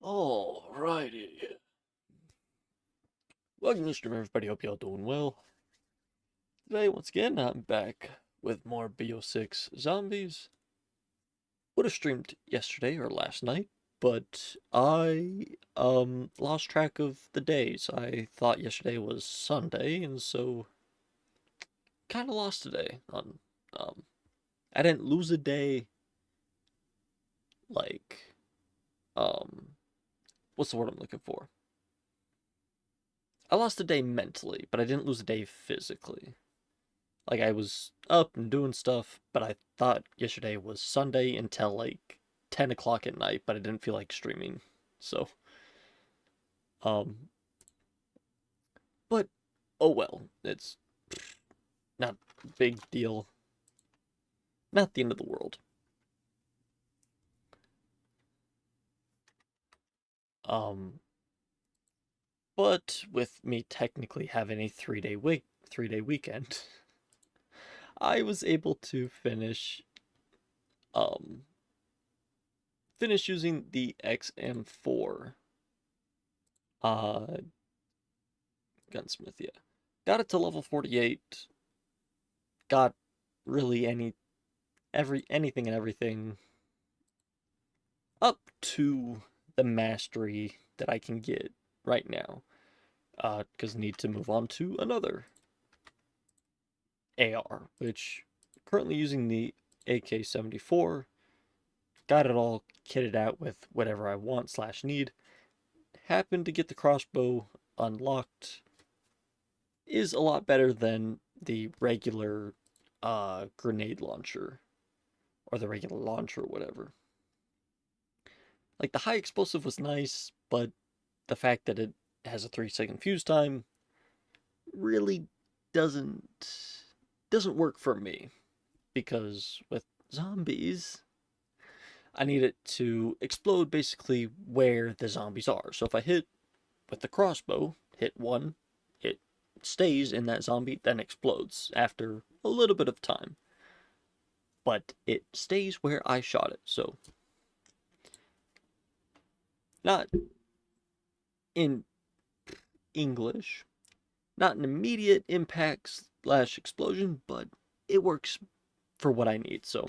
Alrighty. Welcome to the stream, everybody. Hope y'all doing well. Today, once again, I'm back with more BO6 Zombies. Would have streamed yesterday or last night, but I lost track of the days. I thought yesterday was Sunday, and so kind of lost today. Um, I didn't lose a day like what's the word I'm looking for? I lost a day mentally, but I didn't lose a day physically. Like, I was up and doing stuff, but I thought yesterday was Sunday until like 10 o'clock at night, but I didn't feel like streaming. So, um, but oh well, it's not a big deal. Not the end of the world. Um, but with me technically having a 3-day weekend, I was able to um, finish using the XM4 uh gunsmith. Yeah, got it to level 48. Got really anything and everything up to the mastery that I can get right now. Because I need to move on to another AR, which currently using the AK-74. Got it all kitted out with whatever I want slash need. Happened to get the crossbow unlocked. Is a lot better than the regular grenade launcher, or the regular launcher, or whatever. Like, the high explosive was nice, but the fact that it has a 3-second fuse time really doesn't work for me, because with zombies, I need it to explode basically where the zombies are. So if I hit with the crossbow, hit one, it stays in that zombie, then explodes after a little bit of time. But it stays where I shot it, so not in English, not an immediate impact slash explosion, but it works for what I need. So,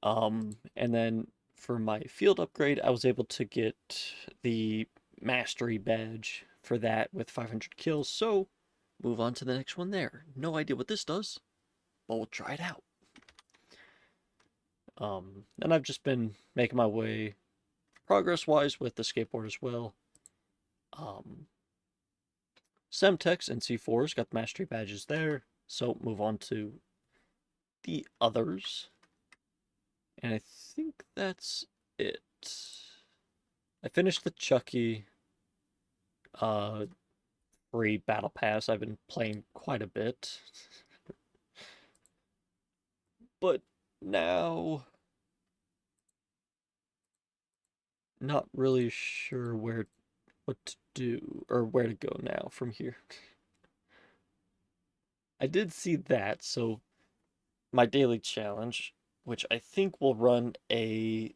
and then for my field upgrade, I was able to get the mastery badge for that with 500 kills. So, move on to the next one there. No idea what this does, but we'll try it out. And I've just been making my way progress-wise with the skateboard as well. Semtex and C4s got the mastery badges there, so move on to the others. And I think that's it. I finished the Chucky uh free battle pass. I've been playing quite a bit. But now not really sure what to do or where to go now from here. I did see that, so my daily challenge, which I think we'll run a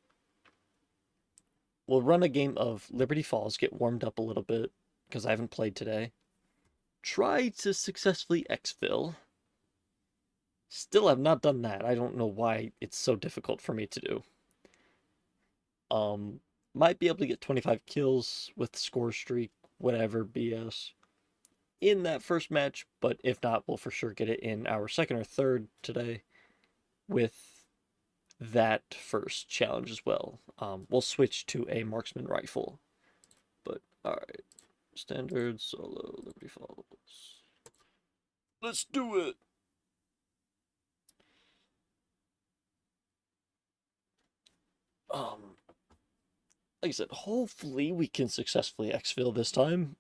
game of Liberty Falls, get warmed up a little bit, because I haven't played today. Try to successfully exfil. Still have not done that. I don't know why it's so difficult for me to do. Might be able to get 25 kills with score streak, whatever BS, in that first match, but if not, we'll for sure get it in our second or third today with that first challenge as well. We'll switch to a marksman rifle. But, alright. Standard, solo, Liberty Falls. Let's do it! Like I said, hopefully we can successfully exfil this time.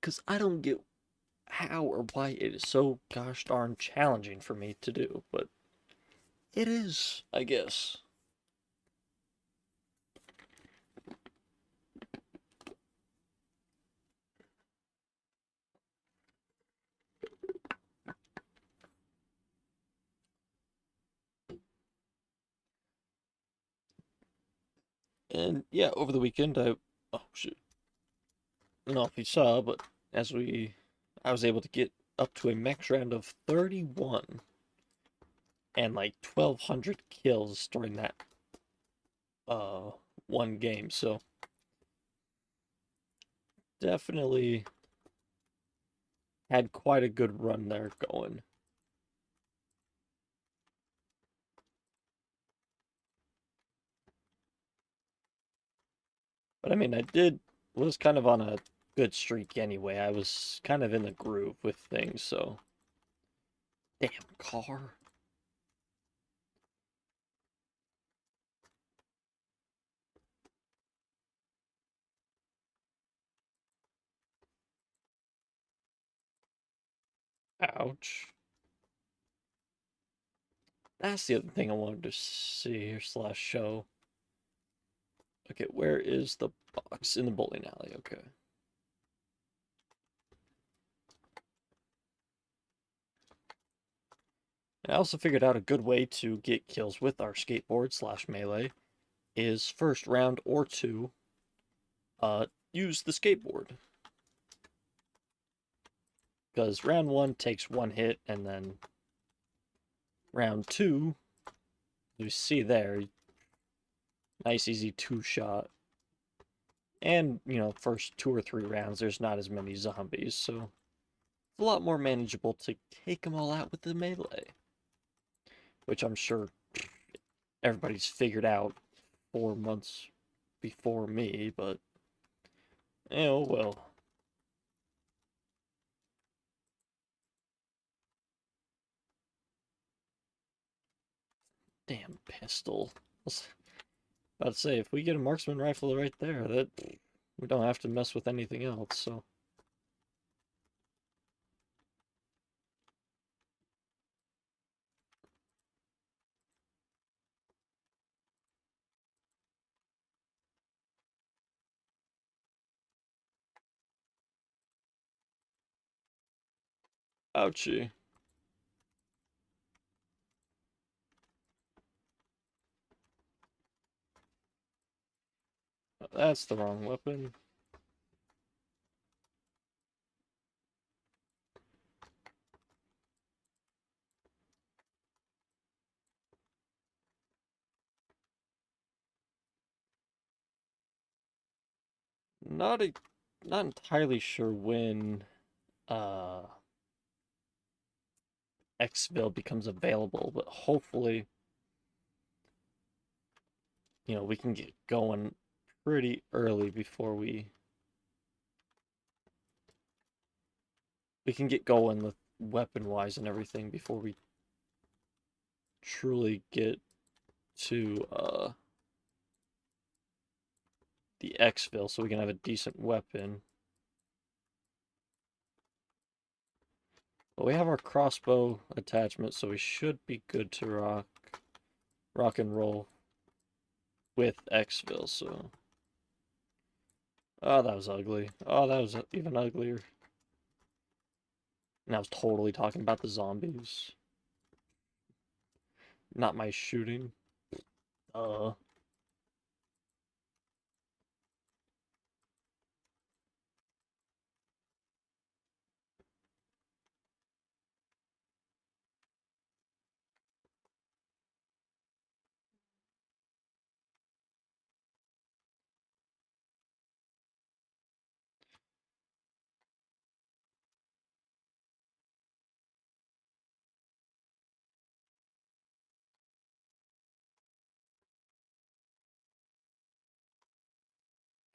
Because I don't get how or why it is so gosh darn challenging for me to do. But it is, I guess. And yeah, over the weekend, oh shoot, I don't know if you saw, but I was able to get up to a max round of 31 and like 1,200 kills during that uh one game. So definitely had quite a good run there going. But I mean, was kind of on a good streak anyway. I was kind of in the groove with things, so damn car. Ouch. That's the other thing I wanted to see here slash show. Okay, where is the box? In the bowling alley, okay. And I also figured out a good way to get kills with our skateboard slash melee is first round or two, use the skateboard. Because round one takes one hit, and then round two, you see there, nice easy two shot. And, you know, first 2 or 3 rounds, there's not as many zombies, so it's a lot more manageable to take them all out with the melee. Which I'm sure everybody's figured out 4 months before me, but oh well. Damn pistol. I was about to say, if we get a marksman rifle right there, that we don't have to mess with anything else, so. Ouchie. That's the wrong weapon. Not a, not entirely sure when uh Xville becomes available, but hopefully, you know, we can get going pretty early before we can get going with weapon wise and everything before we truly get to the Xville so we can have a decent weapon. But we have our crossbow attachment, so we should be good to rock and roll with Xville, so. Oh, that was ugly. Oh, that was even uglier. And I was totally talking about the zombies. Not my shooting. Uh.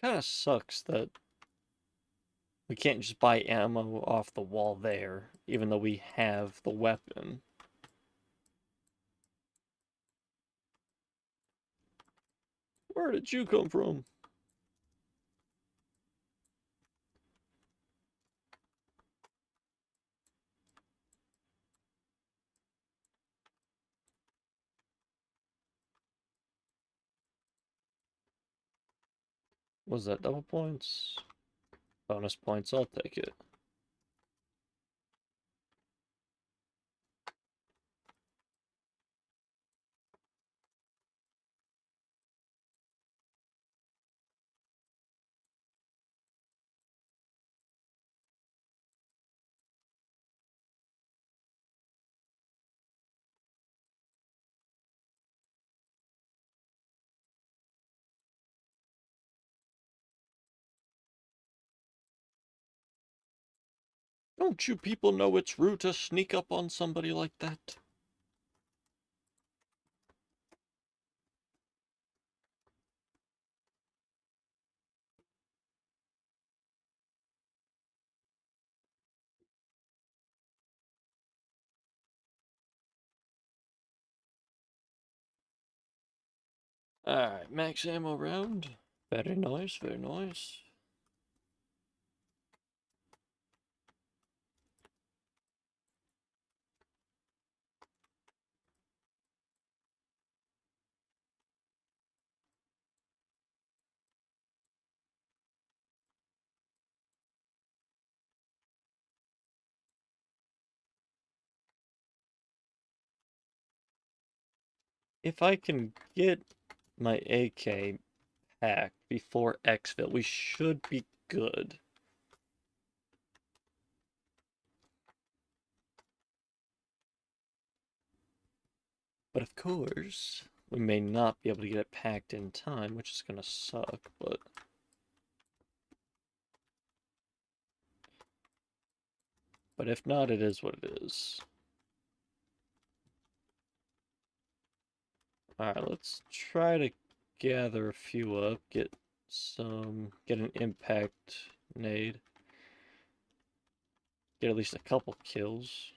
Kind of sucks that we can't just buy ammo off the wall there, even though we have the weapon. Where did you come from? Was that double points? Bonus points, I'll take it. Don't you people know it's rude to sneak up on somebody like that? Alright, max ammo round. Very nice, very nice. If I can get my AK packed before exfil, we should be good. But of course, we may not be able to get it packed in time, which is gonna suck, but... But if not, it is what it is. Alright, let's try to gather a few up, get an impact nade. Get at least a couple kills.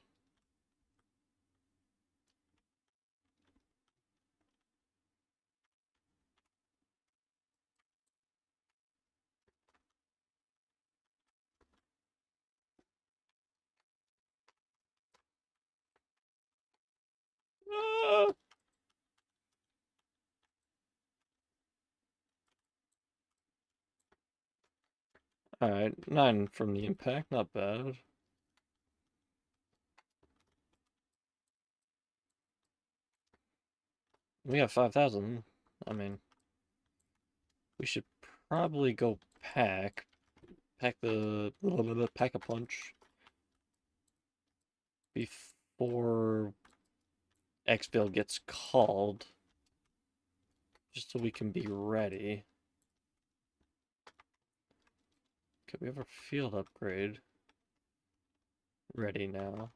Ah! Alright, 9 from the impact, not bad. We have 5,000. I mean, we should probably go pack the pack a punch before exfil gets called, just so we can be ready. Okay, we have a field upgrade ready now.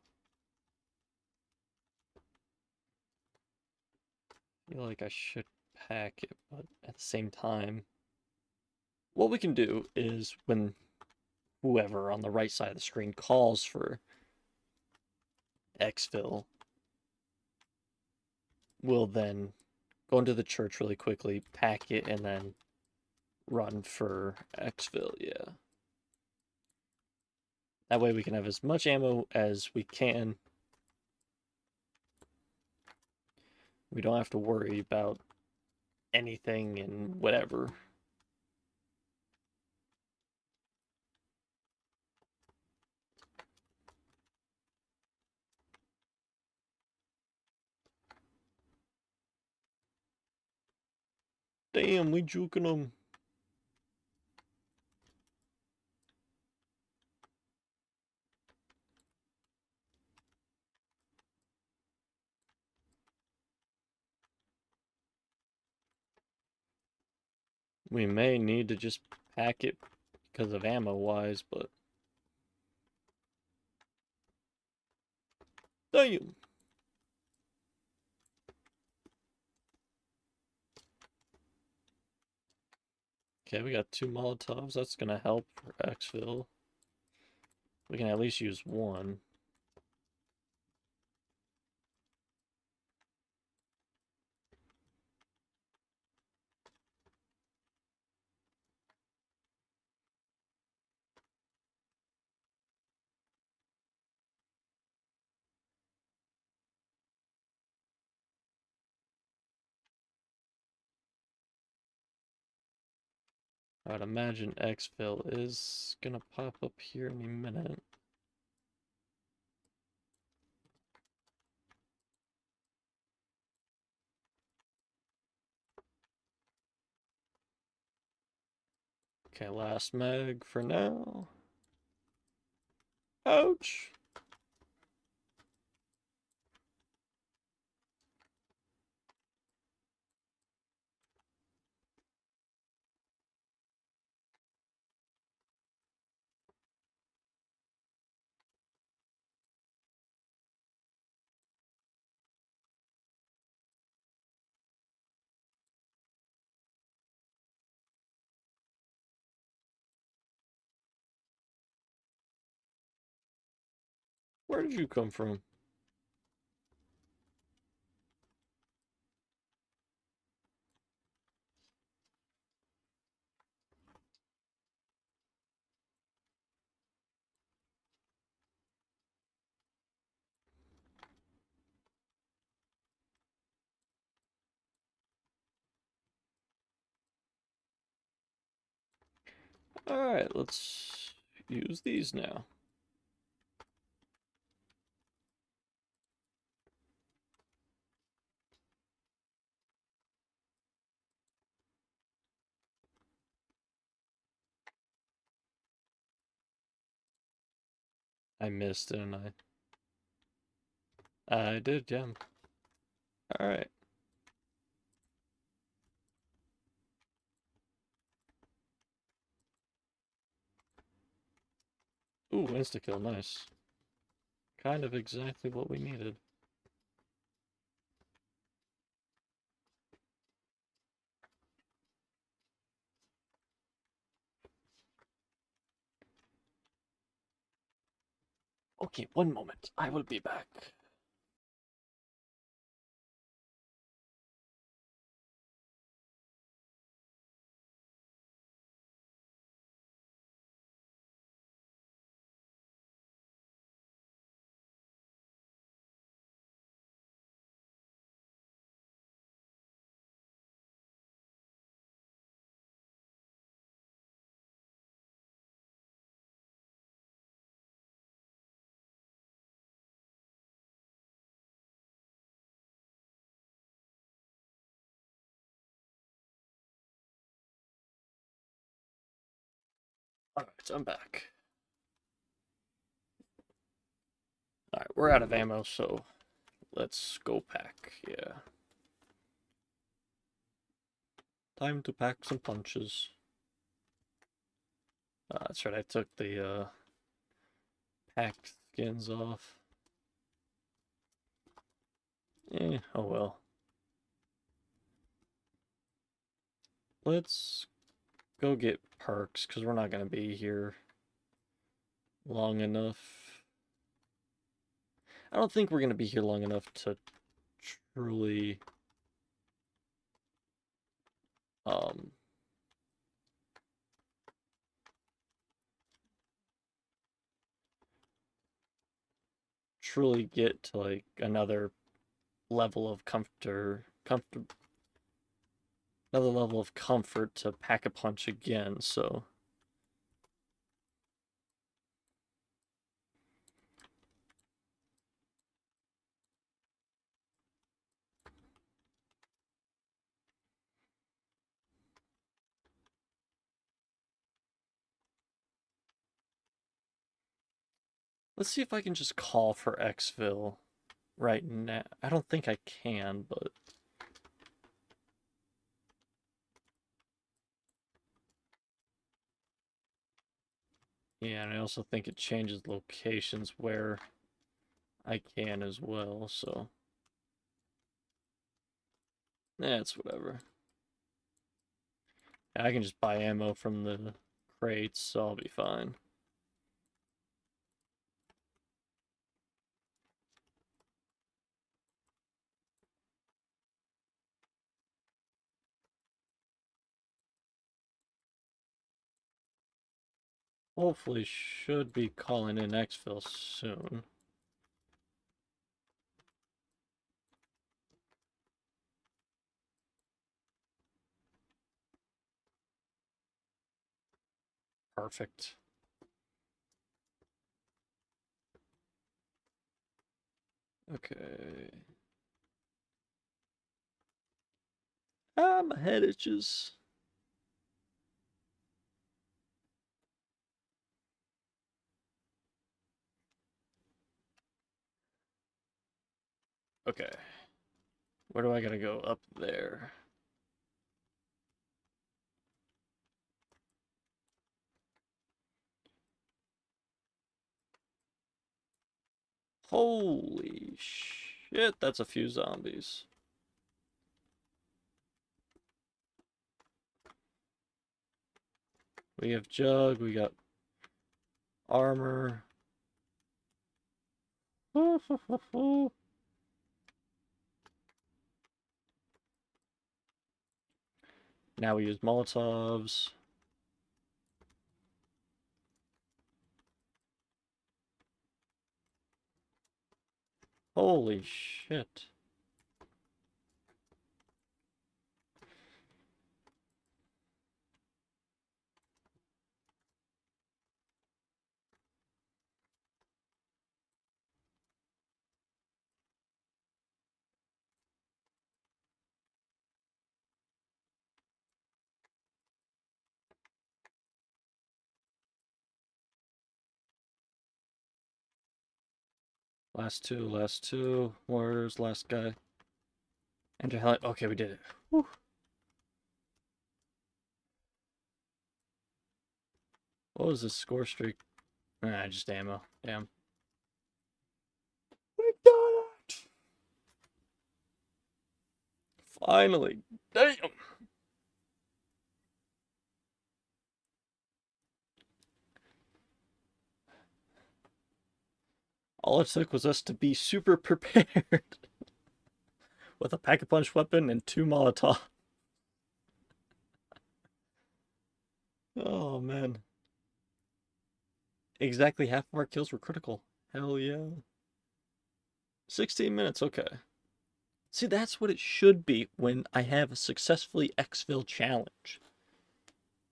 I feel like I should pack it, but at the same time, what we can do is when whoever on the right side of the screen calls for exfil, we'll then go into the church really quickly, pack it, and then run for exfil, yeah. That way we can have as much ammo as we can. We don't have to worry about anything and whatever. Damn, we juking them. We may need to just pack it because of ammo-wise, but... Damn! Okay, we got 2 Molotovs. That's gonna help for exfil. We can at least use one. I'd imagine exfil is gonna pop up here any minute. Okay, last mag for now. Ouch! Where did you come from? Alright, let's use these now. I missed, didn't I? I did, yeah. Alright. Ooh, insta-kill, nice. Kind of exactly what we needed. Okay, one moment. I will be back. Alright, I'm back. Alright, we're out of ammo, so let's go pack. Yeah. Time to pack some punches. That's right, I took the packed skins off. Oh well. Let's go get perks, because we're not going to be here long enough. I don't think we're going to be here long enough to truly um truly get to like another level of another level of comfort to pack a punch again, so let's see if I can just call for exfil right now. I don't think I can, but yeah, and I also think it changes locations where I can as well, so it's whatever. I can just buy ammo from the crates, so I'll be fine. Hopefully should be calling in exfil soon. Perfect. Okay. My head itches. Okay. Where do I gotta go? Up there. Holy shit, that's a few zombies. We have Jug, we got armor. Now we use Molotovs. Holy shit. Last two. Where's last guy? Enter heli. Okay, we did it. Whew. What was this score streak? Ah, just ammo. Damn. We got it! Finally. Damn! All it took was us to be super prepared. With a pack-a-punch weapon and 2 Molotov. Oh, man. Exactly half of our kills were critical. Hell yeah. 16 minutes, okay. See, that's what it should be when I have a successfully exfil challenge.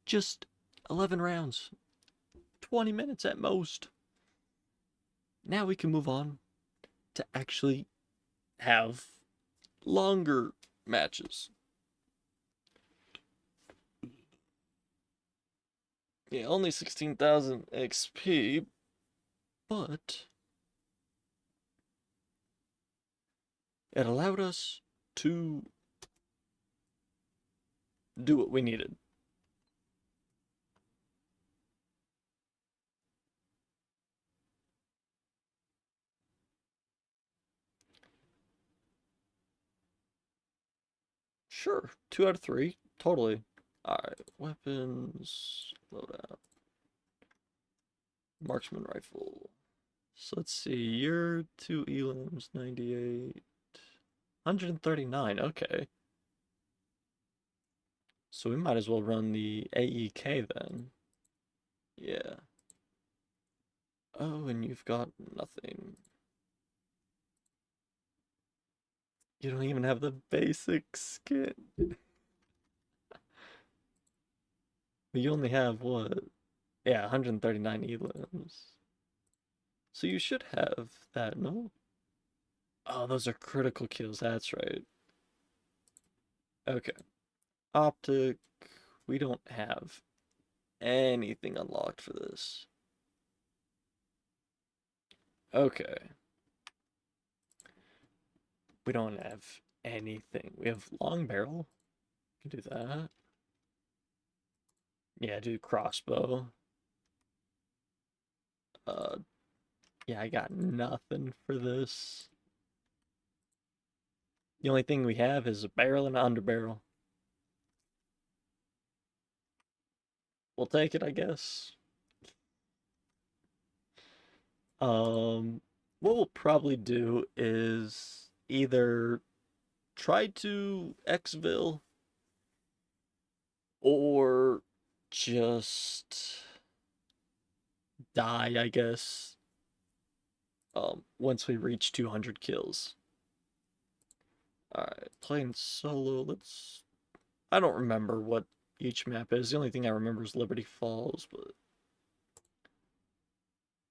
Just 11 rounds. 20 minutes at most. Now we can move on to actually have longer matches. Yeah, only 16,000 XP, but it allowed us to do what we needed. Sure, 2 out of 3, totally. Alright, weapons, loadout. Marksman rifle. So let's see, you're 2 elims, 98. 139, okay. So we might as well run the AEK then. Yeah. Oh, and you've got nothing. You don't even have the basic skin. But you only have what? Yeah, 139 elims. So you should have that, no? Oh, those are critical kills, that's right. Okay. Optic, we don't have anything unlocked for this. Okay. We don't have anything. We have long barrel. Can do that. Yeah, do crossbow. Uh, yeah, I got nothing for this. The only thing we have is a barrel and an underbarrel. We'll take it, I guess. What we'll probably do is either try to exfil or just die, I guess. Once we reach 200 kills. Alright, playing solo, let's... I don't remember what each map is. The only thing I remember is Liberty Falls, but...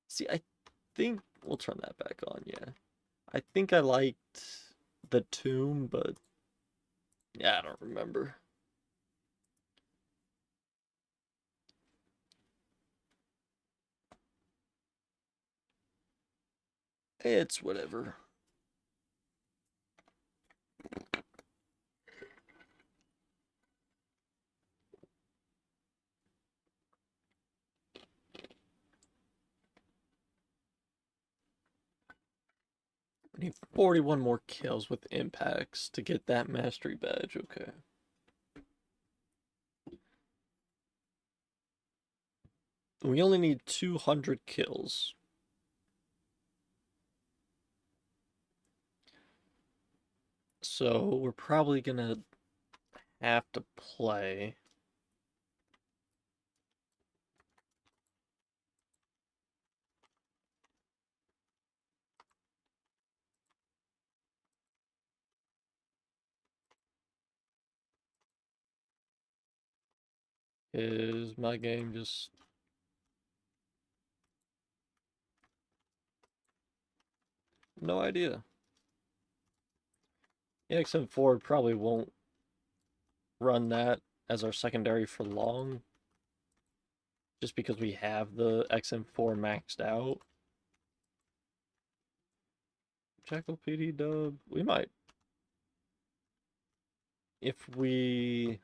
See, I think... We'll turn that back on, yeah. I think I liked the Tomb, but... Yeah, I don't remember. It's whatever. I need 41 more kills with impacts to get that mastery badge, okay. We only need 200 kills. So we're probably gonna have to play. Is my game just... No idea. EXM4 probably won't run that as our secondary for long. Just because we have the XM4 maxed out. Jackal PD dub. We might. If we...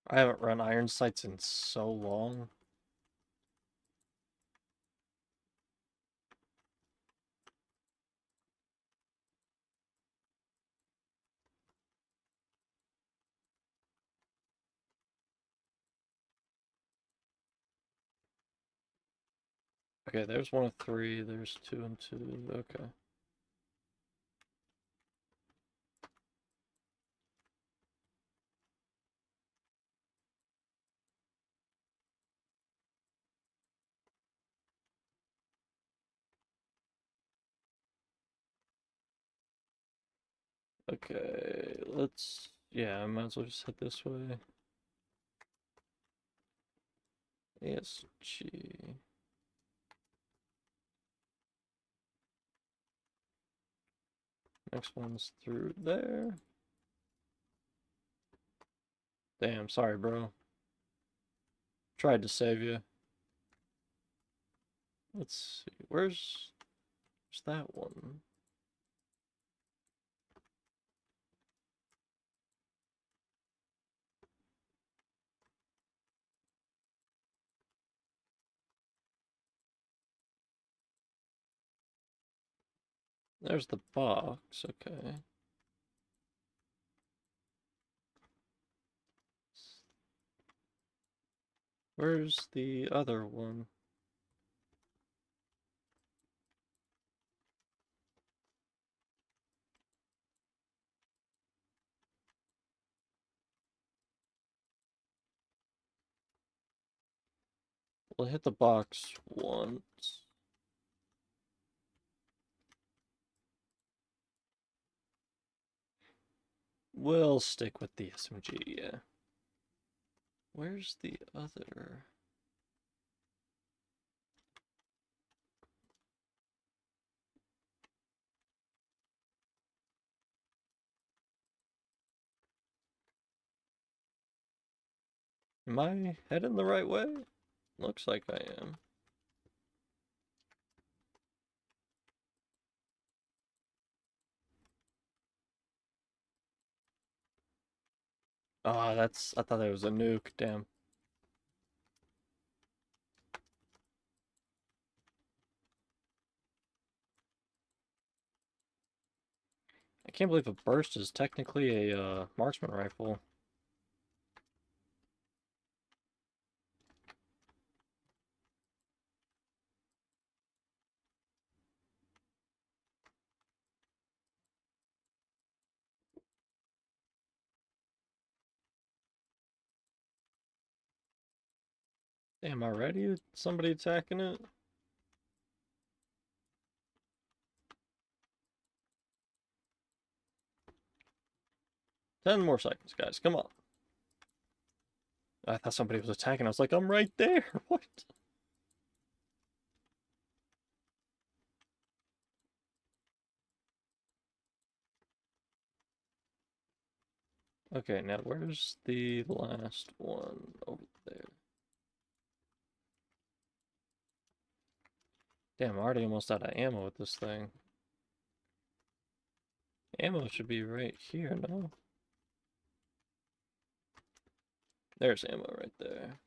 I haven't run Iron Sights in so long. Okay, there's 1 of 3, there's 2 and 2, okay. Okay, let's... Yeah, I might as well just head this way. ASG... Next one's through there. Damn, sorry, bro. Tried to save you. Let's see, where's that one? There's the box, okay. Where's the other one? We'll hit the box once. We'll stick with the SMG, yeah. Where's the other? Am I heading the right way? Looks like I am. Oh, that's... I thought that was a nuke, damn. I can't believe a burst is technically a marksman rifle. Damn, already? Somebody attacking it? 10 more seconds, guys, come on. I thought somebody was attacking. I was like, I'm right there. What? Okay, now where's the last one? Over there. Damn, I'm already almost out of ammo with this thing. Ammo should be right here, no? There's ammo right there.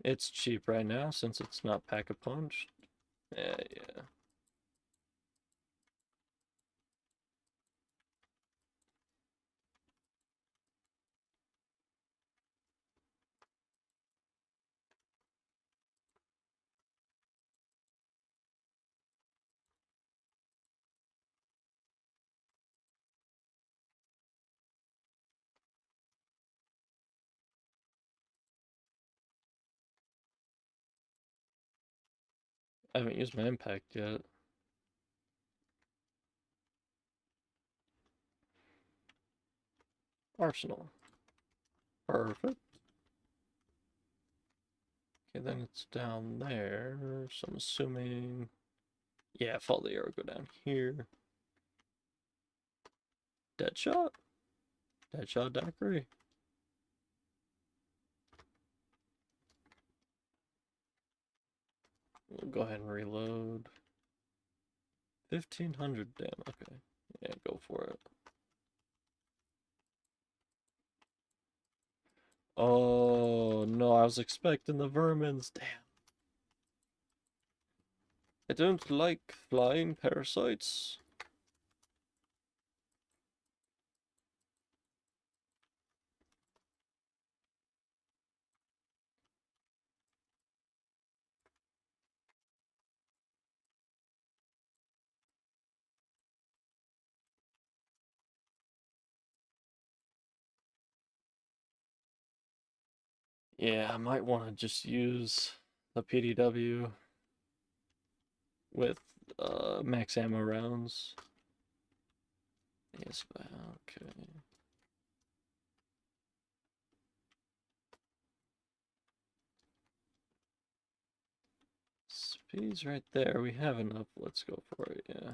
It's cheap right now since it's not Pack-a-Punch. Yeah. I haven't used my impact yet. Arsenal. Perfect. Okay, then it's down there, so I'm assuming... Yeah, follow the arrow, go down here. Deadshot? Deadshot Daiquiri. We'll go ahead and reload. 1500, damn, okay. Yeah, go for it. Oh, no, I was expecting the vermins, damn. I don't like flying parasites. Yeah, I might want to just use the PDW with max ammo rounds. Yes, okay. Speed's right there. We have enough. Let's go for it, yeah.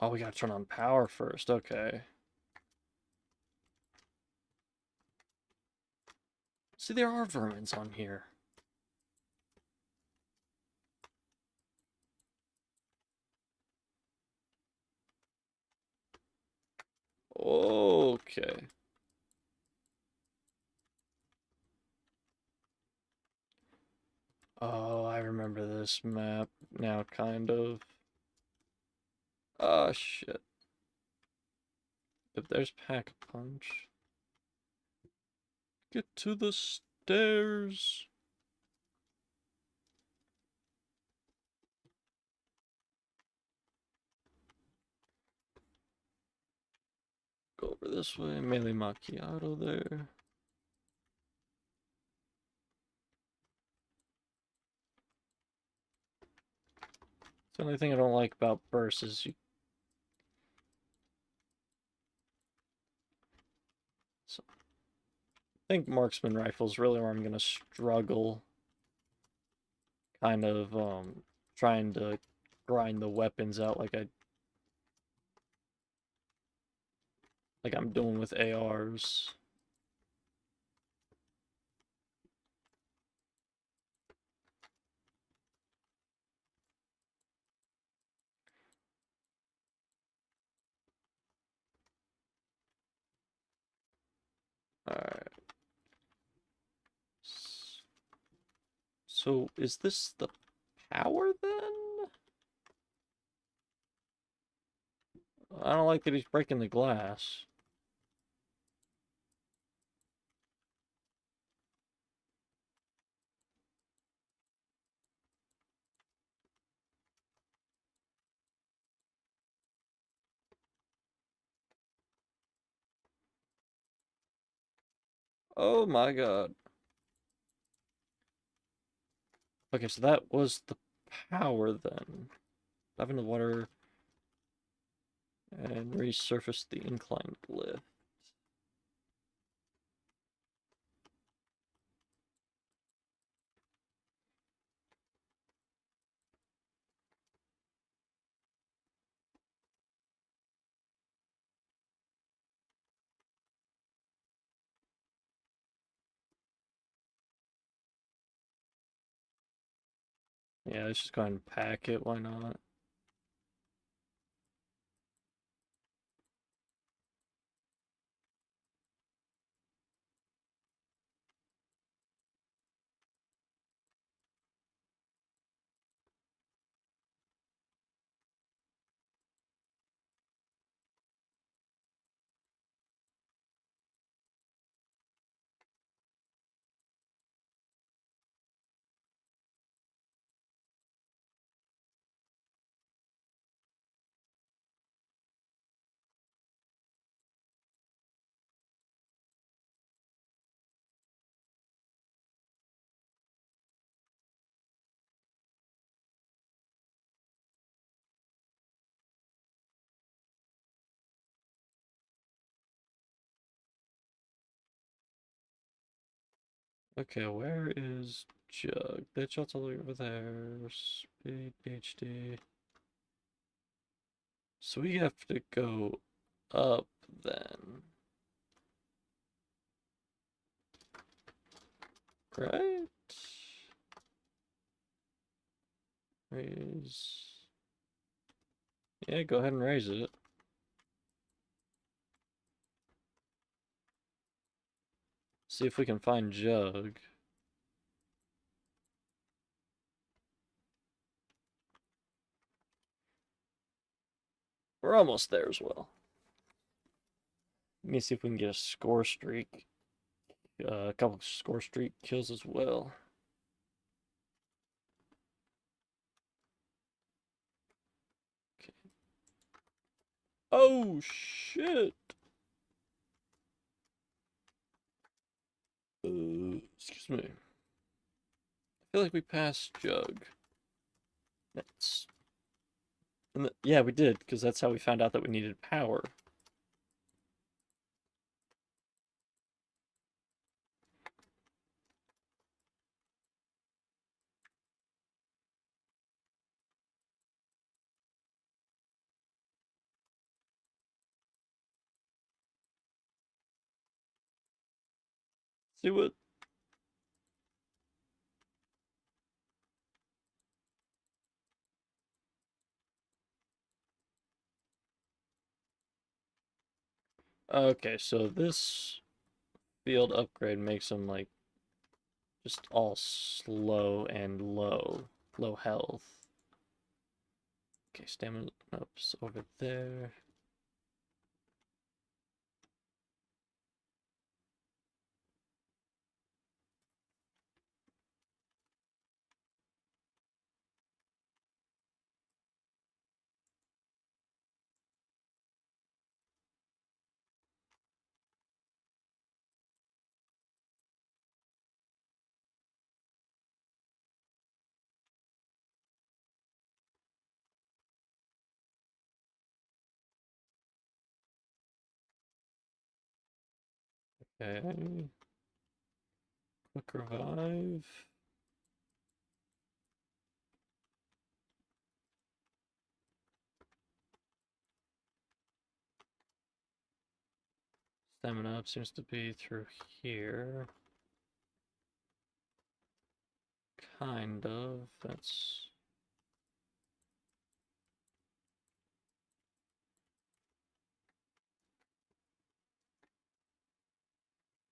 Oh, we gotta turn on power first. Okay. See, there are vermins on here. Okay. Oh, I remember this map now, kind of. Oh, shit. If there's Pack-a-Punch. Get to the stairs. Go over this way. Melee Macchiato there. The only thing I don't like about bursts is you... So, I think marksman rifles really where I'm gonna struggle. Kind of trying to grind the weapons out like I'm doing with ARs. Alright. So is this the power then? I don't like that he's breaking the glass. Oh my god. Okay, so that was the power then. Dive into water and resurface the inclined lift. Yeah, let's just go ahead and pack it, why not? Okay, where is Jug? That shot's all the way over there. Speed HD. So we have to go up then. Right? Raise. Yeah, go ahead and raise it. See if we can find Jug. We're almost there as well. Let me see if we can get a score streak. A couple score streak kills as well. Okay. Oh, shit! Excuse me. I feel like we passed Jug. That's... yeah, we did, because that's how we found out that we needed power. See what... Okay, so this field upgrade makes them, like, just all slow and low. Low health. Okay, stamina up's over there. Okay. Quick revive. Stamina up seems to be through here. Kind of. That's...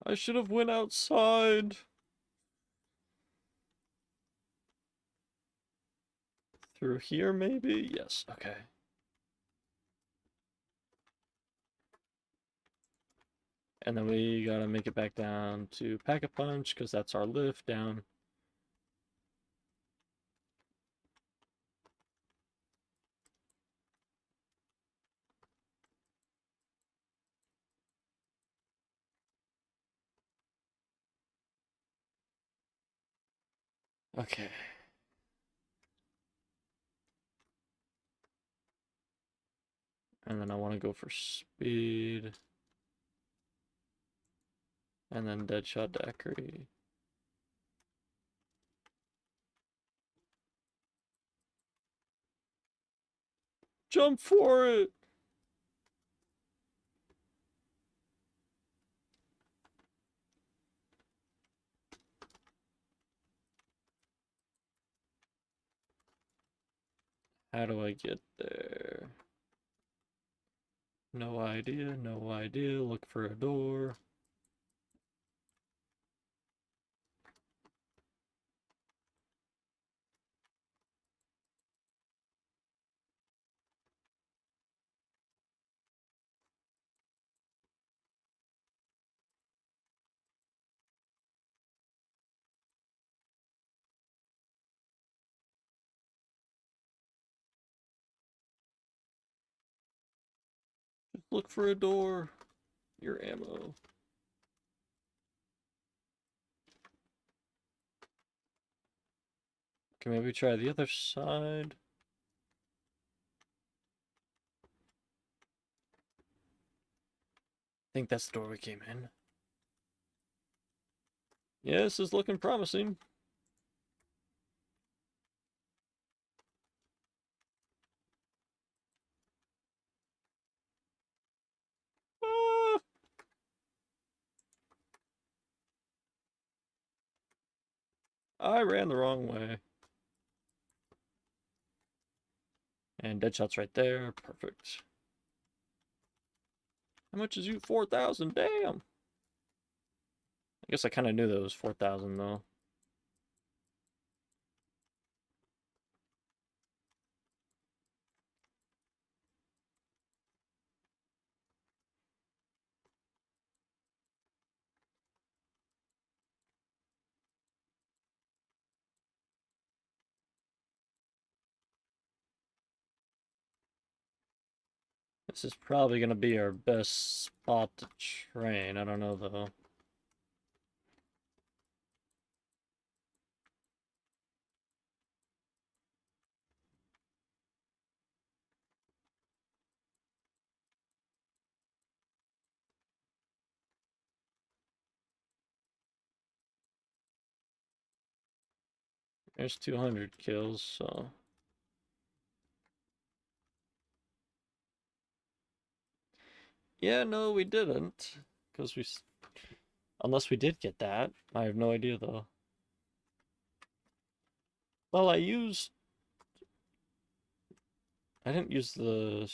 I should have went outside. Through here, maybe? Yes, okay. And then we gotta make it back down to Pack-a-Punch, because that's our lift down. Okay. And then I want to go for speed. And then Deadshot Daiquiri. Jump for it! How do I get there? No idea, no idea. Look for a door. Just look for a door. Your ammo. Can maybe try the other side? I think that's the door we came in. Yeah, this is looking promising. Ah, I ran the wrong way. And Deadshot's right there. Perfect. How much is you? 4,000. Damn. I guess I kind of knew that was 4,000 though. This is probably going to be our best spot to train. I don't know though. There's 200 kills, so... Yeah, no, we didn't. Because we... Unless we did get that. I have no idea, though. Well, I didn't use the...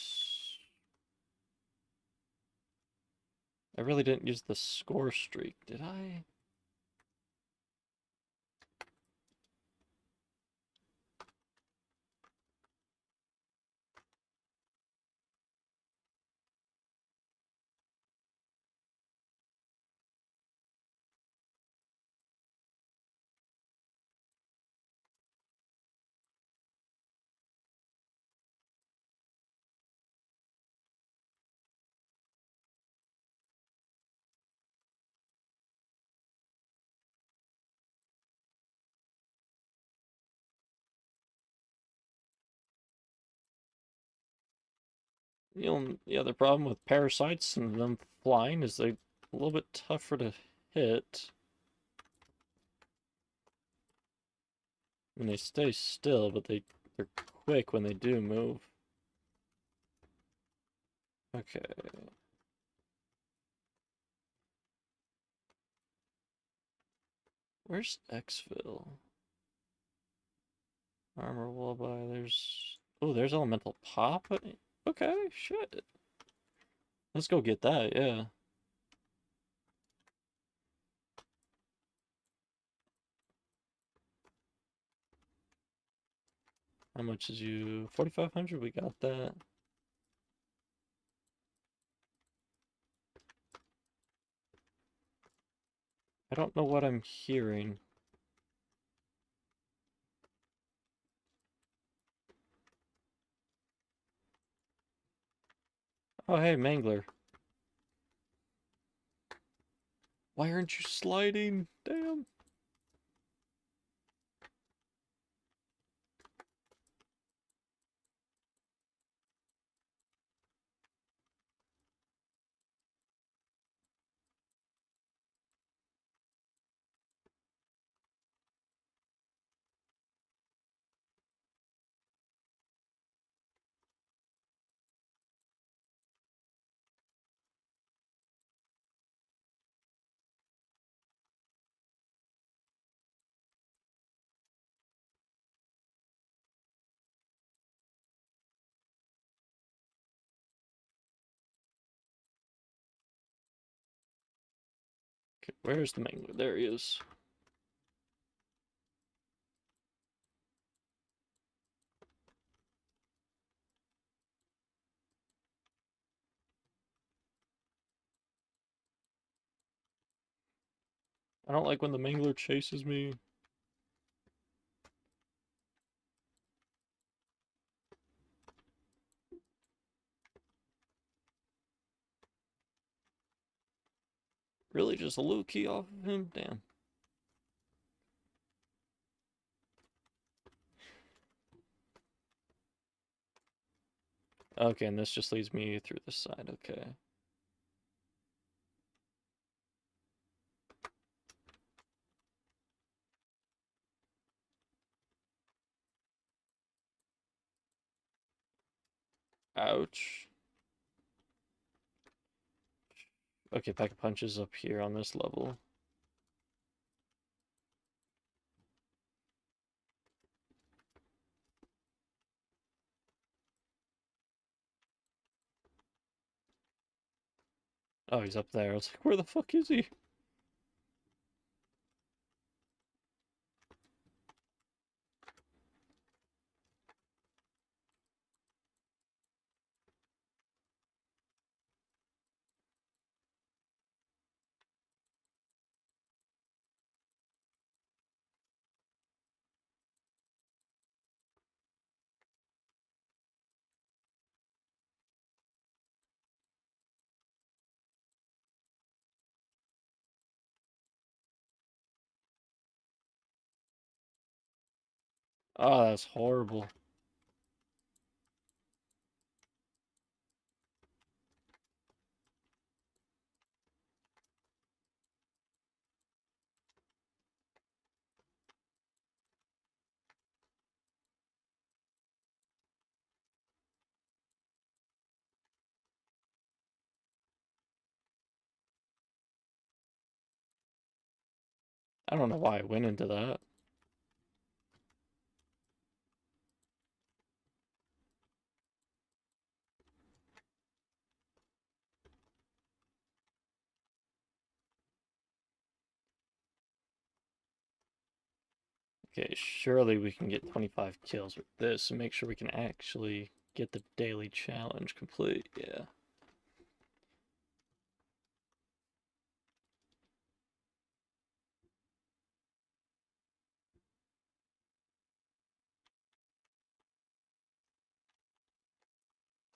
I really didn't use the score streak, did I? The other problem with parasites and them flying is they're a little bit tougher to hit. And they stay still, but they're quick when they do move. Okay. Where's Exfil? Armor Walleye, there's... Oh, there's Elemental Pop? Okay, shit. Let's go get that, yeah. How much is you? 4,500? We got that. I don't know what I'm hearing. Oh, hey, Mangler. Why aren't you sliding? Damn. Okay, where's the Mangler? There he is. I don't like when the Mangler chases me. Really, just a little key off of him? Damn. Okay, and this just leads me through this side, okay. Ouch. Okay, Pack a Punch is up here on this level. Oh, he's up there. I was like, where the fuck is he? Oh, that's horrible. I don't know why I went into that. Okay, surely we can get 25 kills with this and make sure we can actually get the daily challenge complete. Yeah.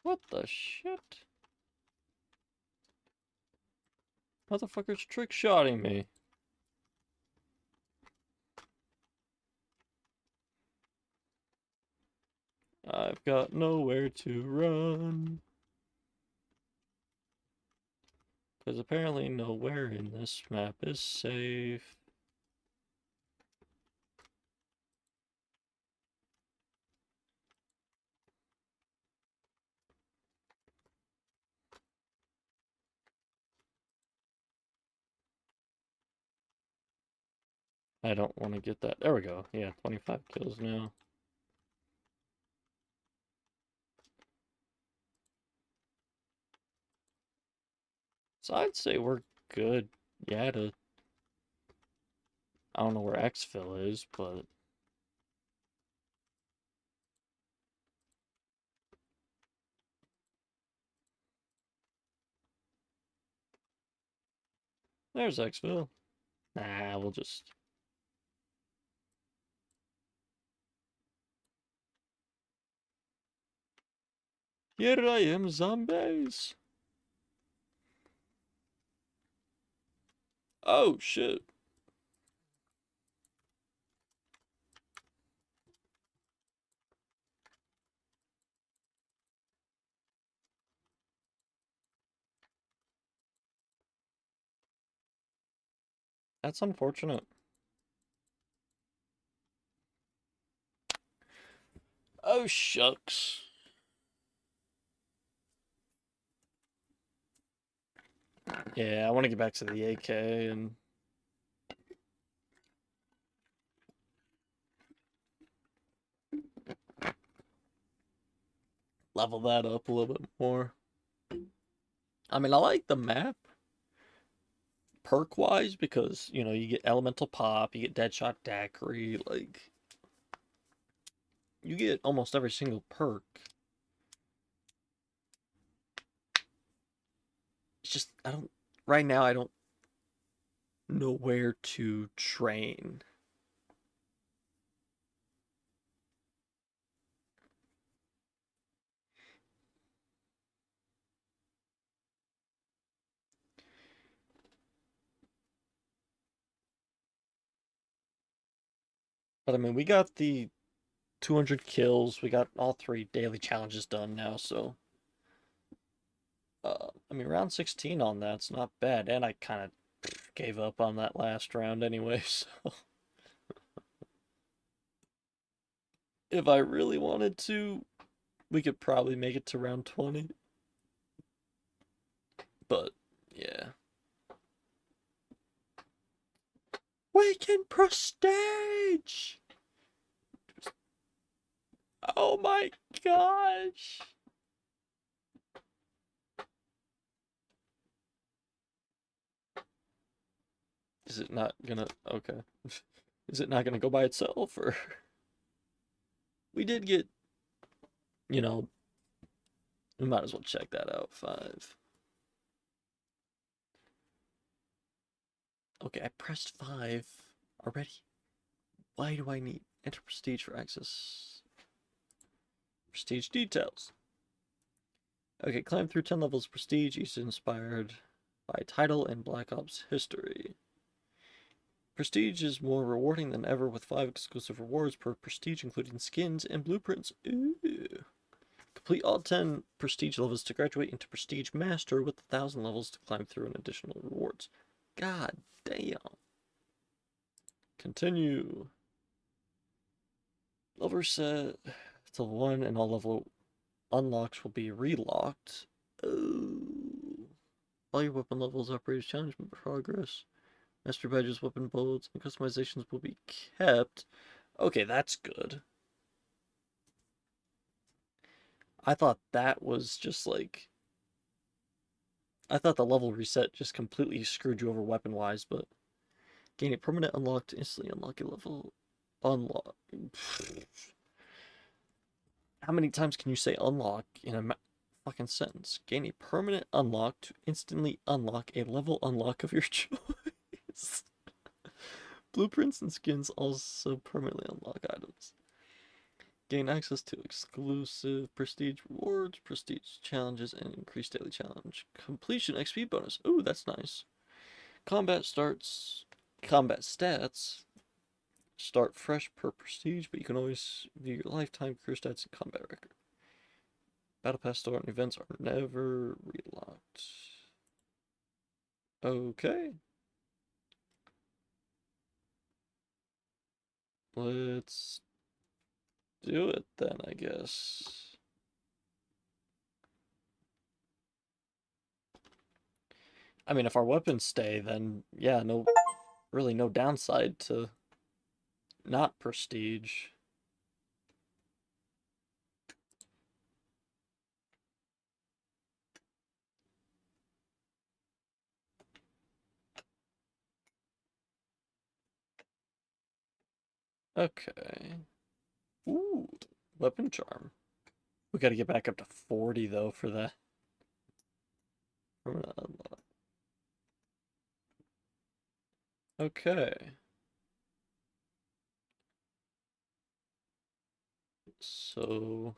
What the shit? Motherfucker's trick-shotting me. I've got nowhere to run. Because apparently nowhere in this map is safe. I don't want to get that. There we go. Yeah, 25 kills now. So I'd say we're good. Yeah, I don't know where exfil is, but there's exfil. Nah, we'll just... Here I am, zombies. Oh, shit. That's unfortunate. Oh, shucks. Yeah, I want to get back to the AK and level that up a little bit more. I mean, I like the map perk-wise because, you know, you get Elemental Pop, you get Deadshot Daiquiri, like... You get almost every single perk. It's just, I don't... Right now, I don't know where to train. But I mean, we got the 200 kills. We got all 3 daily challenges done now, so... I mean, round 16 on that's not bad, and I kind of gave up on that last round anyway, so... If I really wanted to We could probably make it to round 20. But, yeah. We can prestige! Oh my gosh! Is it not gonna... Okay. Is it not gonna go by itself, or... We did get... You know... We might as well check that out. 5. Okay, I pressed 5 already. Why do I need enter prestige for access? Prestige details. Okay, climb through 10 levels of prestige, each inspired by title and Black Ops history. Prestige is more rewarding than ever with 5 exclusive rewards per prestige, including skins and blueprints. Ooh. Complete all 10 prestige levels to graduate into prestige master with 1,000 levels to climb through and additional rewards. God damn. Continue. Level set to 1 and all level unlocks will be relocked. Oh. All your weapon levels, operators challenge progress. Master badges, weapon builds, and customizations will be kept. Okay, that's good. I thought that was just like... I thought the level reset just completely screwed you over weapon-wise, but... Gain a permanent unlock to instantly unlock a level... Unlock... How many times can you say unlock in a fucking sentence? Gain a permanent unlock to instantly unlock a level unlock of your choice. Blueprints and skins also permanently unlock items. Gain access to exclusive prestige rewards, prestige challenges, and increased daily challenge. Completion XP bonus. Ooh, that's nice. Combat stats start fresh per prestige, but you can always view your lifetime career stats and combat record. Battle Pass store and events are never relocked. Okay. Let's do it then, I guess. I mean, if our weapons stay, then yeah, really no downside to not prestige. Okay. Ooh, weapon charm. We gotta get back up to 40 though for that. Okay. So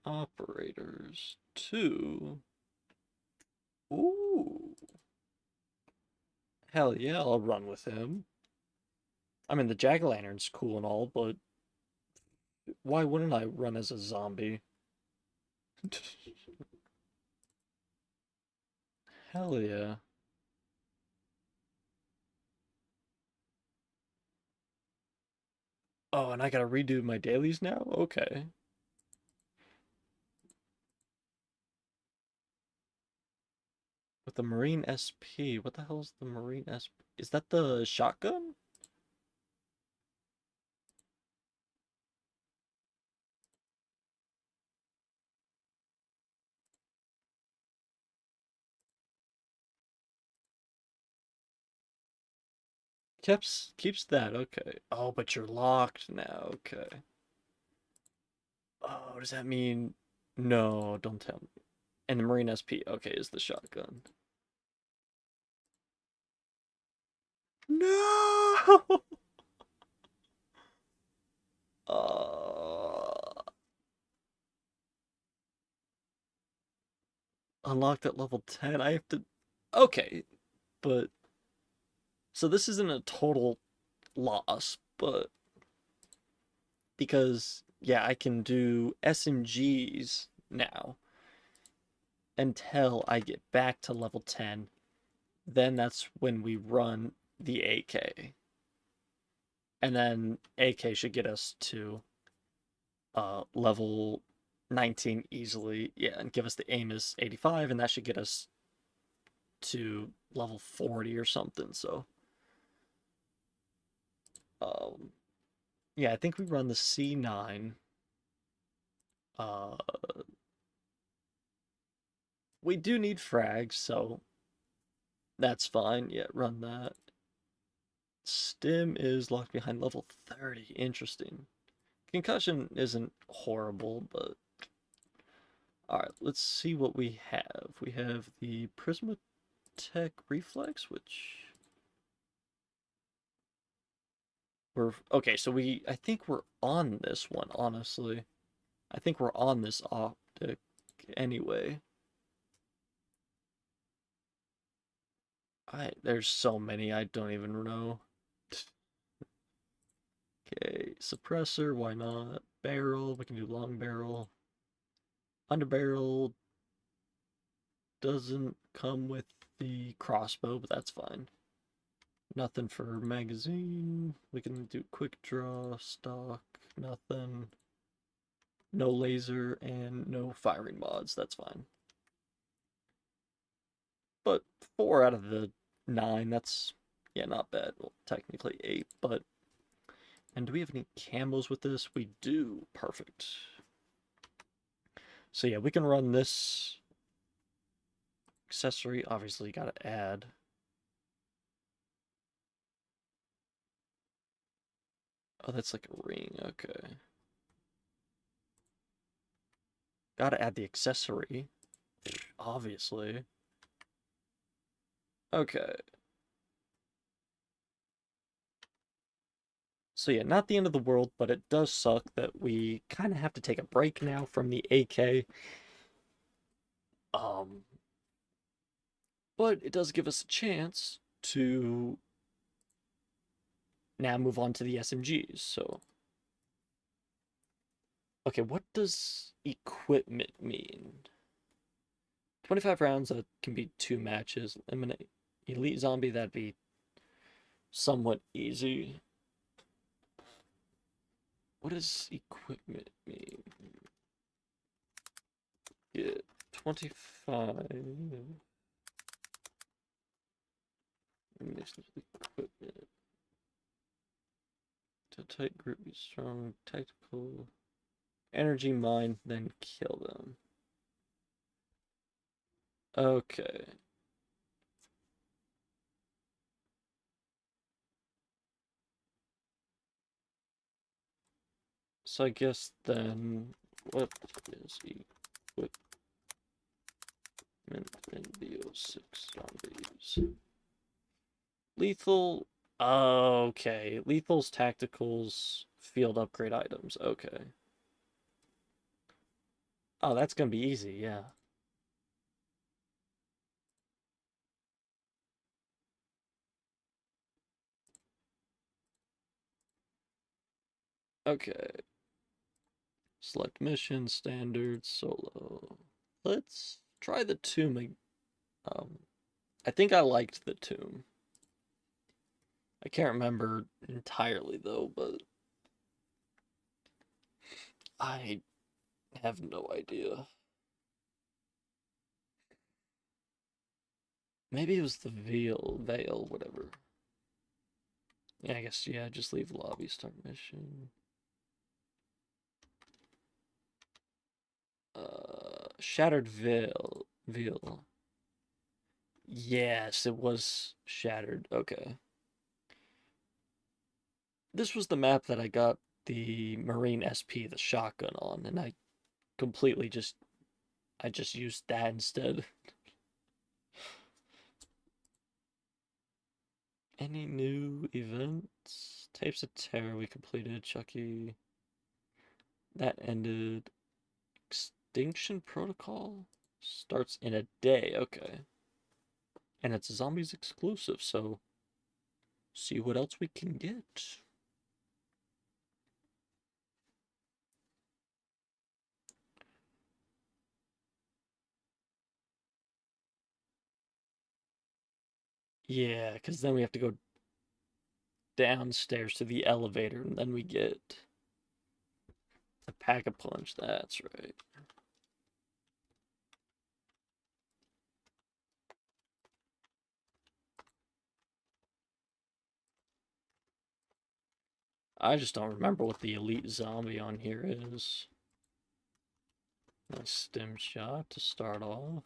operators 2. Ooh. Hell yeah, I'll run with him. I mean, the jack-o'-lantern's cool and all, but why wouldn't I run as a zombie? Hell yeah. Oh, and I gotta redo my dailies now? Okay. With the Marine SP. What the hell is the Marine SP? Is that the shotgun? Keeps that, okay. Oh, but you're locked now, okay. Oh, does that mean... No, don't tell me. And the Marine SP, okay, is the shotgun. No! Unlocked at level 10, I have to... Okay, but... So this isn't a total loss, but... Because, yeah, I can do SMGs now until I get back to level 10. Then that's when we run the AK. And then AK should get us to level 19 easily. Yeah, and give us the aim is 85, and that should get us to level 40 or something. So, um, yeah, I think we run the C9. Uh, we do need frags, so that's fine. Yeah, run that. Stim is locked behind level 30. Interesting. Concussion isn't horrible, but alright, let's see what we have. We have the Prismatech Reflex, which we're okay, so I think we're on this one, honestly. I think we're on this optic anyway. There's so many I don't even know. Okay, suppressor, why not? Barrel, we can do long barrel. Underbarrel doesn't come with the crossbow, but that's fine. Nothing for magazine. We can do quick draw, stock, nothing. No laser and no firing mods, that's fine. But 4 out of the 9, that's, yeah, not bad. Well, technically 8, but... And do we have any camos with this? We do. Perfect. So yeah, we can run this accessory. Obviously, gotta add. Oh, that's like a ring. Okay. Gotta add the accessory. Obviously. Okay. So yeah, not the end of the world, but it does suck that we kind of have to take a break now from the AK. Um, but it does give us a chance to now move on to the SMGs. So, okay, what does equipment mean? 25 rounds, that can be 2 matches. Eliminate Elite Zombie, that'd be somewhat easy. What does equipment mean? Get 25 ammunition equipment. To tight group, be strong, tactical, energy mine, then kill them. Okay. So I guess then, what is equipment in BO6 zombies? Lethal, okay. Lethal's tacticals, field upgrade items, okay. Oh, that's gonna be easy, yeah. Okay. Select mission, standard, solo. Let's try the tomb. I think I liked the tomb. I can't remember entirely though, but I have no idea. Maybe it was the veil, whatever. Yeah, I guess, yeah, just leave lobby, start mission. Shattered veil. Yes, it was shattered. Okay. This was the map that I got the Marine SP, the shotgun on, and I completely I just used that instead. Any new events? Tapes of Terror we completed. Chucky. That ended. Extinction Protocol starts in a day. Okay. And it's zombies exclusive, so see what else we can get. Yeah, because then we have to go downstairs to the elevator, and then we get the Pack-a-Punch. That's right. I just don't remember what the elite zombie on here is. Nice stim shot to start off.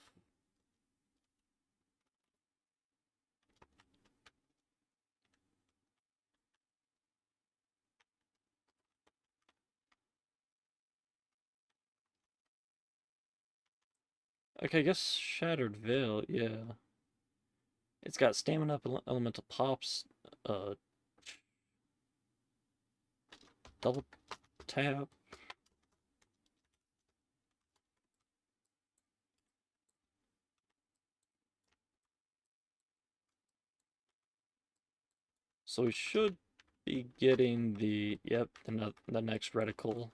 Okay, I guess Shattered Veil, yeah. It's got stamina up, elemental pops, double tap. So we should be getting the, yep, the next reticle.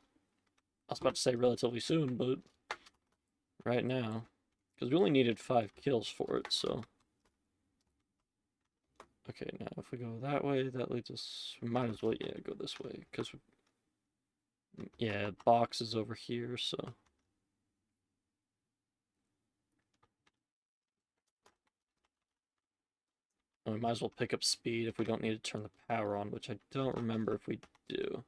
I was about to say relatively soon, but right now. Because we only needed 5 kills for it, so. Okay, now if we go that way, that leads us, we might as well, yeah, go this way. Because, yeah, box is over here, so. And we might as well pick up speed if we don't need to turn the power on, which I don't remember if we do.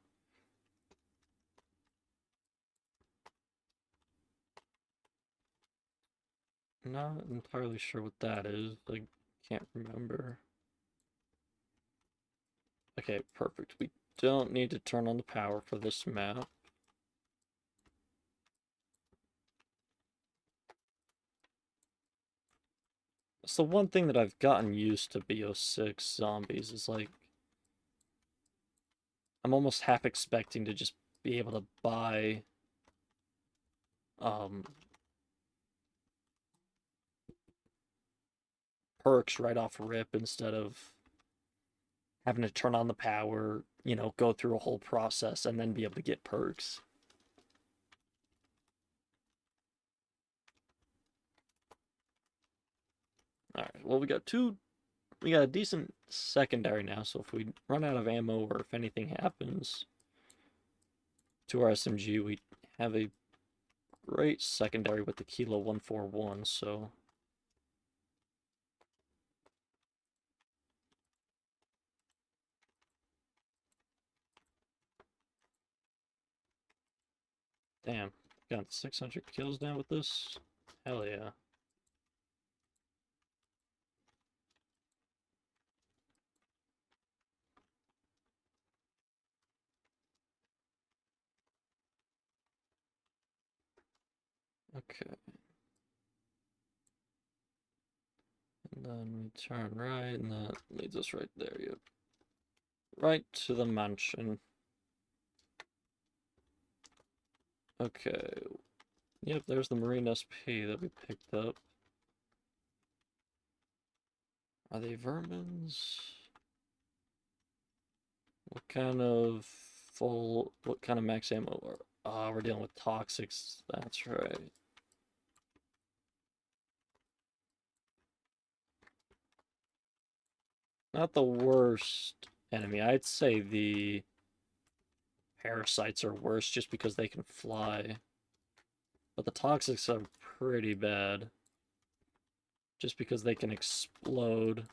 Not entirely sure what that is. I can't remember. Okay, perfect. We don't need to turn on the power for this map. It's the one thing that I've gotten used to BO6 zombies is like I'm almost half expecting to just be able to buy perks right off rip instead of having to turn on the power, you know, go through a whole process and then be able to get perks. Alright, well we got a decent secondary now, so if we run out of ammo or if anything happens to our SMG, we have a great secondary with the Kilo 141, so damn, got 600 kills now with this. Hell yeah. Okay. And then we turn right, and that leads us right there, yep. Right to the mansion. Okay. Yep, there's the Marine SP that we picked up. Are they vermins? What kind of max ammo are? Ah, we're dealing with toxics, that's right. Not the worst enemy. I'd say the parasites are worse just because they can fly. But the toxics are pretty bad. Just because they can explode.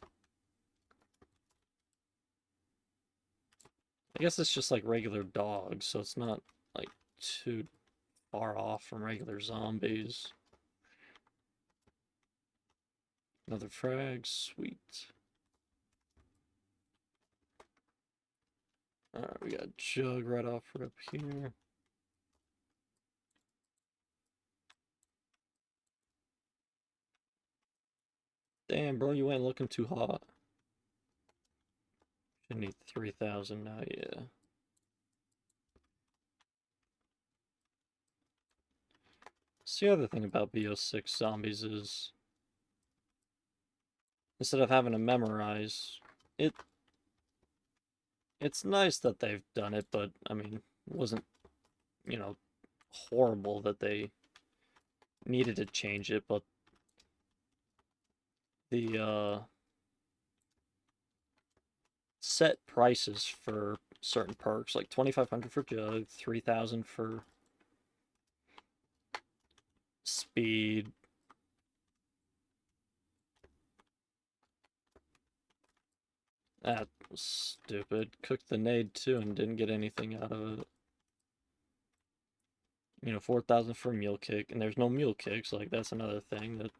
I guess it's just like regular dogs, so it's not like too far off from regular zombies. Another frag, sweet. Alright, we got Jug right off rip here. Damn, bro, you ain't looking too hot. Should need 3,000 now, yeah. So the other thing about BO6 zombies is instead of having to memorize, it's nice that they've done it, but I mean, it wasn't, you know, horrible that they needed to change it, but the set prices for certain perks, like 2,500 for Jug, 3,000 for Speed. That was stupid. Cooked the nade too and didn't get anything out of it. 4,000 for Mule Kick, and there's no Mule Kicks, like that's another thing that...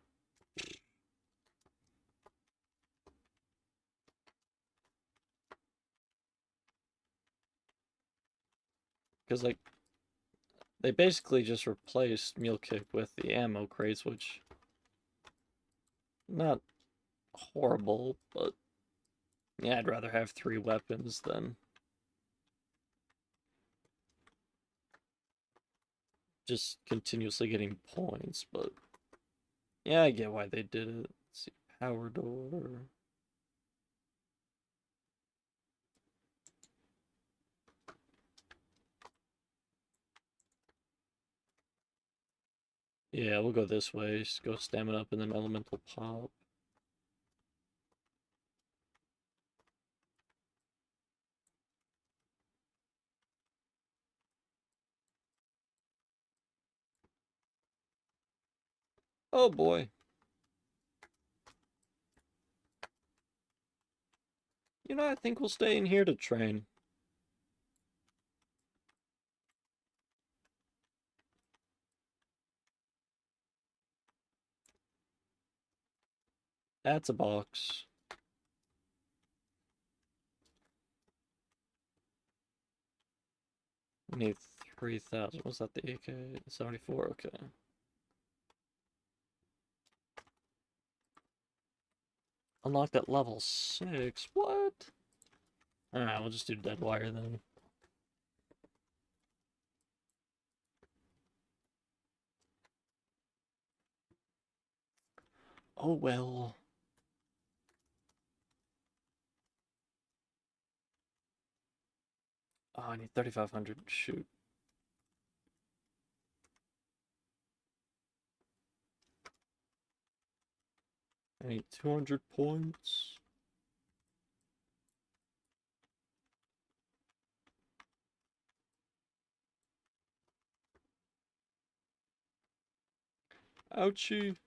Because, like, they basically just replaced Mule Kick with the ammo crates, which... Not horrible, but... Yeah, I'd rather have 3 weapons than... just continuously getting points, but... Yeah, I get why they did it. Let's see, Power Door... Yeah, we'll go this way. Just go Stamina up and then Elemental Pop. Oh boy. I think we'll stay in here to train. That's a box. We need 3,000. Was that the AK-74? Okay. Unlocked at level 6. What? Alright, we'll just do Dead Wire then. Oh well. Oh, I need 3,500. Shoot. I need 200 points. Ouchie.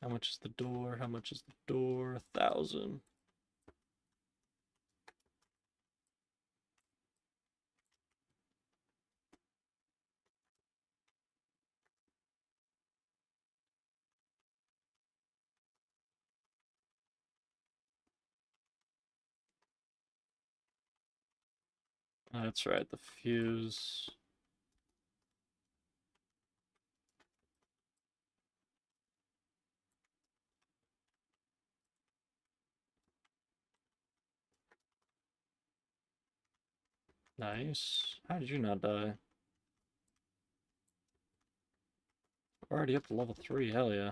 How much is the door? How much is the door? 1,000. That's right, the fuse. Nice. How did you not die? Already up to level 3, hell yeah.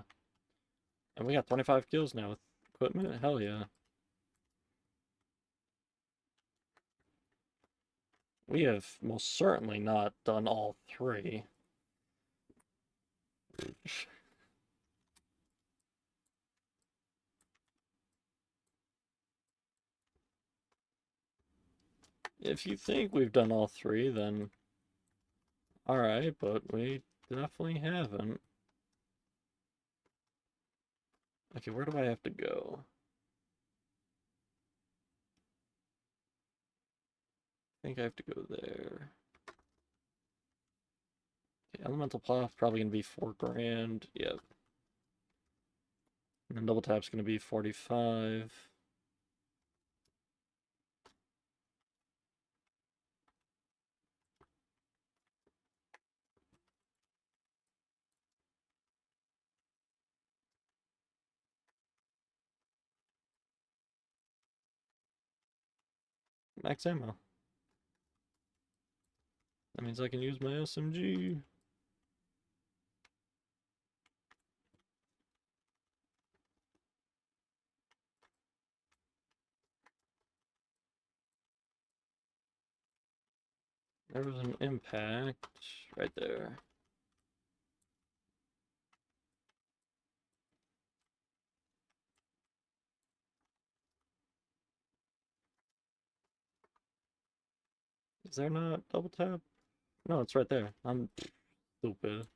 And we got 25 kills now with equipment, hell yeah. We have most certainly not done all 3. If you think we've done all 3, then alright, but we definitely haven't. Okay, where do I have to go? I think I have to go there. Okay, Elemental Pop probably gonna be 4 grand. Yep. And then Double Tap's gonna be 45. Max ammo. That means I can use my SMG. There was an impact right there. Is there not double tap? No, it's right there. I'm stupid.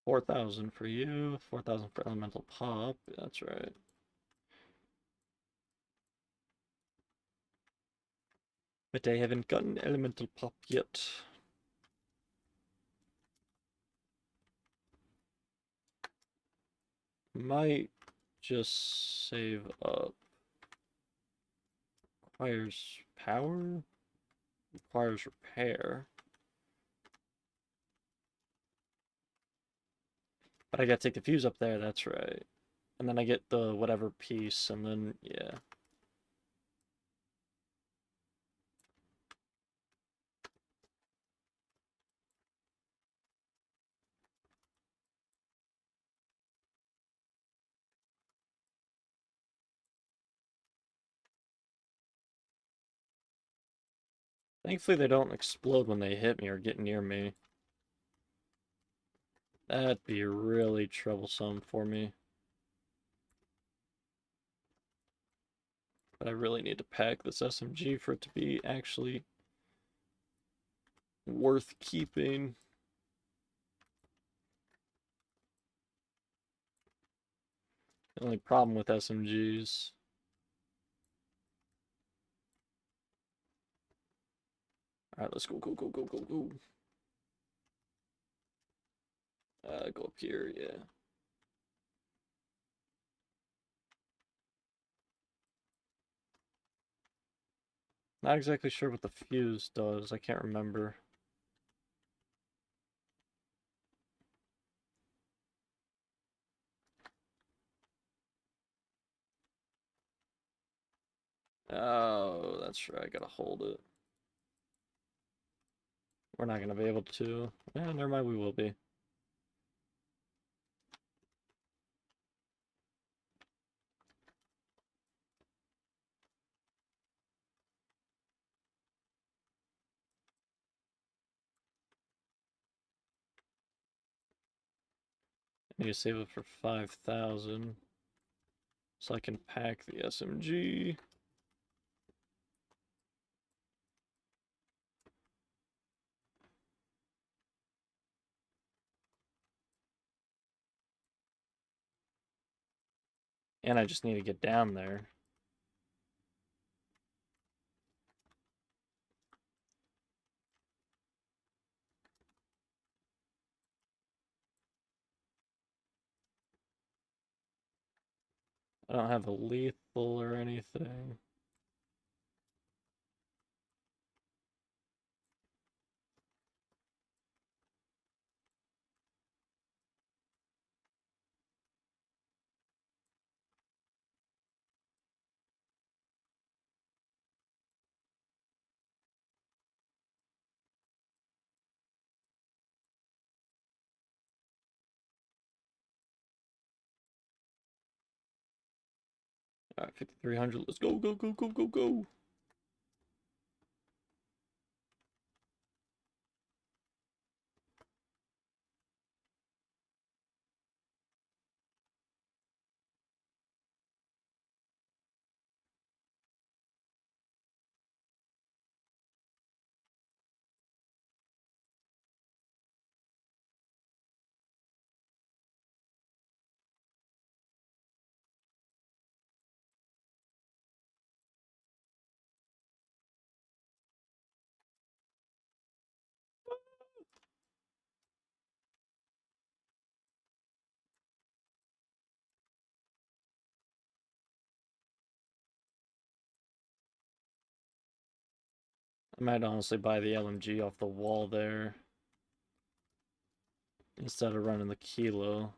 $4,000 for you, 4,000 for elemental pop. That's right. But I haven't gotten elemental pop yet. Might just save up. Requires power? Requires repair. But I gotta take the fuse up there, that's right. And then I get the whatever piece, and then, yeah. Thankfully they don't explode when they hit me or get near me. That'd be really troublesome for me. But I really need to pack this SMG for it to be actually worth keeping. The only problem with SMGs. Alright, let's go, go, go, go, go, go. Go up here, yeah. Not exactly sure what the fuse does. I can't remember. Oh, that's right. I gotta hold it. We're not gonna be able to. Yeah, never mind. We will be. I need to save it for 5,000 so I can pack the SMG. And I just need to get down there. I don't have a lethal or anything. Alright, 5,300. Let's go, go, go, go, go, go. I might honestly buy the LMG off the wall there instead of running the kilo.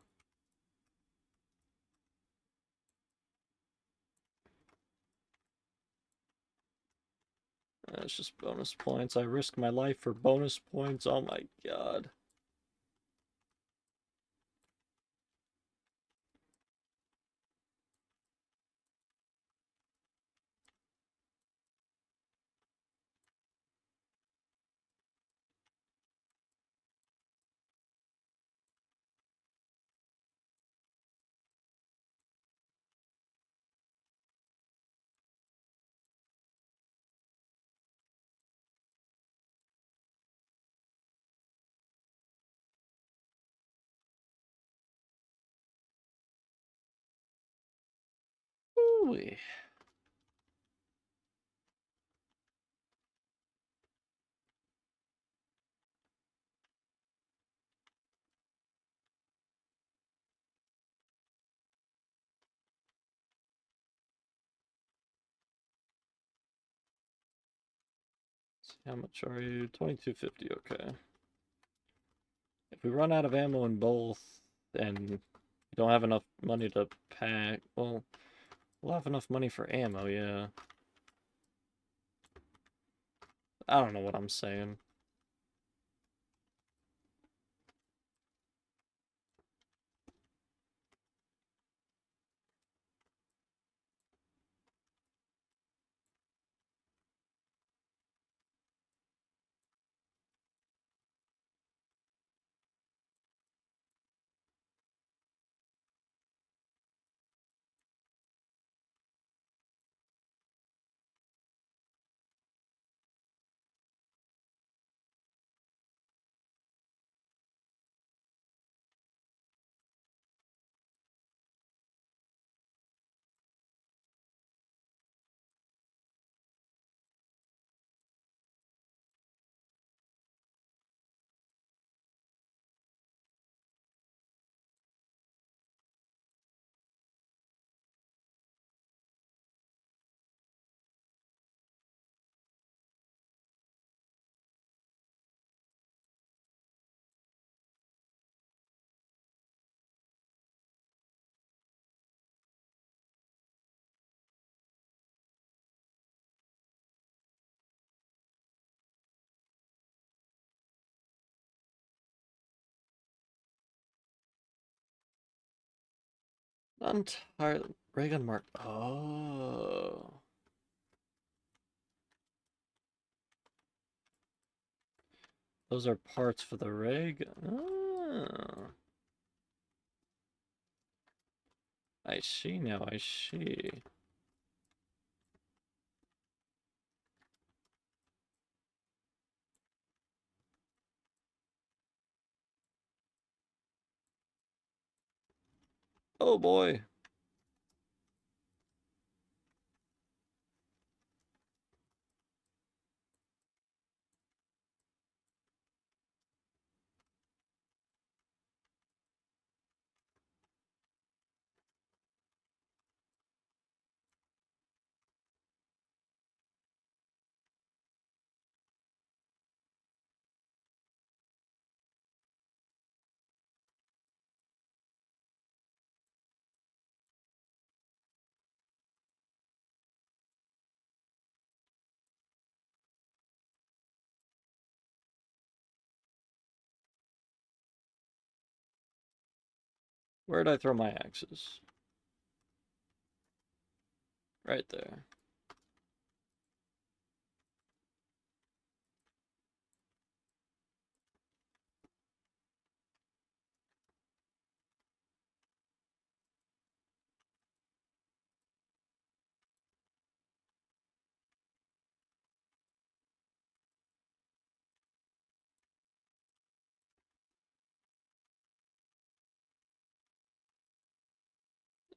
It's just bonus points. I risk my life for bonus points. Oh my god. Ooh. How much are you? 2250, okay. If we run out of ammo in both and you don't have enough money to pack, well, we'll have enough money for ammo, yeah. I don't know what I'm saying. Not entirely. Ray gun mark. Oh. Those are parts for the rig. Oh. I see now, I see. Oh boy. Where'd I throw my axes? Right there.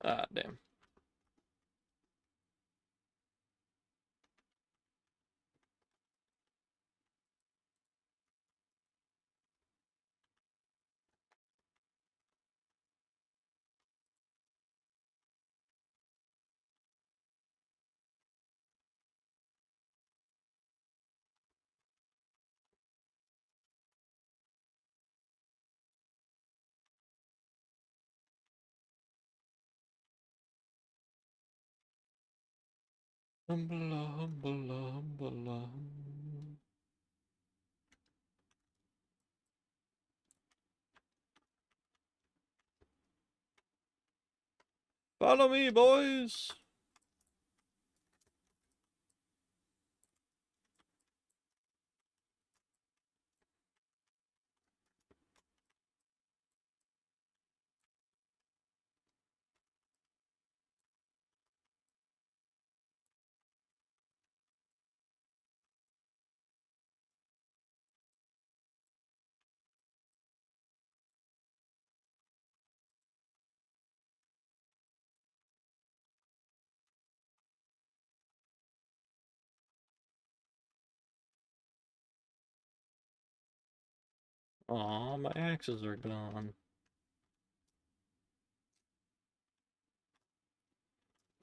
Ah, damn. Humbala, humbala, humbala. Follow me, boys! Aw, my axes are gone.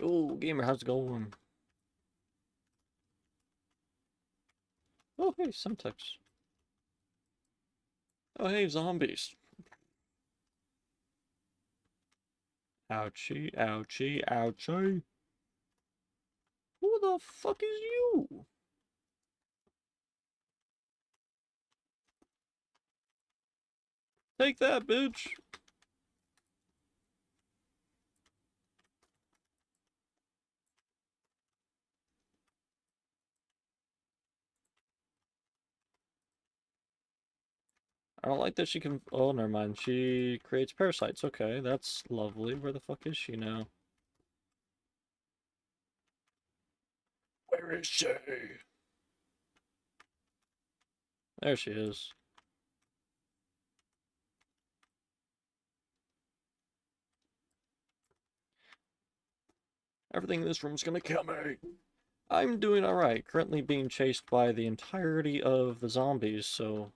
Oh, gamer, how's it going? Oh, hey, Semtex. Oh, hey, zombies. Ouchie, ouchie, ouchie. Who the fuck is you? Take that, bitch. I don't like that she can. Oh, never mind. She creates parasites. Okay, that's lovely. Where the fuck is she now? Where is she? There she is. Everything in this room's gonna kill me. I'm doing alright. Currently being chased by the entirety of the zombies, so.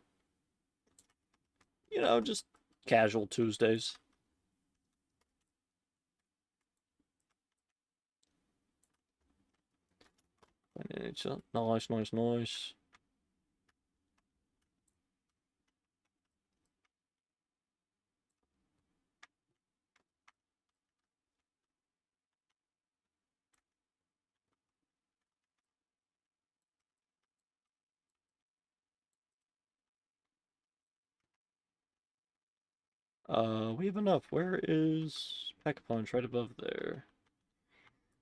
You know, just casual Tuesdays. Nice, nice, nice. We have enough. Where is Pack-a-Punch? Right above there.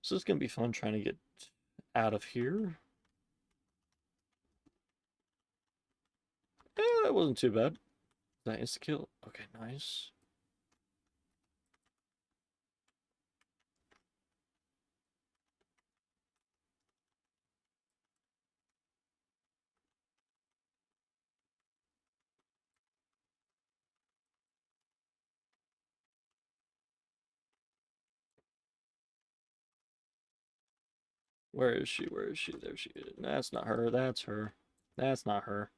So this is gonna be fun trying to get out of here. That wasn't too bad. That insta-kill. Okay, nice. Where is she? Where is she? There she is. That's not her. That's her. That's not her.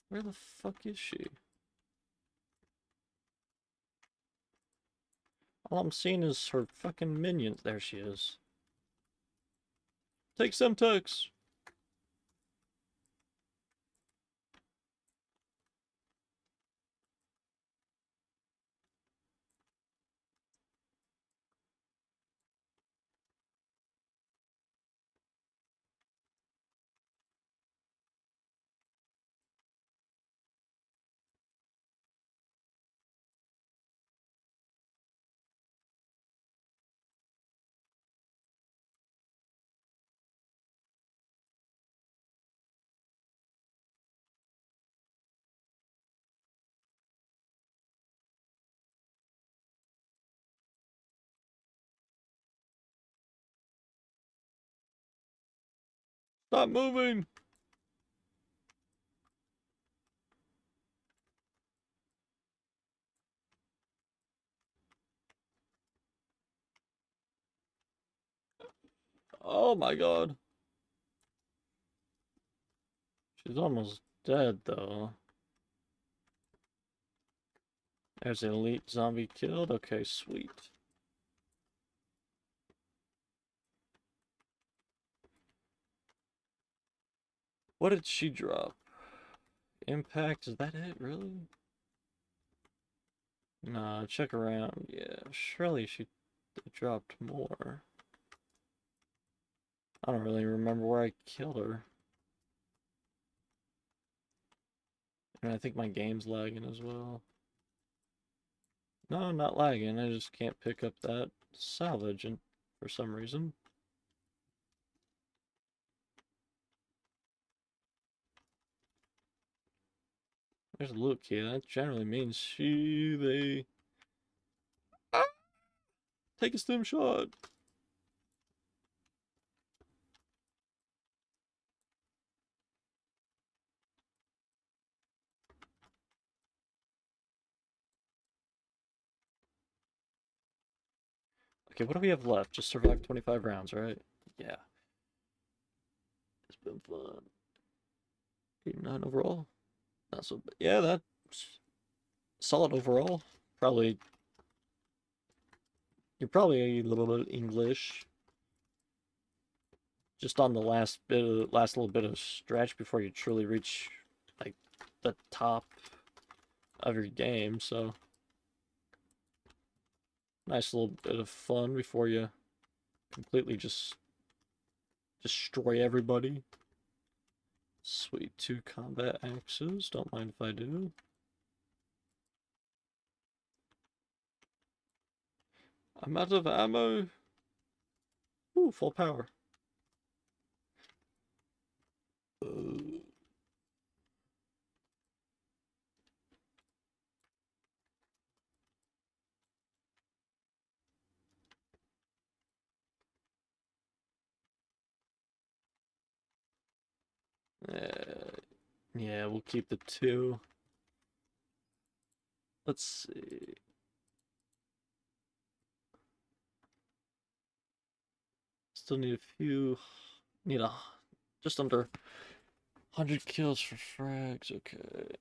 Where the fuck is she? All I'm seeing is her fucking minions. There she is. Take some tux. Stop moving. Oh my god. She's almost dead though. There's an elite zombie killed. Okay, sweet. What did she drop? Impact, is that it, really? Nah, check around. Yeah, surely she dropped more. I don't really remember where I killed her. And I think my game's lagging as well. No, not lagging. I just can't pick up that salvage and for some reason. There's a loot key. That generally means they ah! Take a stim shot. Okay, what do we have left? Just survive 25 rounds, right? Yeah. It's been fun. 89 overall. Not so, yeah, that's solid overall. Probably, you're probably a little bit English. Just on the last little bit of stretch before you truly reach like the top of your game. So nice little bit of fun before you completely just destroy everybody. Sweet, 2 combat axes. Don't mind if I do. I'm out of ammo. Ooh, full power. Uh, yeah, we'll keep the 2. Let's see. Still need a few. Need a just under 100 kills for frags. Okay.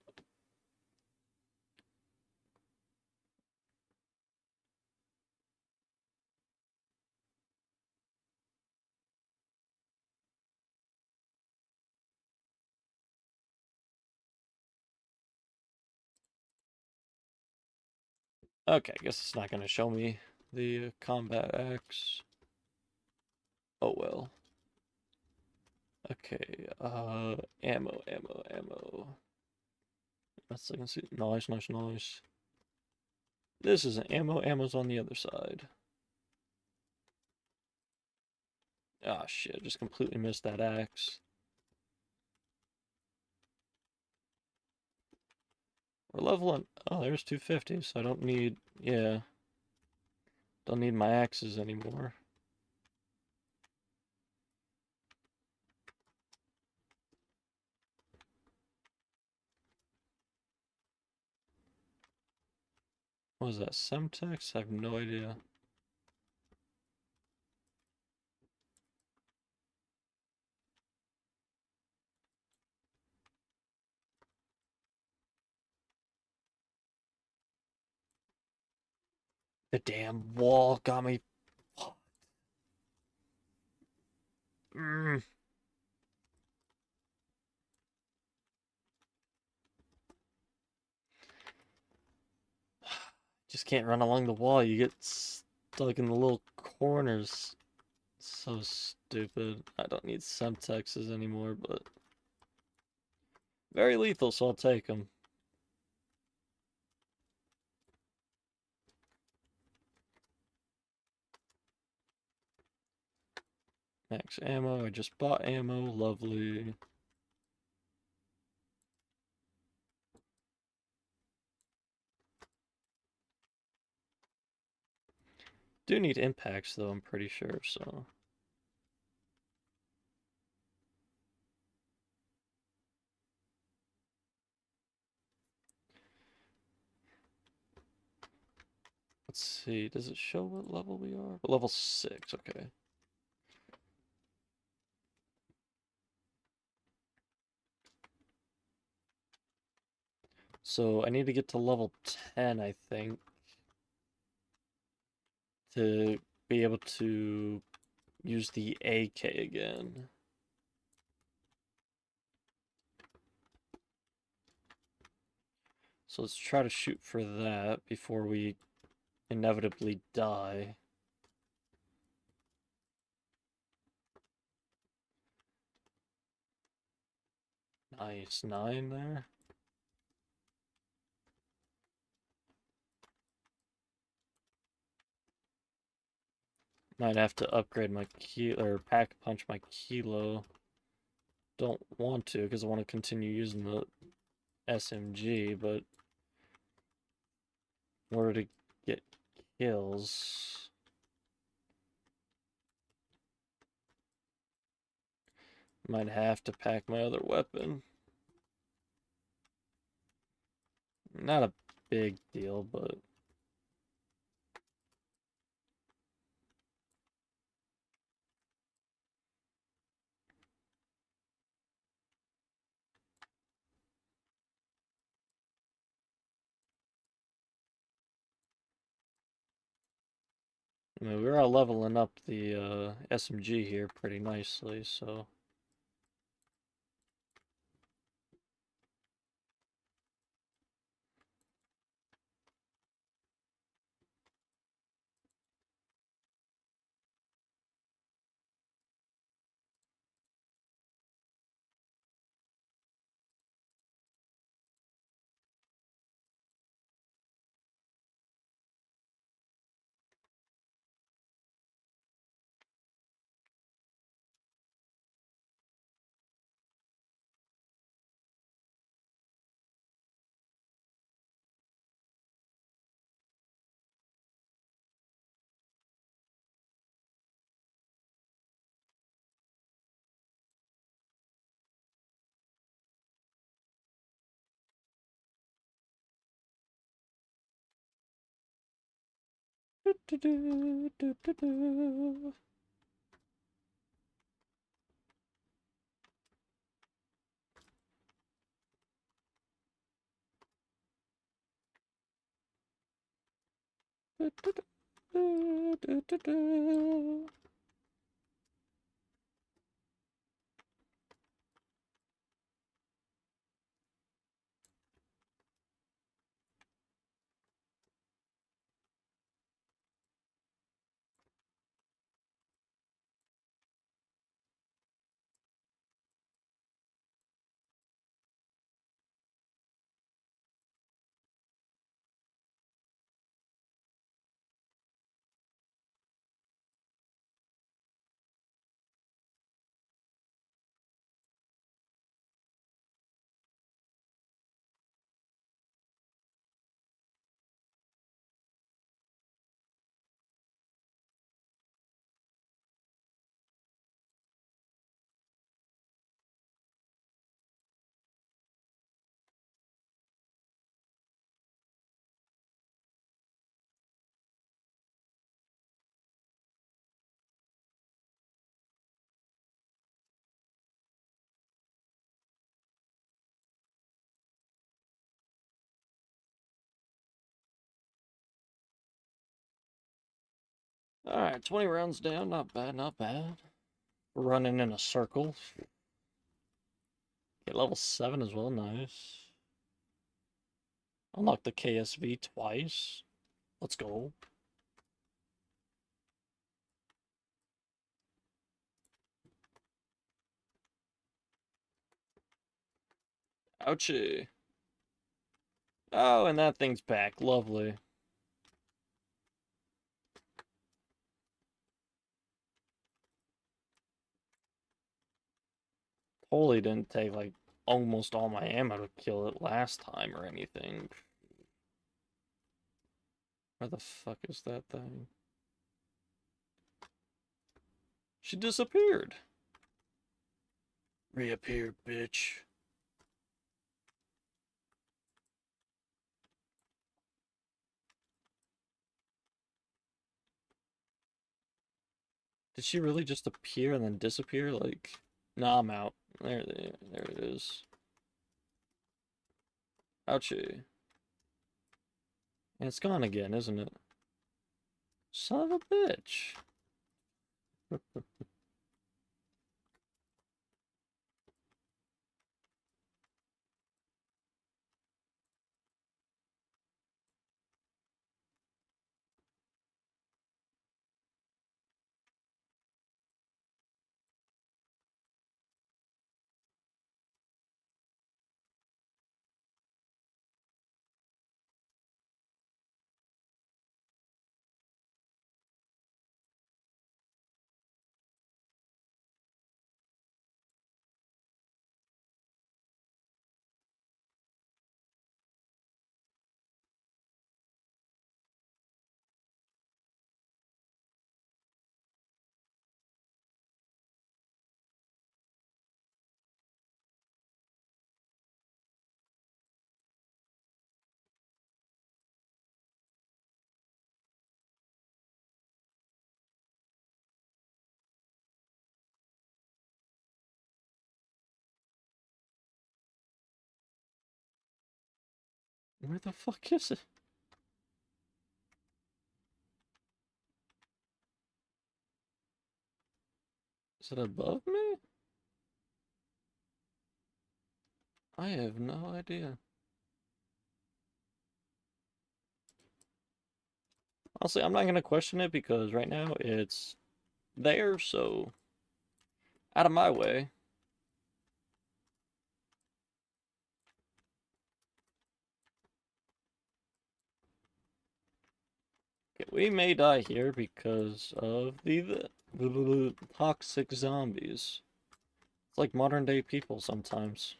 Okay, I guess it's not going to show me the combat axe. Oh well. Okay, ammo. That's I can see. Nice, nice, nice. This isn't ammo. Ammo's on the other side. Ah, shit. Just completely missed that axe. We're leveling. Oh, there's 250, so I don't need. Yeah. Don't need my axes anymore. What was that? Semtex? I have no idea. The damn wall got me. Mm. Just can't run along the wall. You get stuck in the little corners. So stupid. I don't need Semtexes anymore, but very lethal, so I'll take them. Max ammo. I just bought ammo. Lovely. Do need impacts, though, I'm pretty sure, so. Let's see. Does it show what level we are? Level 6, okay. So I need to get to level 10, I think, to be able to use the AK again. So let's try to shoot for that before we inevitably die. Nice, 9 there. Might have to upgrade my kilo or pack punch my kilo. Don't want to because I want to continue using the SMG, but in order to get kills, might have to pack my other weapon. Not a big deal, but I mean, we're all leveling up the SMG here pretty nicely, so... Alright, 20 rounds down, not bad, not bad. We're running in a circle. Get level 7 as well, nice. Unlock the KSV twice. Let's go. Ouchie. Oh, and that thing's back. Lovely. Totally didn't take, like, almost all my ammo to kill it last time or anything. Where the fuck is that thing? She disappeared. Reappeared, bitch. Did she really just appear and then disappear? Like, nah, I'm out. There it is. Ouchie. And it's gone again, isn't it? Son of a bitch. Where the fuck is it? it above me? I have no idea. Honestly, I'm not going to question it because right now it's there, so out of my way. Okay, we may die here because of the toxic zombies. It's like modern day people sometimes.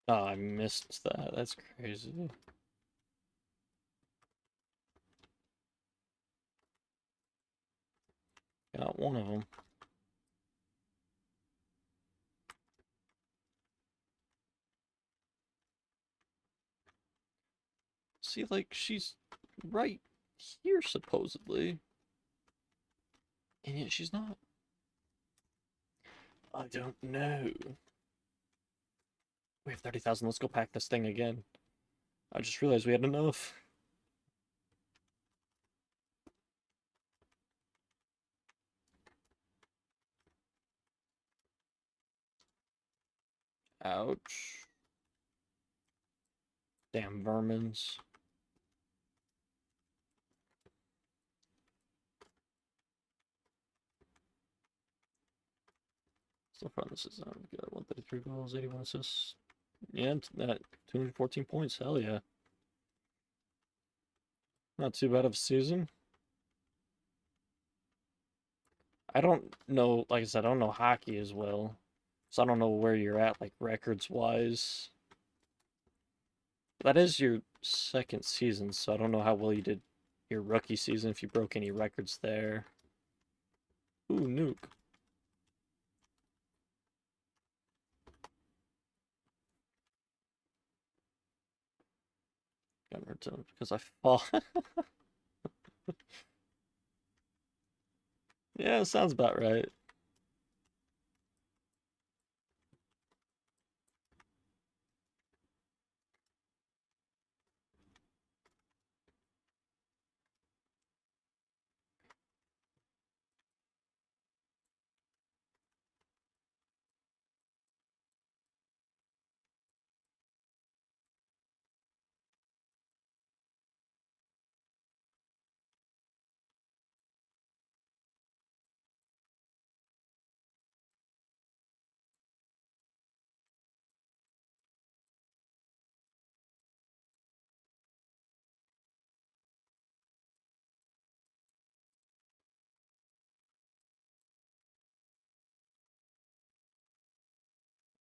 Oh, I missed that. That's crazy. Got one of them. See, like, she's right here, supposedly. And yet she's not. I don't know. We have 30,000. Let's go pack this thing again. I just realized we had enough. Ouch. Damn vermins. So far, this is good. 133 goals, 81 assists. Yeah, that 214 points. Hell yeah. Not too bad of a season. I don't know, like I said, I don't know hockey as well. So I don't know where you're at, like records wise. That is your second season, so I don't know how well you did your rookie season, if you broke any records there. Ooh, nuke. Got rid of because I fall. Yeah, sounds about right.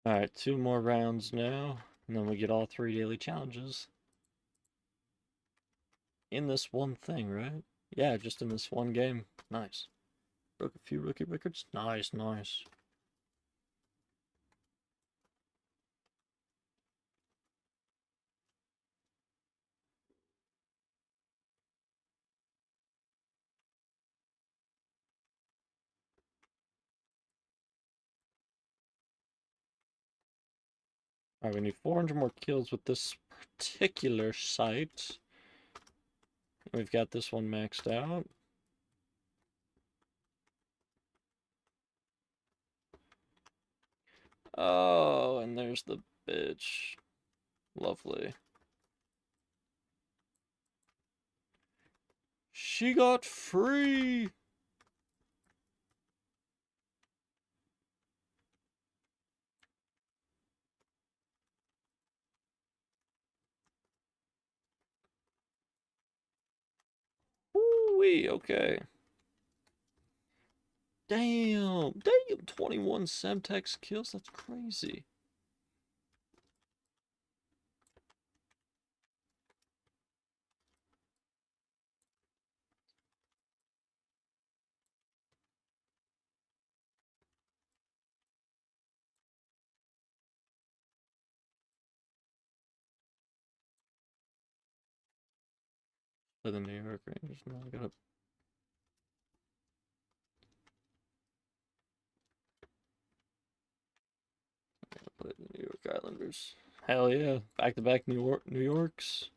Alright, 2 more rounds now, and then we get all 3 daily challenges. In this one thing, right? Yeah, just in this one game. Nice. Broke a few rookie records. Nice, nice. Alright, we need 400 more kills with this particular site. We've got this one maxed out. Oh, and there's the bitch. Lovely. She got free! Woo-wee, okay. Damn! Damn! 21 Semtex kills? That's crazy. Play the New York Rangers. No, I gotta play the New York Islanders. Hell yeah. Back to back New Yorks.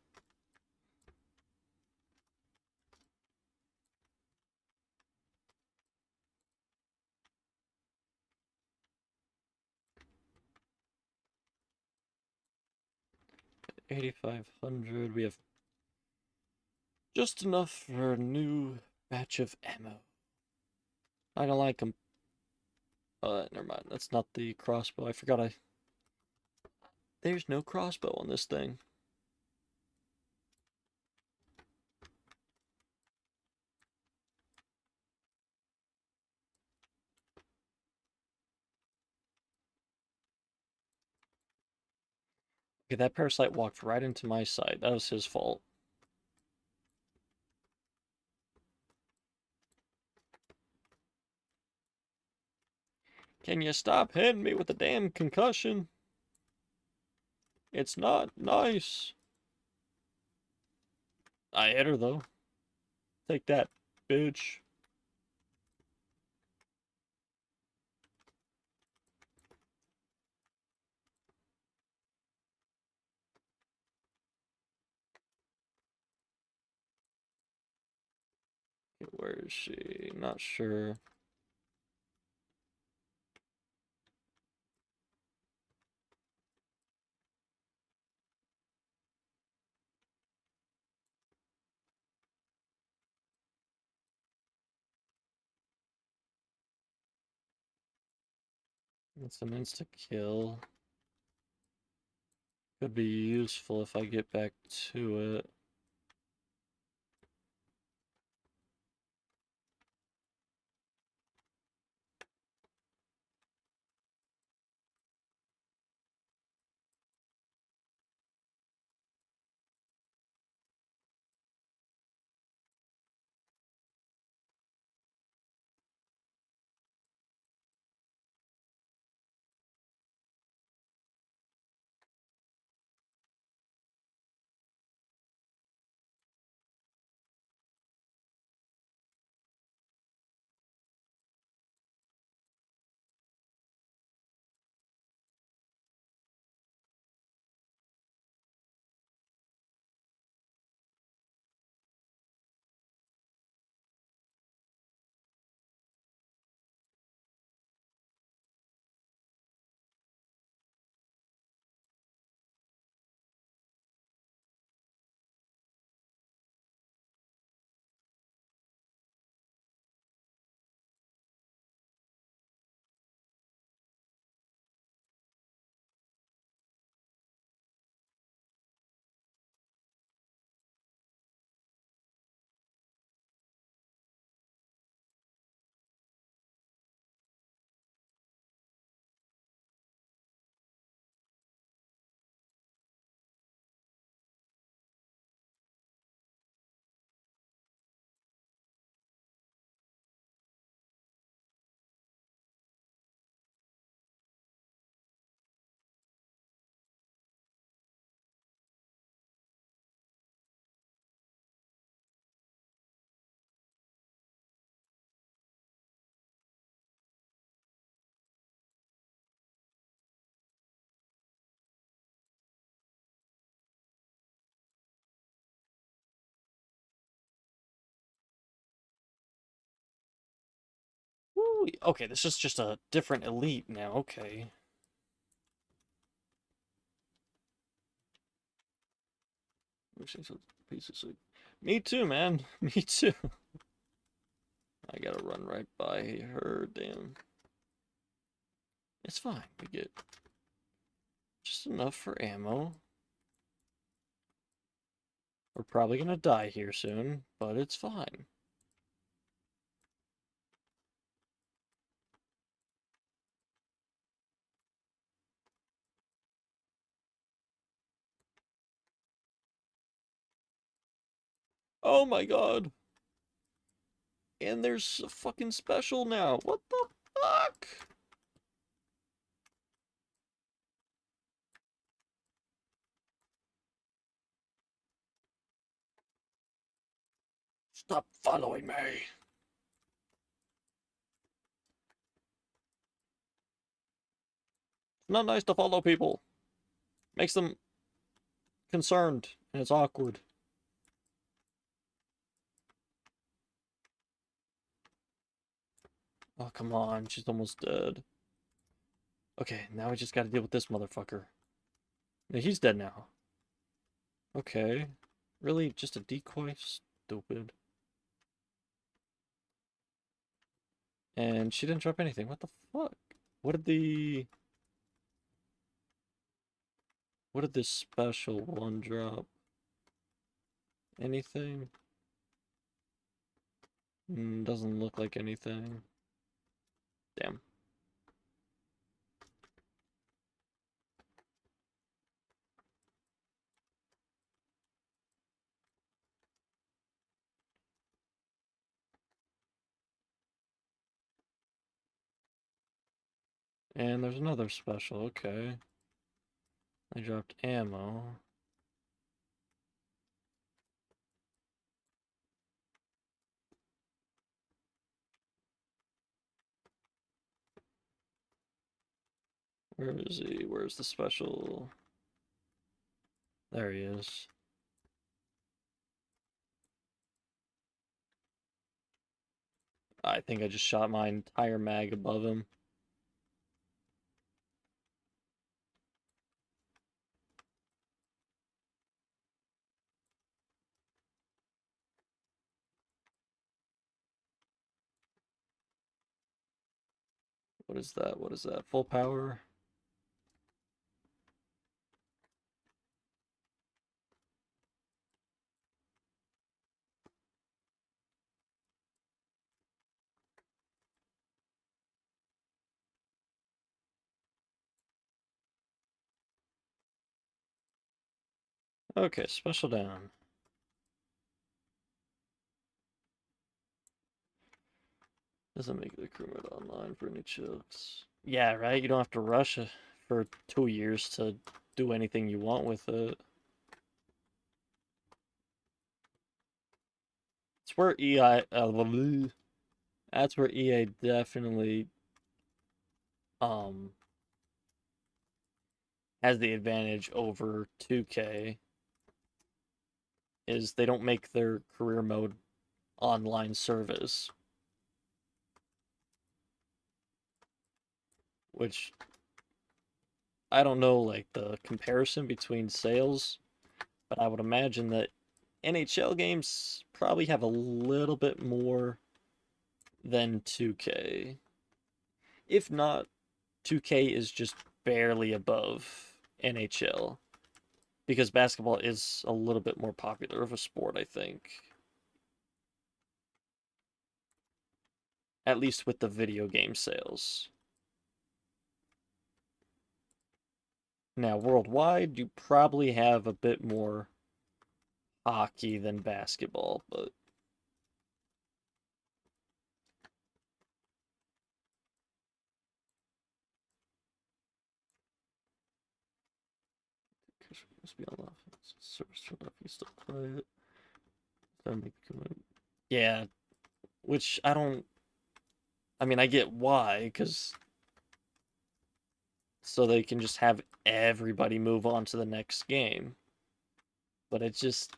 $8,500. We have just enough for a new batch of ammo. I don't like them. Never mind. That's not the crossbow. I forgot I. There's no crossbow on this thing. Okay, that parasite walked right into my sight. That was his fault. Can you stop hitting me with the damn concussion? It's not nice. I hit her though. Take that, bitch. Where is she? Not sure. It's an insta kill. Could be useful if I get back to it. Woo, okay, this is just a different elite now. Okay. Pieces of... Me too, man. Me too. I gotta run right by her. Damn. It's fine. We get just enough for ammo. We're probably gonna die here soon, but it's fine. Oh my god. And there's a fucking special now. What the fuck? Stop following me. It's not nice to follow people. Makes them concerned, and it's awkward. Oh, come on. She's almost dead. Okay, now we just gotta deal with this motherfucker. Yeah, he's dead now. Okay. Really? Just a decoy? Stupid. And she didn't drop anything. What the fuck? What did the... What did this special one drop? Anything? Doesn't look like anything. Damn. And there's another special, okay. I dropped ammo. Where is he? Where's the special? There he is. I think I just shot my entire mag above him. What is that? What is that? Full power? Okay, special down. Doesn't make the crewmate online for any chooks. Yeah, right? You don't have to rush it for 2 years to do anything you want with it. It's where that's where EA definitely um has the advantage over 2K is they don't make their career mode online service, which I don't know like the comparison between sales, but I would imagine that NHL games probably have a little bit more than 2K. If not, 2K is just barely above NHL because basketball is a little bit more popular of a sport, I think. At least with the video game sales. Now, worldwide, you probably have a bit more hockey than basketball, but must be on offense. Service turned off, you still play it. Yeah, which I don't. I mean, I get why, because so they can just have everybody move on to the next game. But it just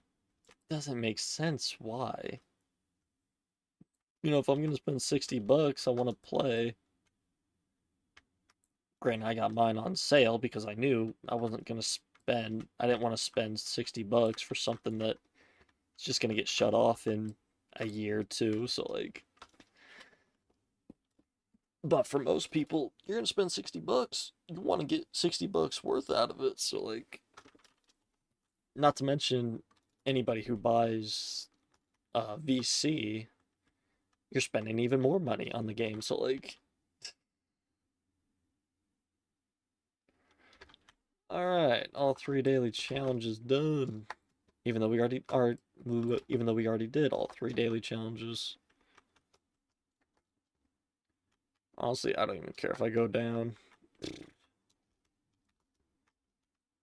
doesn't make sense why. You know, if I'm gonna spend $60, I want to play. Granted, I got mine on sale because I knew I wasn't gonna spend. I didn't want to spend $60 for something that it's just gonna get shut off in a year or two. So like, but for most people, you're gonna spend $60. You want to get $60 worth out of it. So like, not to mention anybody who buys VC, you're spending even more money on the game. So like, all right, all 3 daily challenges done. Even though we already are, even though we already did all 3 daily challenges. Honestly, I don't even care if I go down.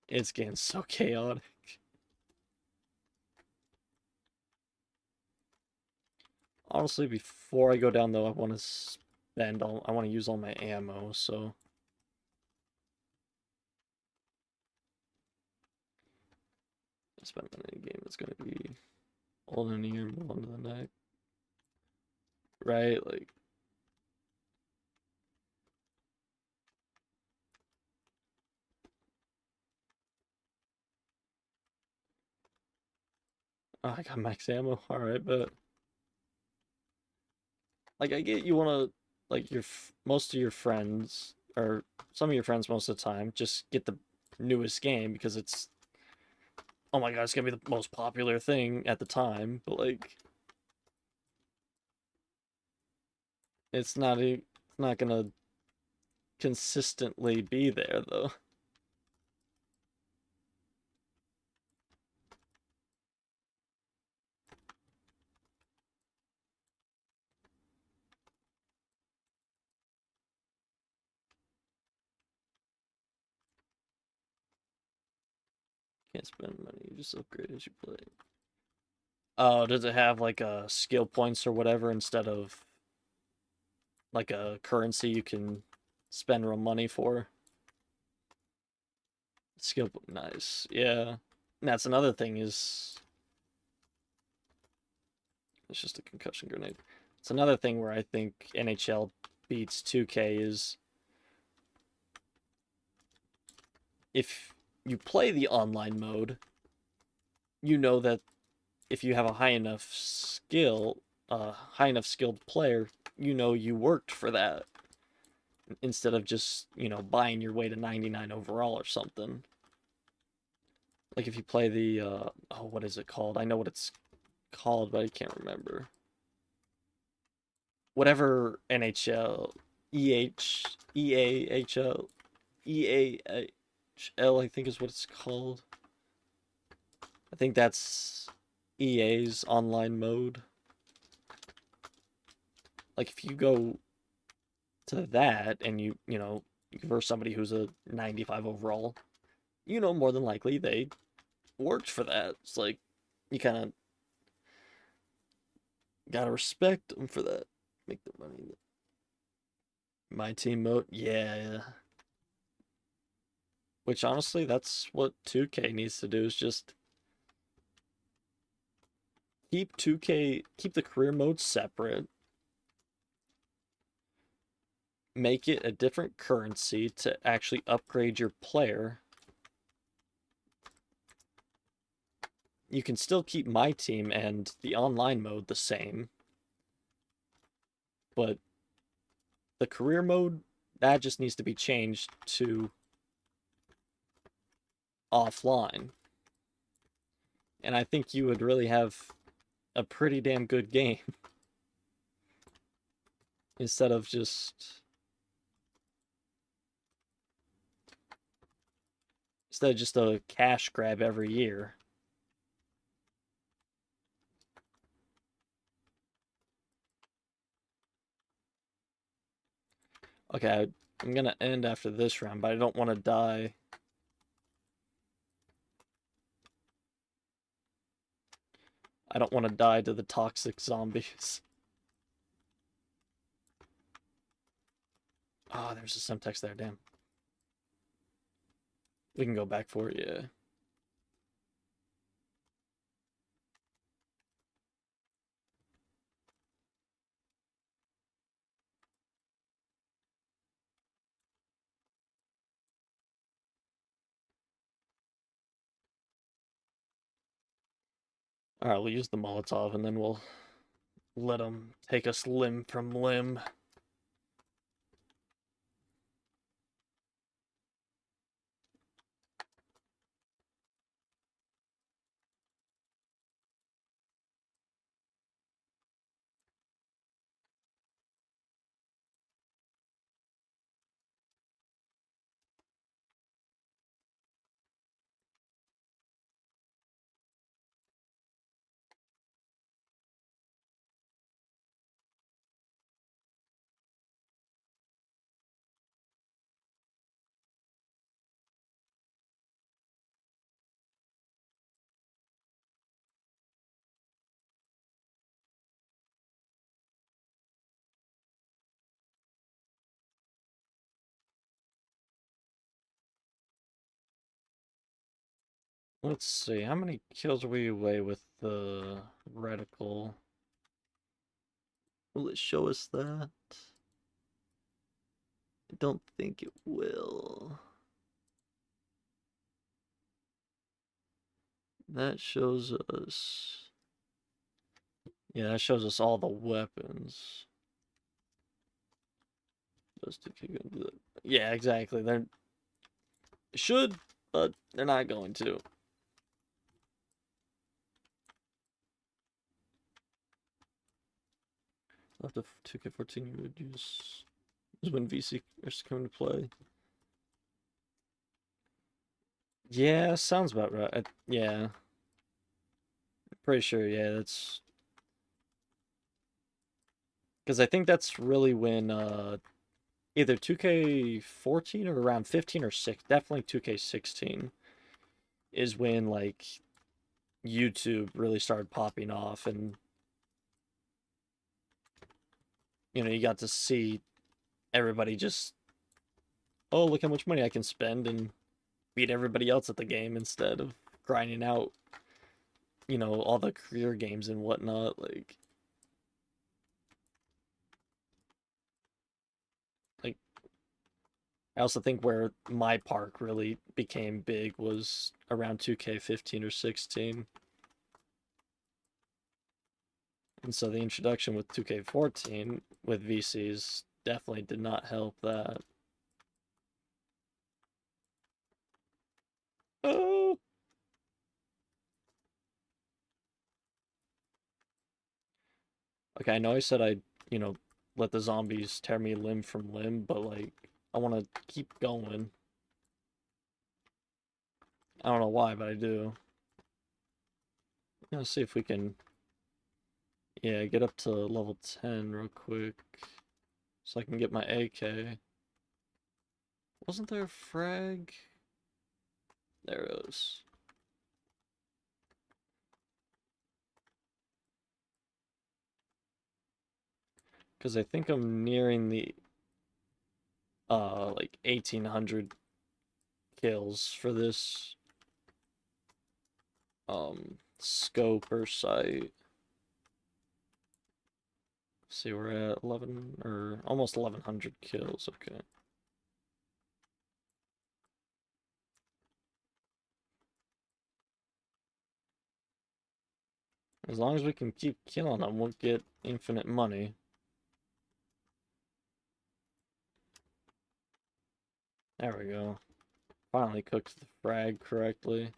It's getting so chaotic. Honestly, before I go down though, I want to use all my ammo, so spend money in a game that's gonna be old in the year, move on to the next. Right? Like, oh, I got max ammo. All right, but like, I get you wanna like most of your friends or some of your friends most of the time just get the newest game because it's oh my god, it's gonna be the most popular thing at the time. But like, it's not gonna consistently be there though. Can't spend money, you just upgrade as you play. Oh, does it have like a skill points or whatever instead of like a currency you can spend real money for? Nice. Yeah. And that's another thing is it's just a concussion grenade. It's another thing where I think NHL beats 2K is if you play the online mode, you know that if you have a high enough skilled player, you know you worked for that instead of just, buying your way to 99 overall or something. Like if you play the what is it called? I know what it's called, but I can't remember. Whatever NHL EAHL EAHL I think is what it's called. I think that's EA's online mode. Like if you go to that and you verse somebody who's a 95 overall, more than likely they worked for that. It's like you kind of gotta respect them for that. Make the money. My team mode, yeah. Which honestly, that's what 2K needs to do is just keep the career mode separate, make it a different currency to actually upgrade your player. You can still keep my team and the online mode the same, but the career mode, that just needs to be changed to offline. And I think you would really have a pretty damn good game instead of just a cash grab every year. Okay, I'm gonna end after this round, but I don't want to die. I don't want to die to the toxic zombies. Ah, oh, there's a Semtex there, damn. We can go back for it, yeah. Alright, we'll use the Molotov and then we'll let them take us limb from limb. Let's see, how many kills are we away with the reticle? Will it show us that? I don't think it will. That shows us... Yeah, that shows us all the weapons. Those two can do that. Yeah, exactly. They should, but they're not going to. After 2K14, you would use is when VC is coming to play. Yeah, sounds about right. Yeah, pretty sure. Yeah, that's because I think that's really when either 2K14 or around 15 or 6, definitely 2K16 is when like YouTube really started popping off, and you got to see everybody just, oh, look how much money I can spend and beat everybody else at the game instead of grinding out, all the career games and whatnot. Like I also think where my park really became big was around 2K15 or 16. And so the introduction with 2K14 with VCs definitely did not help that. Oh! Okay, I know I said let the zombies tear me limb from limb, but like, I want to keep going. I don't know why, but I do. Let's see if we can, yeah, get up to level 10 real quick so I can get my AK. Wasn't there a frag? There it is. Because I think I'm nearing the, like 1800 kills for this, scope or sight. See, we're at 11, or almost 1100 kills, okay. As long as we can keep killing them, we'll get infinite money. There we go. Finally cooked the frag correctly.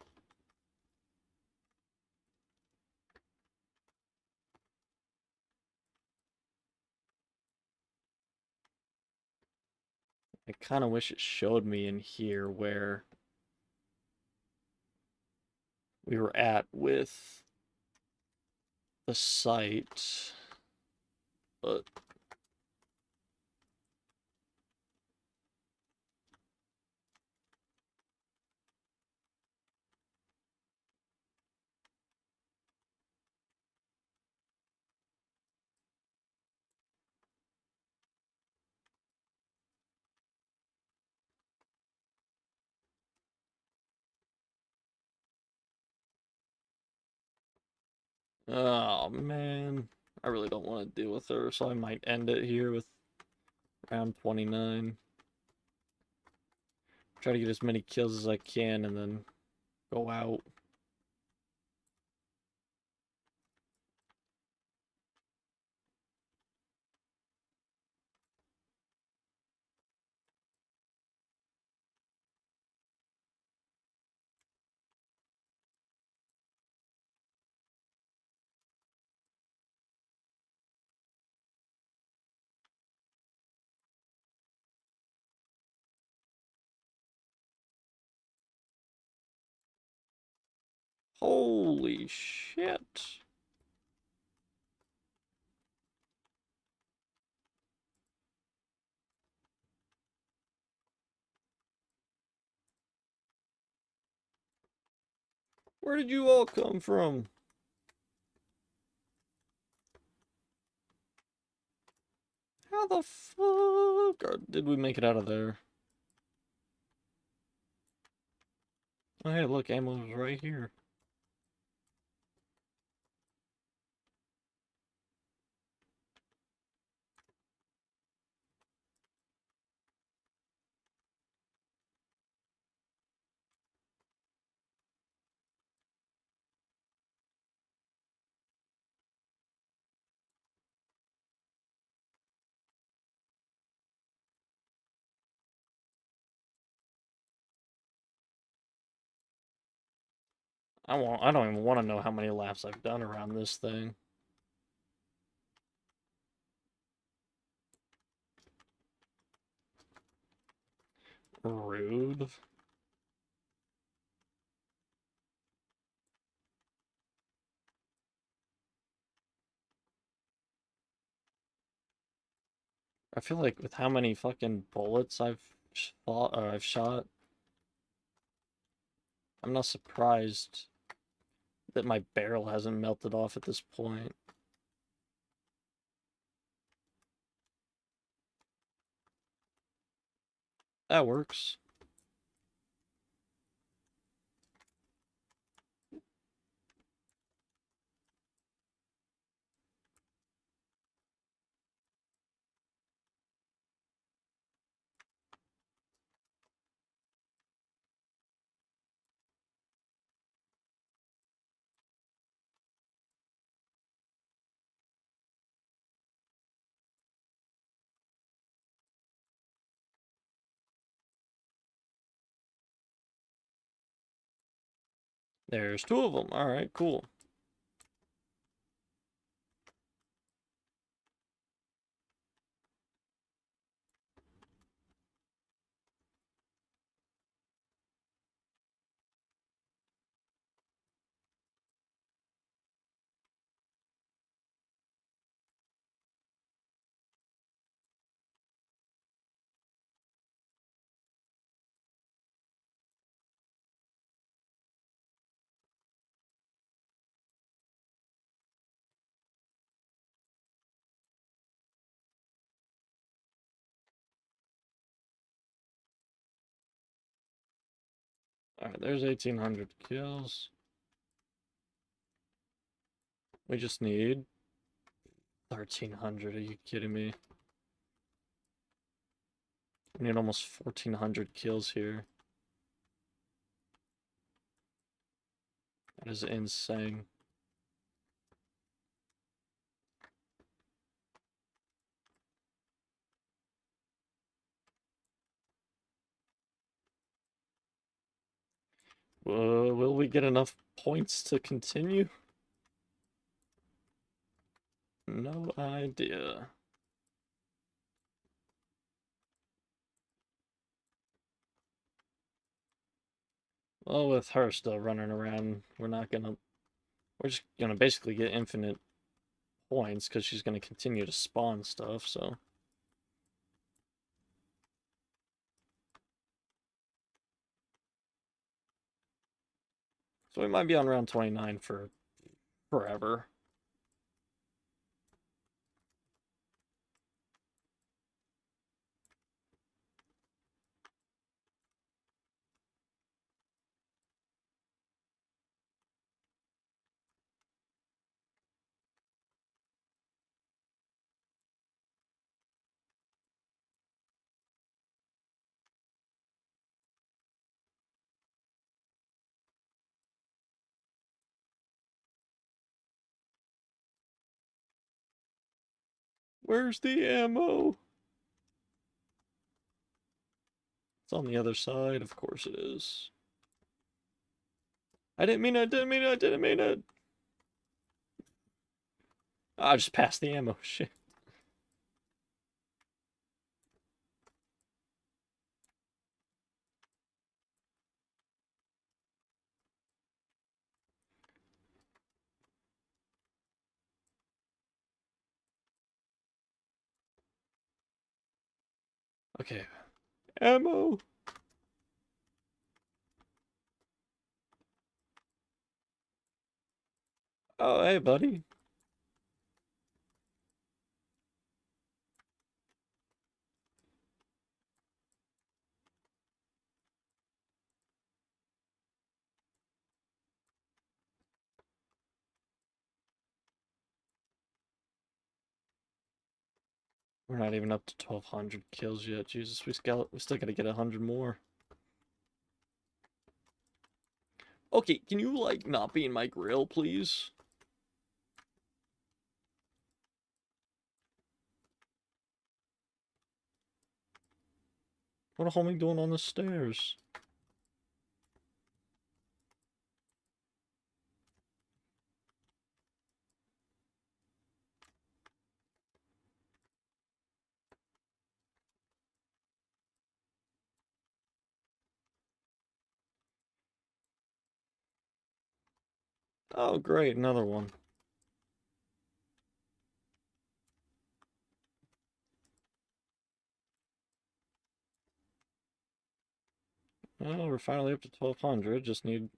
I kind of wish it showed me in here where we were at with the site, but oh man, I really don't want to deal with her, so I might end it here with round 29. Try to get as many kills as I can and then go out. Holy shit. Where did you all come from? How the fuck did we make it out of there? Oh, hey, look, ammo's right here. I don't even want to know how many laps I've done around this thing. Rude. I feel like with how many fucking bullets I've shot, I'm not surprised that my barrel hasn't melted off at this point. That works. There's two of them. Alright, cool. Alright, there's 1,800 kills. We just need 1,300. Are you kidding me? We need almost 1,400 kills here. That is insane. Will we get enough points to continue? No idea. Well, with her still running around, we're just gonna basically get infinite points because she's gonna continue to spawn stuff, so. So we might be on round 29 for forever. Where's the ammo? It's on the other side, of course it is. I didn't mean it, I didn't mean it, I didn't mean it. I just passed the ammo, shit. Okay. Ammo! Oh, hey, buddy. We're not even up to 1,200 kills yet. Jesus, we still gotta get 100 more. Okay, can you, like, not be in my grill, please? What the homie doing on the stairs? Oh, great, another one. Well, we're finally up to 1,200. Just need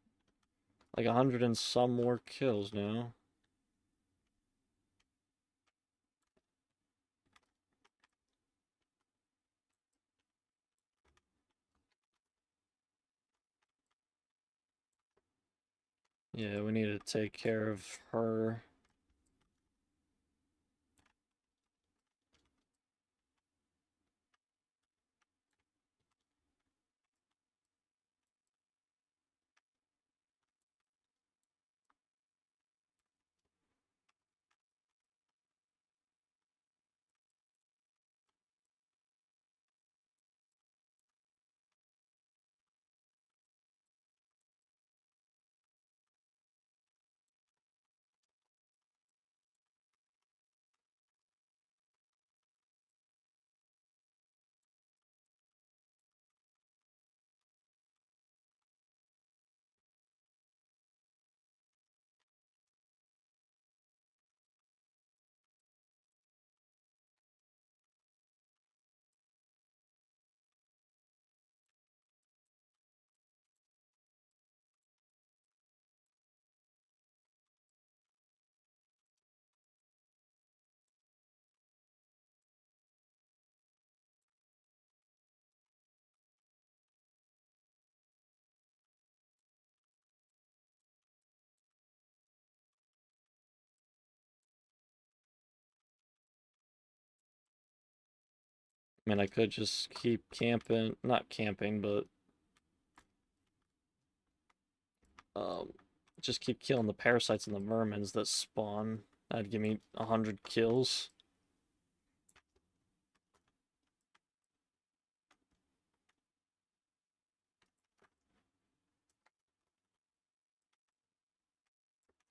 like 100 and some more kills now. Yeah, we need to take care of her. I mean, I could just keep camping, not camping, but um, just keep killing the parasites and the vermins that spawn. That'd give me 100 kills.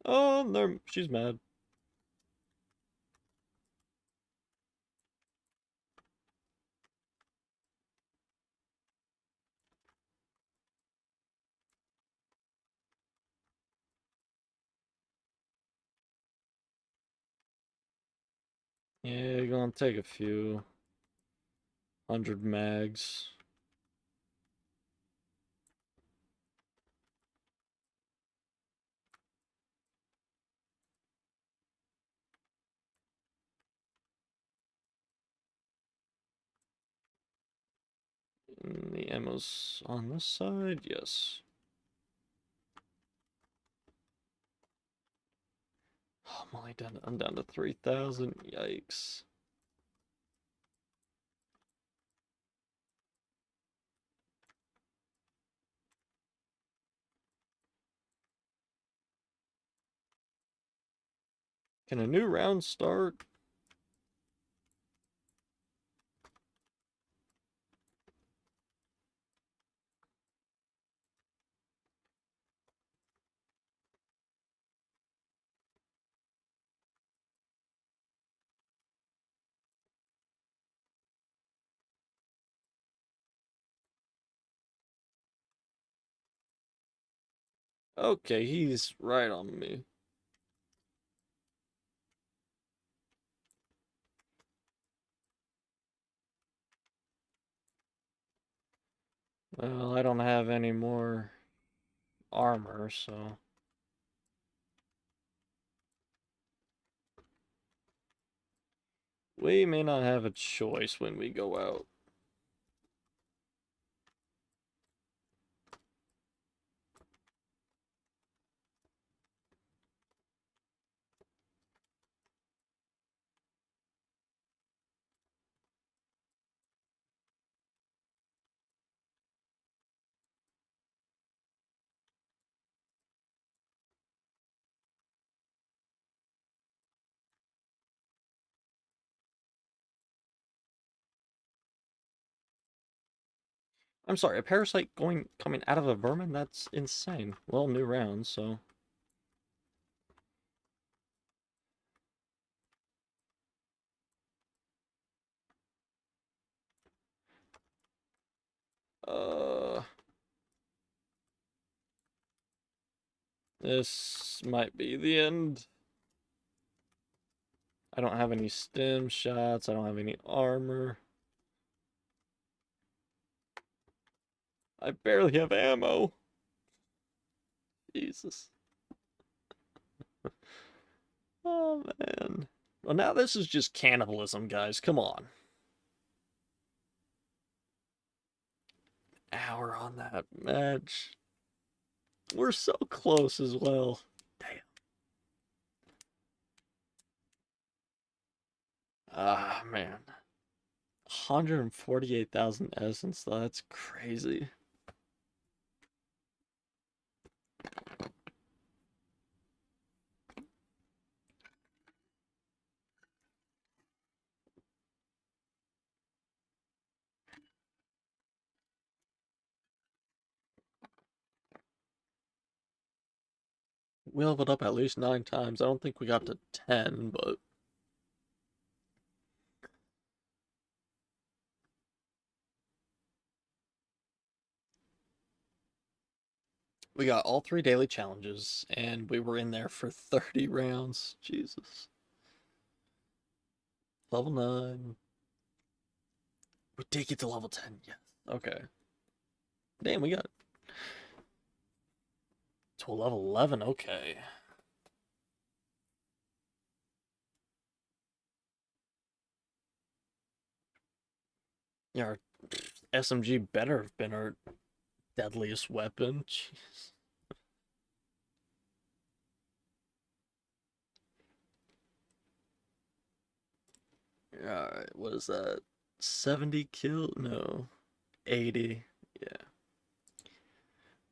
Oh, there, she's mad. Yeah, gonna take a few 100 mags. And the ammo's on this side, yes. Oh, I'm only down. I'm down to 3,000. Yikes. Can a new round start? Okay, he's right on me. Well, I don't have any more armor, so we may not have a choice when we go out. I'm sorry, a parasite coming out of a vermin? That's insane. Well, new round, so. Uh, this might be the end. I don't have any stem shots. I don't have any armor. I barely have ammo. Jesus. Oh, man. Well, now this is just cannibalism, guys. Come on. Hour on that match. We're so close as well. Damn. Ah, man. 148,000 essence, though. That's crazy. We leveled up at least 9 times. I don't think we got to 10, but we got all 3 daily challenges, and we were in there for 30 rounds. Jesus. Level 9. We did get to level 10, yes. Okay. Damn, we got to level 11, okay. Yeah, our SMG better have been our deadliest weapon. Jeez. Alright, what is that? 70 kill? No. 80. Yeah.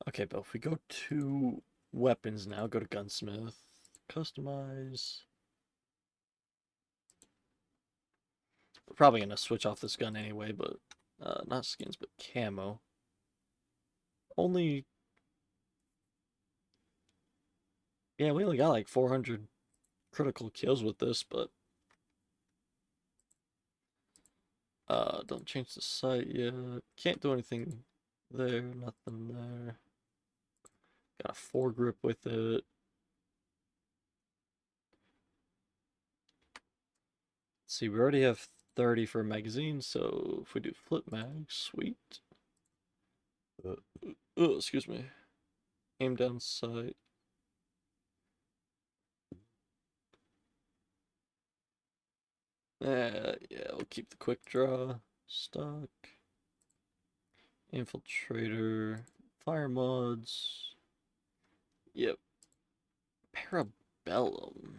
Okay, but if we go to weapons now, go to gunsmith, customize. We're probably gonna switch off this gun anyway, but not skins, but camo. Only, yeah, we only got like 400 critical kills with this, but don't change the sight yet. Can't do anything there, nothing there. Got a foregrip with it. Let's see, we already have 30 for magazines, so if we do flip mag, sweet. Excuse me. Aim down sight. Yeah, we'll keep the quick draw. Stock. Infiltrator. Fire mods. Yep. Parabellum.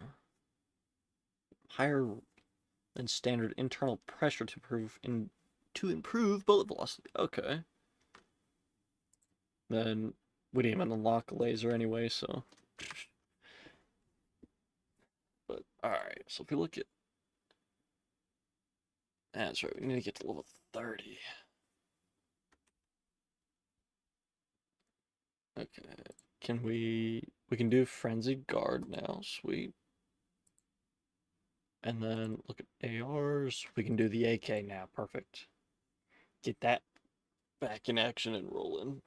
Higher than standard internal pressure to improve bullet velocity. Okay. Then we didn't even unlock a laser anyway, so. But alright, so if we look at, that's right, we need to get to level 30. Okay. We can do Frenzied Guard now, sweet. And then look at ARs. We can do the AK now, perfect. Get that back in action and rolling.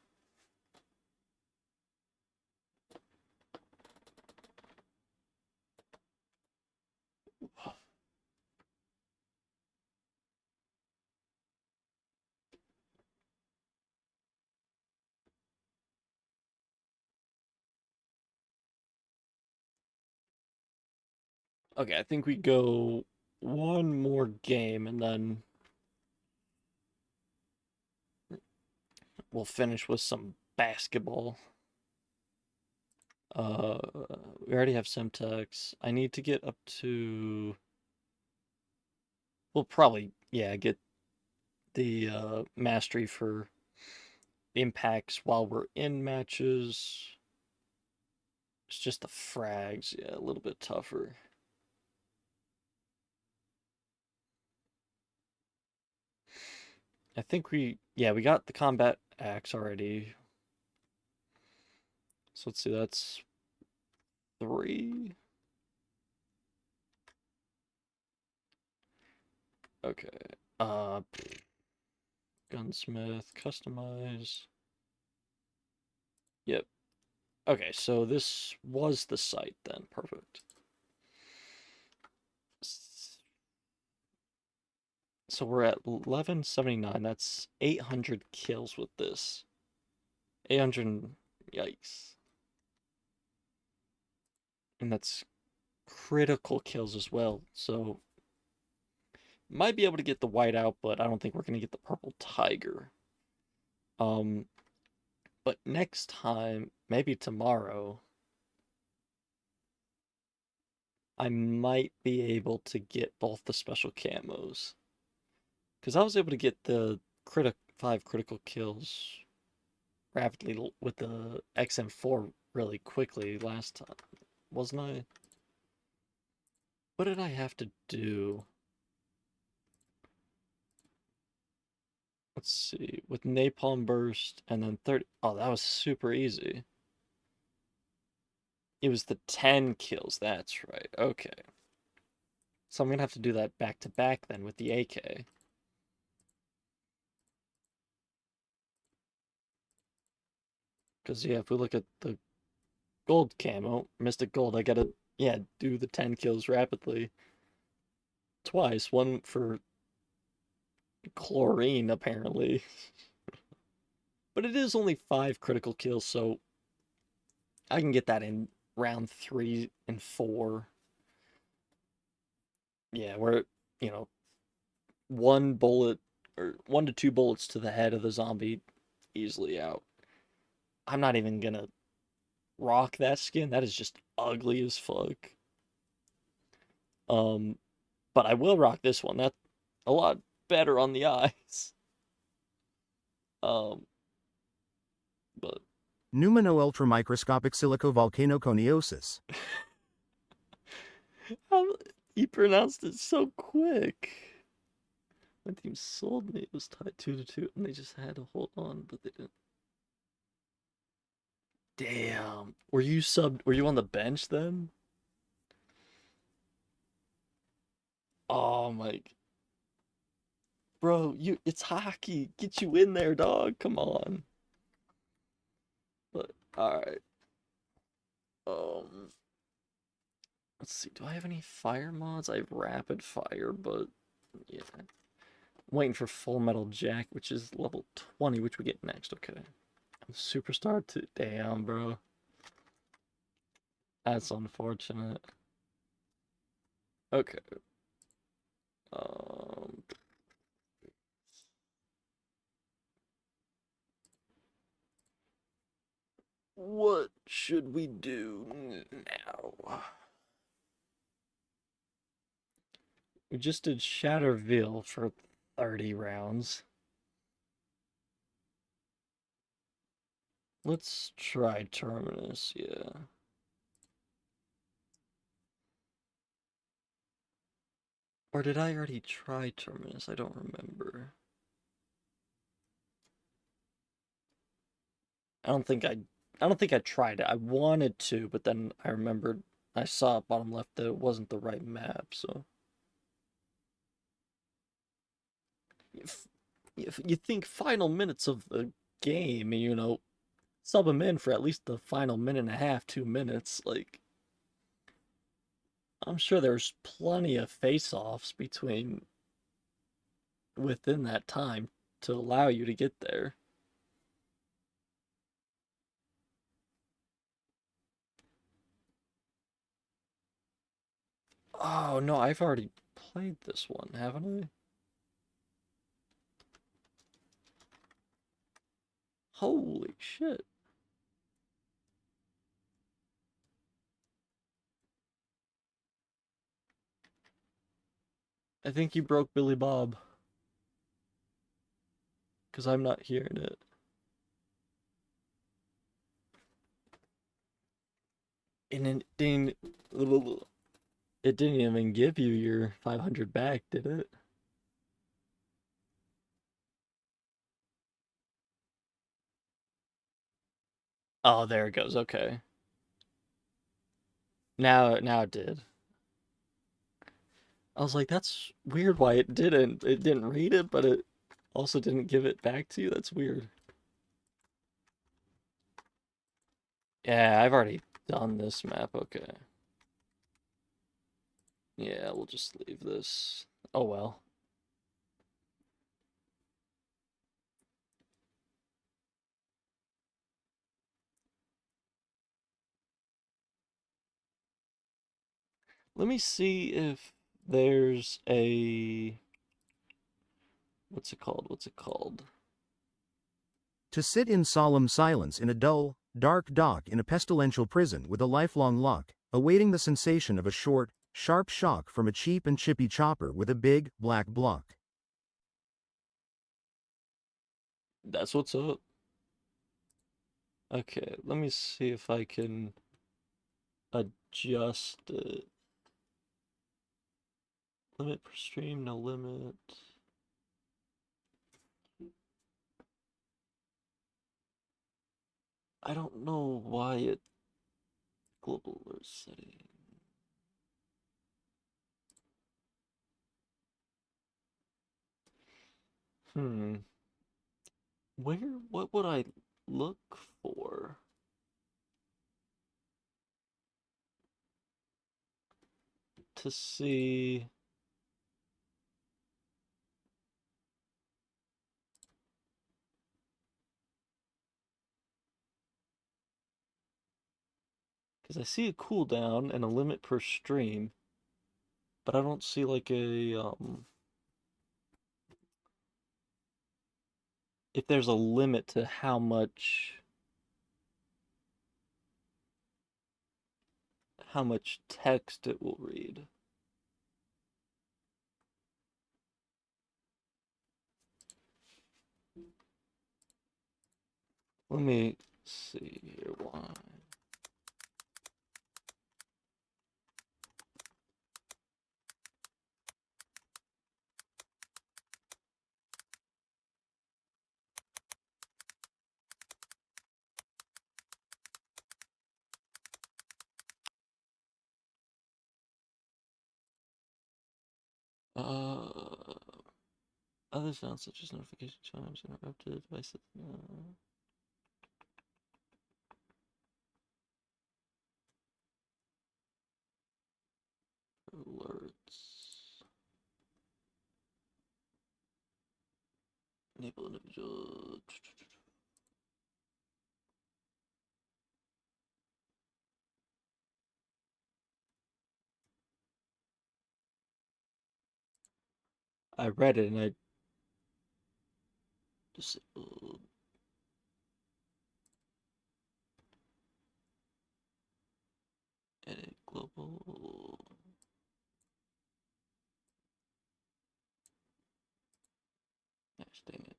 Okay, I think we go one more game and then we'll finish with some basketball. Uh, we already have Semtex. I need to get up to. We'll probably, yeah, get the mastery for impacts while we're in matches. It's just the frags, yeah, a little bit tougher. I think we Yeah, we got the combat axe already. So let's see, that's 3. Okay. Uh, Gunsmith, customize. Yep. Okay, so this was the site then. Perfect. So we're at 1179. That's 800 kills with this. 800. Yikes. And that's critical kills as well. So might be able to get the white out, but I don't think we're going to get the purple tiger. Um, but next time, maybe tomorrow, I might be able to get both the special camos. Because I was able to get the 5 critical kills rapidly with the XM4 really quickly last time, wasn't I? What did I have to do? Let's see, with Napalm Burst and then 30. Oh, that was super easy. It was the 10 kills, that's right. Okay. So I'm gonna have to do that back to back then with the AK. Because, yeah, if we look at the gold camo, Mystic Gold, I gotta, yeah, do the 10 kills rapidly. Twice. One for chlorine, apparently. But it is only 5 critical kills, so I can get that in round 3 and 4. Yeah, where, you know, 1 bullet or 1 to 2 bullets to the head of the zombie, easily out. I'm not even gonna rock that skin. That is just ugly as fuck. Um, but I will rock this one. That's a lot better on the eyes. Um, but Pneumono ultramicroscopic silicovolcanoconiosis. how he pronounced it so quick. My team sold me. It was tied 2-2, and they just had to hold on, but they didn't. Damn. Were you subbed? Were you on the bench then? Oh my, bro, it's hockey. Get you in there, dog. Come on. But all right. Um, let's see. Do I have any fire mods? I have rapid fire, but yeah. I'm waiting for Full Metal Jack, which is level 20, which we get next. Okay. Superstar 2. Damn, bro. That's unfortunate. Okay. Um, what should we do now? We just did Shatterville for 30 rounds. Let's try Terminus, yeah. Or did I already try Terminus? I don't remember. I don't think I tried it. I wanted to, but then I remembered I saw at bottom left that it wasn't the right map, so if you think final minutes of the game, sub them in for at least the final minute and a half, 2 minutes. Like, I'm sure there's plenty of face-offs within that time to allow you to get there. Oh no, I've already played this one, haven't I? Holy shit. I think you broke Billy Bob, because I'm not hearing it. And it didn't even give you your 500 back, did it? Oh, there it goes. Okay. Now it did. I was like, that's weird why it didn't. It didn't read it, but it also didn't give it back to you. That's weird. Yeah, I've already done this map. Okay. Yeah, we'll just leave this. Oh well. Let me see if there's a what's it called? What's it called? To sit in solemn silence in a dull, dark dock in a pestilential prison with a lifelong lock, awaiting the sensation of a short, sharp shock from a cheap and chippy chopper with a big, black block. That's what's up. Okay, let me see if I can adjust it. Limit per stream, no limit. I don't know why it global alert setting. Hmm. What would I look for to see? Because I see a cooldown and a limit per stream, but I don't see like if there's a limit to how much text it will read. Let me see here. Why? Uh, Other sounds such as notification chimes, interrupted devices. Alerts. Enable individual. I read it and I disabled. Edit global. Gosh dang it.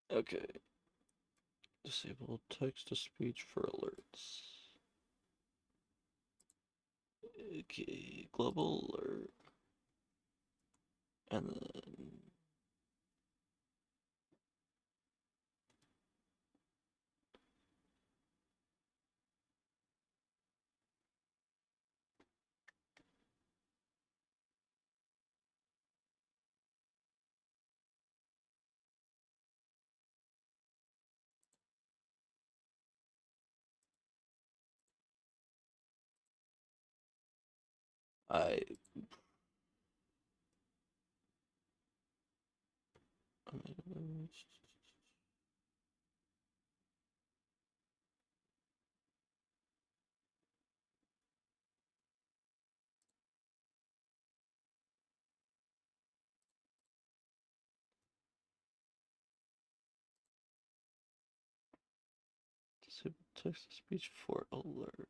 Okay. Disable text to speech for alerts. Okay, global alert. And then I disable text to speech for alerts.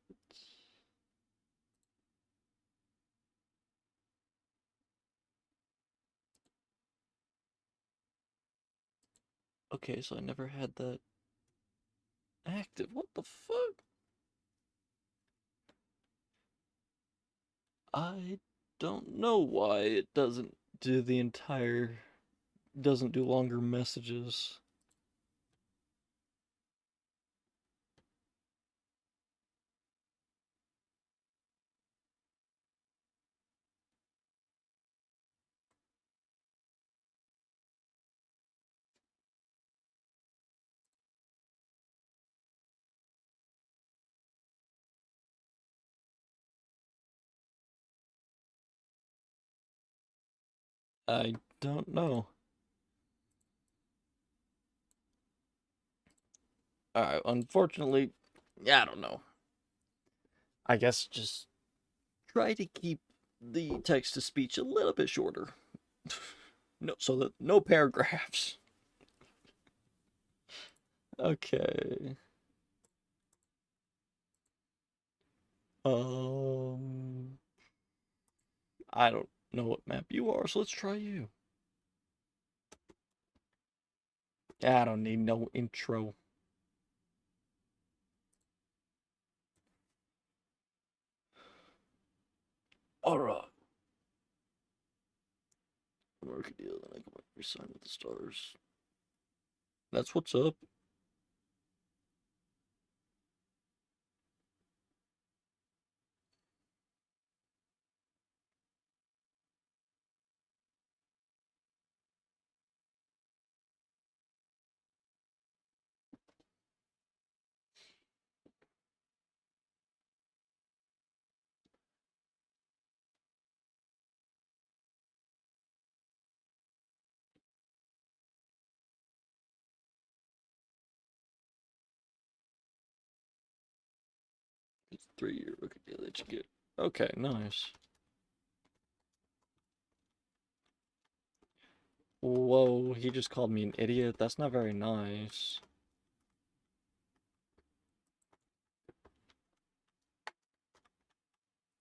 Okay, so I never had that active. What the fuck? I don't know why it doesn't do the entire, doesn't do longer messages. I don't know. Alright, unfortunately, yeah, I don't know. I guess just try to keep the text to speech a little bit shorter. No, so that no paragraphs. Okay. Um, I don't know what map you are, so let's try you. I don't need no intro. Alright. Work a deal, then I can wait for sign with the stars. That's what's up. It's 3 year rookie deal that you get. Okay, nice. Whoa, he just called me an idiot. That's not very nice.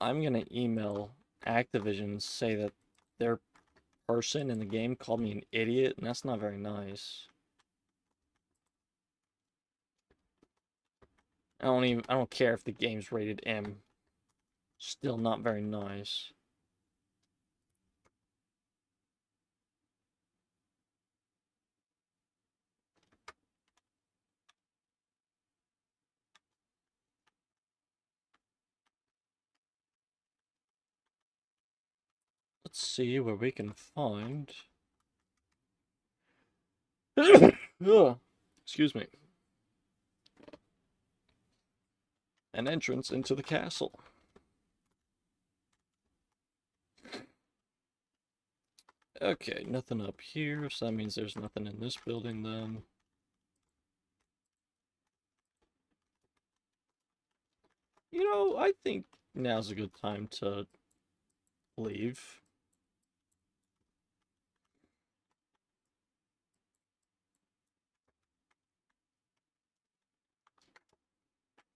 I'm gonna email Activision, say that their person in the game called me an idiot, and that's not very nice. I don't care if the game's rated M. Still not very nice. Let's see where we can find. Ugh, excuse me. An entrance into the castle. Okay, nothing up here, so that means there's nothing in this building then. You know, I think now's a good time to leave.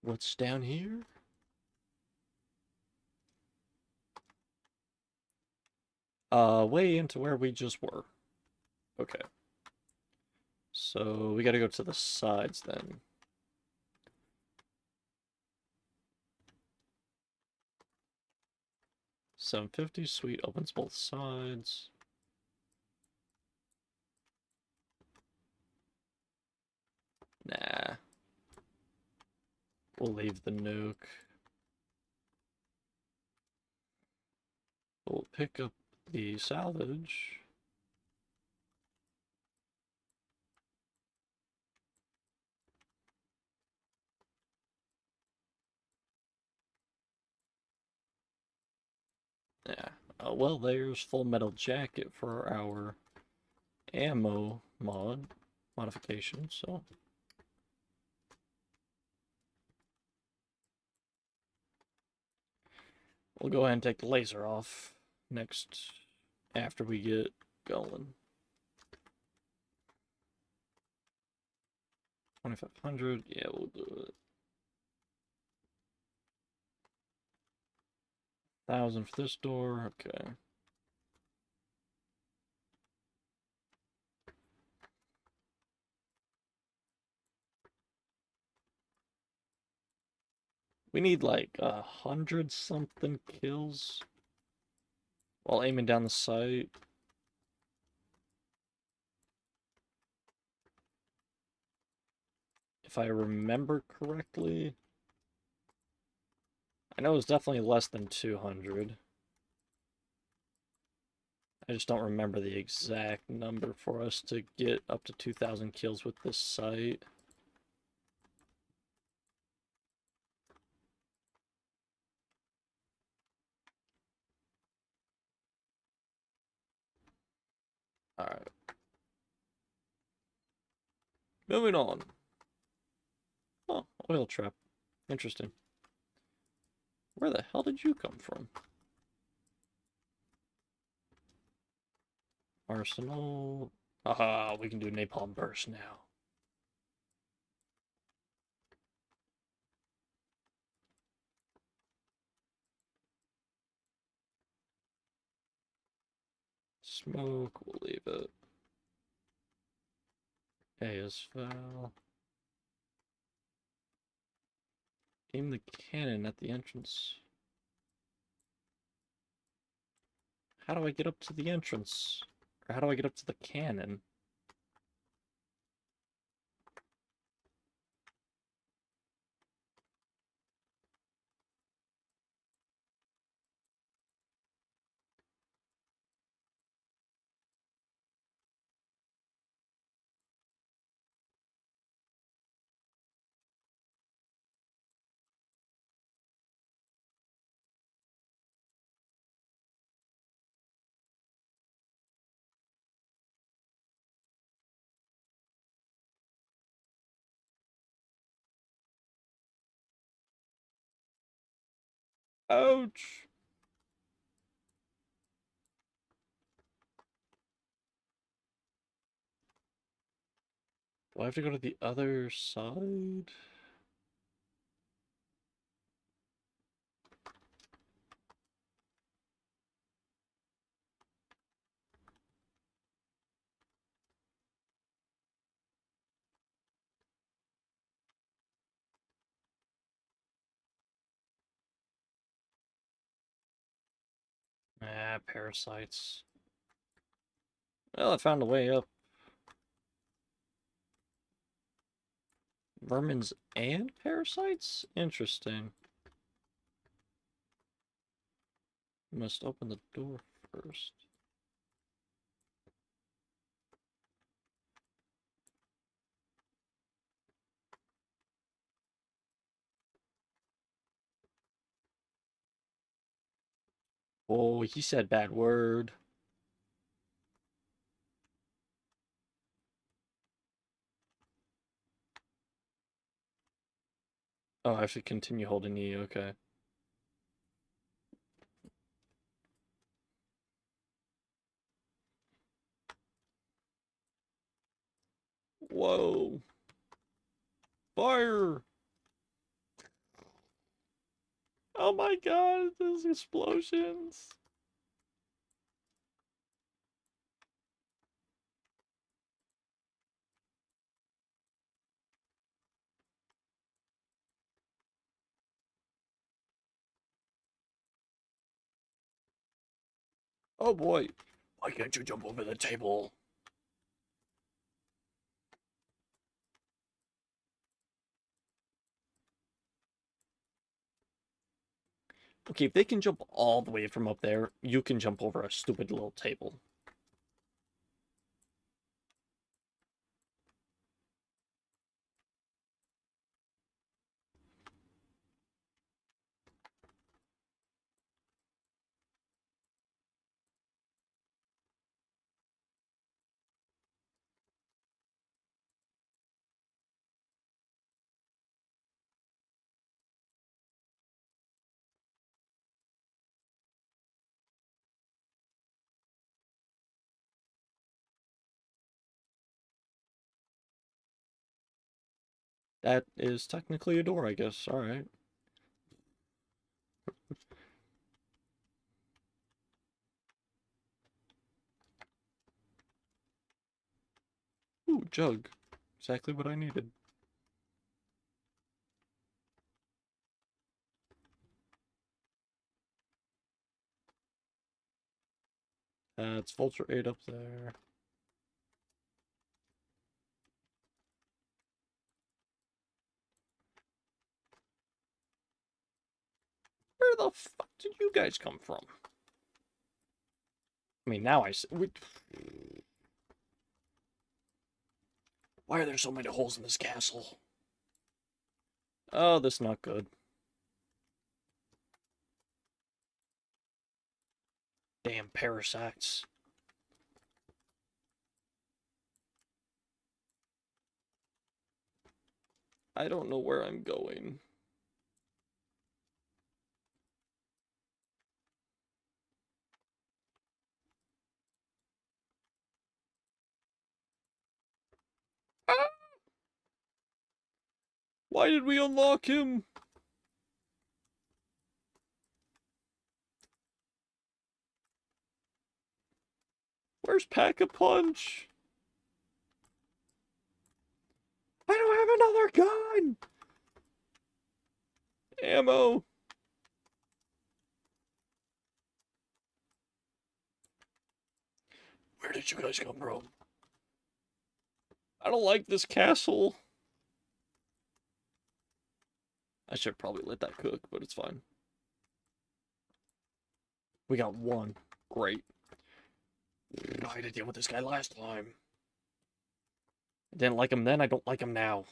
What's down here? Way into where we just were. Okay. So we gotta go to the sides then. $750 suite opens both sides. Nah. We'll leave the nuke. We'll pick up the salvage. Yeah. Well, there's Full Metal Jacket for our ammo modification, so we'll go ahead and take the laser off next after we get going. 2500, yeah, we'll do it. 1000 for this door, okay. We need like 100 something kills while aiming down the sight. If I remember correctly. I know it's definitely less than 200. I just don't remember the exact number for us to get up to 2,000 kills with this sight. Alright. Moving on. Oh, oil trap. Interesting. Where the hell did you come from? Arsenal. Aha, we can do napalm burst now. Smoke, we'll leave it. A is foul. Aim the cannon at the entrance. How do I get up to the entrance? Or how do I get up to the cannon? Ouch! Do I have to go to the other side? Ah, parasites. Well, I found a way up. Vermins and parasites? Interesting. Must open the door first. Oh, he said bad word. Oh, I have to continue holding E, okay. Whoa. Fire! Oh my god, those explosions. Oh boy. Why can't you jump over the table? Okay, if they can jump all the way from up there, you can jump over a stupid little table. That is technically a door, I guess. Alright. Ooh, jug. Exactly what I needed. That's Vulture 8 up there. Where the fuck did you guys come from? I mean, now I see. Why are there so many holes in this castle? Oh, this is not good. Damn parasites. I don't know where I'm going. Ah! Why did we unlock him? Where's Pack-a-Punch? I don't have another gun! Ammo! Where did you guys come from? I don't like this castle. I should probably let that cook, but it's fine. We got one. Great. I had to deal with this guy last time. I didn't like him then, I don't like him now.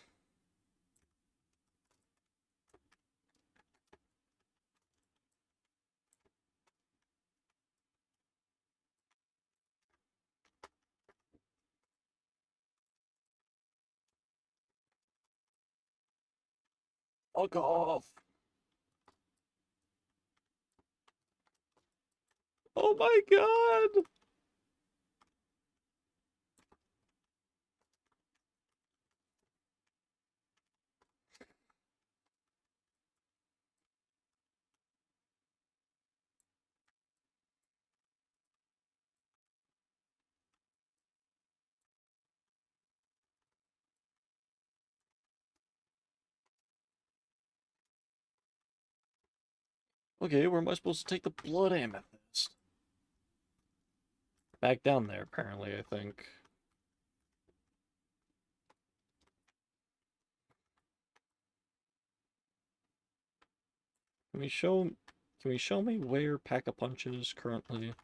Fuck off! Oh my god! Okay, where am I supposed to take the blood amethyst? Back down there, apparently, I think. Can we show me where Pack-a-Punch is currently?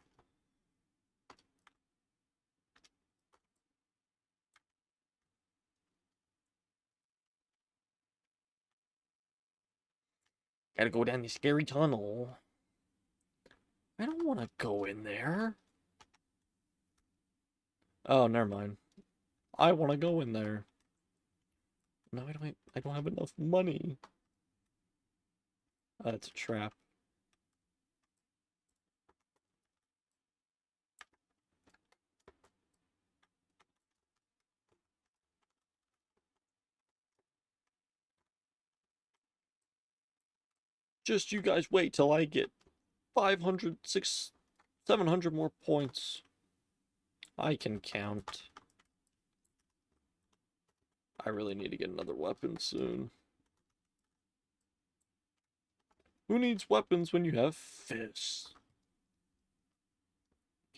Gotta go down the scary tunnel. I don't want to go in there. Oh, never mind. I want to go in there. No, I don't have enough money. That's a trap. Just you guys wait till I get 500, 700 more points. I can count. I really need to get another weapon soon. Who needs weapons when you have fists?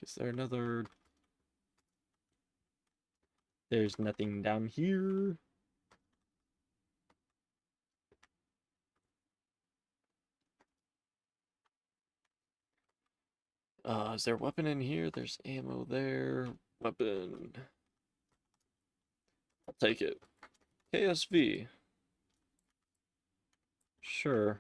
Is there another... There's nothing down here. Is there a weapon in here? There's ammo there. Weapon. I'll take it. KSV. Sure.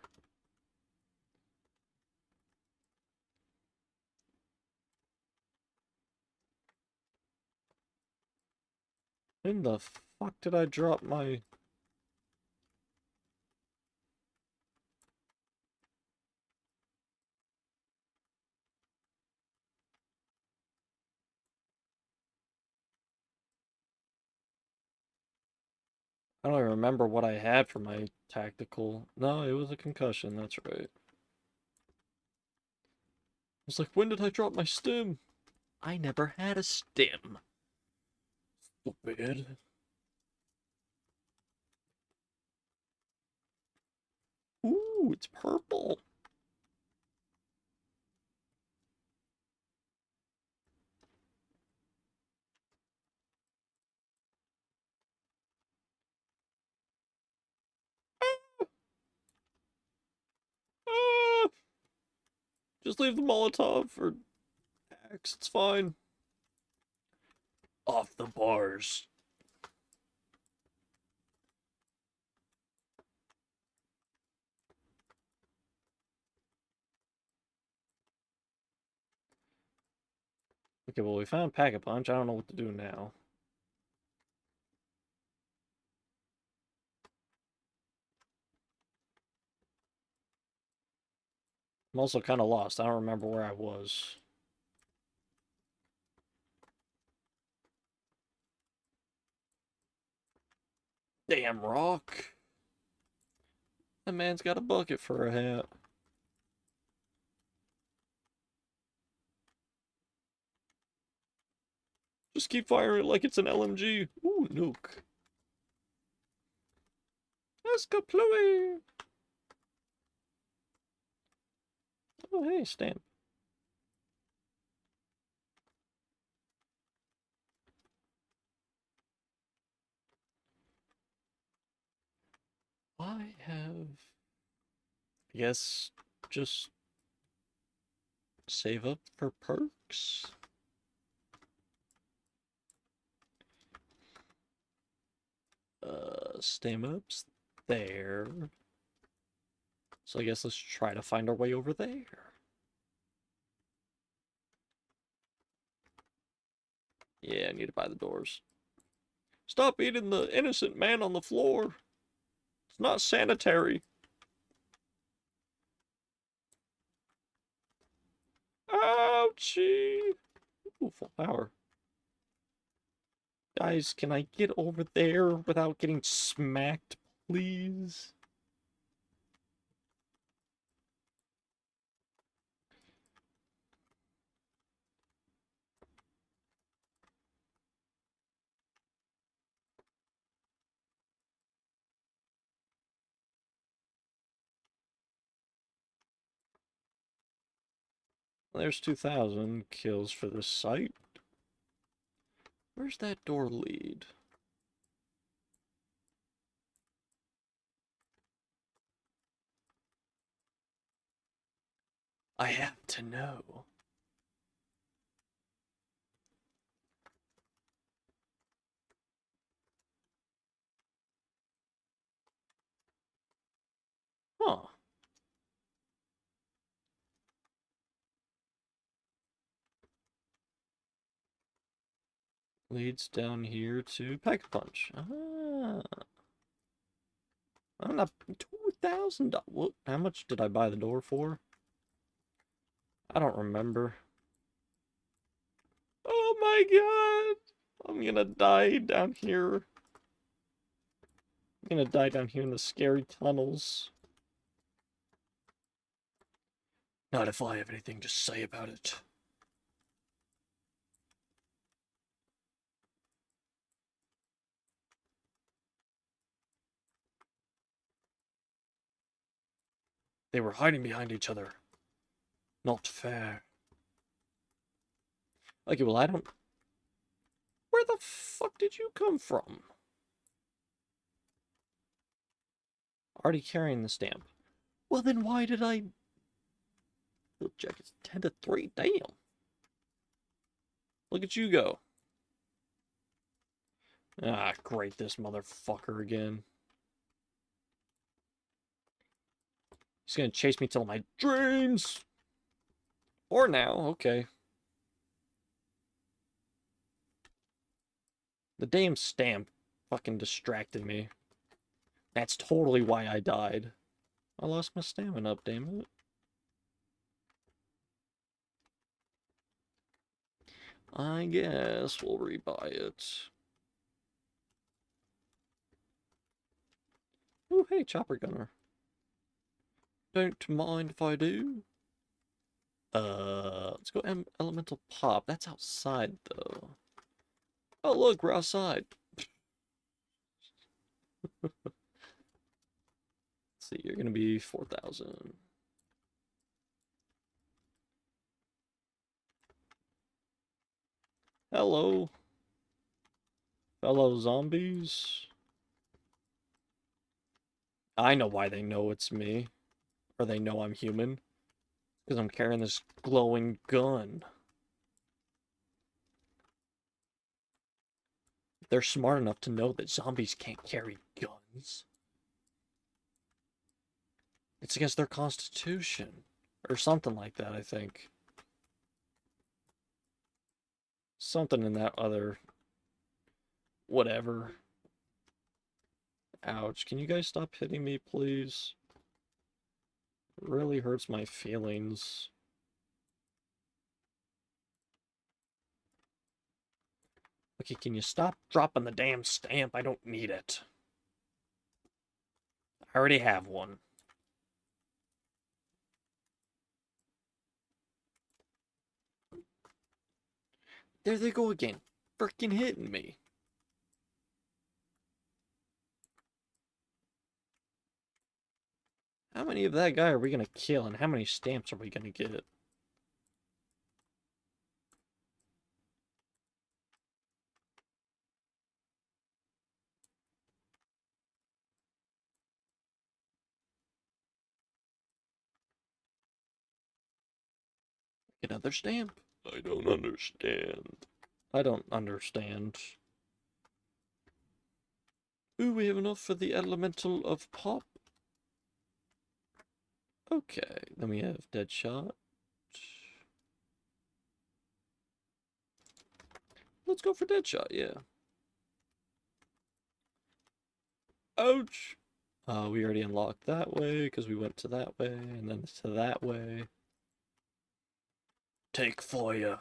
When the fuck did I drop my... I don't even remember what I had for my tactical. No, it was a concussion, that's right. I was like, when did I drop my stim? I never had a stim. Stupid. Ooh, it's purple. Just leave the Molotov or axe, it's fine. Off the bars. Okay, well, we found Pack-a-Punch. I don't know what to do now. I'm also kind of lost. I don't remember where I was. Damn rock. That man's got a bucket for a hat. Just keep firing it like it's an LMG. Ooh, nuke. Escaploy! Oh, hey, stamp. I have... I guess just save up for perks. Stamina-ups there. So I guess let's try to find our way over there. Yeah, I need to buy the doors. Stop eating the innocent man on the floor. It's not sanitary. Ouchie. Ooh, full power. Guys, can I get over there without getting smacked, please? There's 2,000 kills for this site. Where's that door lead? I have to know. Huh. Leads down here to Pack-a-Punch. Ah. I'm not... $2,000. What? How much did I buy the door for? I don't remember. Oh my god! I'm gonna die down here. I'm gonna die down here in the scary tunnels. Not if I have anything to say about it. They were hiding behind each other. Not fair. Okay, well, I don't... Where the fuck did you come from? Already carrying the stamp. Well, then why did I... Field check is 10 to 3. Damn. Look at you go. Ah, great, this motherfucker again. He's gonna chase me till my dreams. Or now, okay. The damn stamp fucking distracted me. That's totally why I died. I lost my stamina up, damn it. I guess we'll rebuy it. Oh, hey, chopper gunner. Don't mind if I do. Let's go elemental pop. That's outside, though. Oh, look, we're outside. Let's see, you're gonna be 4,000. Hello, fellow zombies. I know why they know it's me. Or they know I'm human. Because I'm carrying this glowing gun. They're smart enough to know that zombies can't carry guns. It's against their constitution. Or something like that, I think. Something in that other... whatever. Ouch. Can you guys stop hitting me, please? It really hurts my feelings. Okay, can you stop dropping the damn stamp? I don't need it. I already have one. There they go again. Freaking hitting me. How many of that guy are we gonna kill, and how many stamps are we gonna get? Another stamp? I don't understand. I don't understand. Ooh, we have enough for the elemental of pop. Okay, then we have Deadshot. Let's go for Deadshot, yeah. Ouch! We already unlocked that way, because we went to that way, and then to that way. Take fire.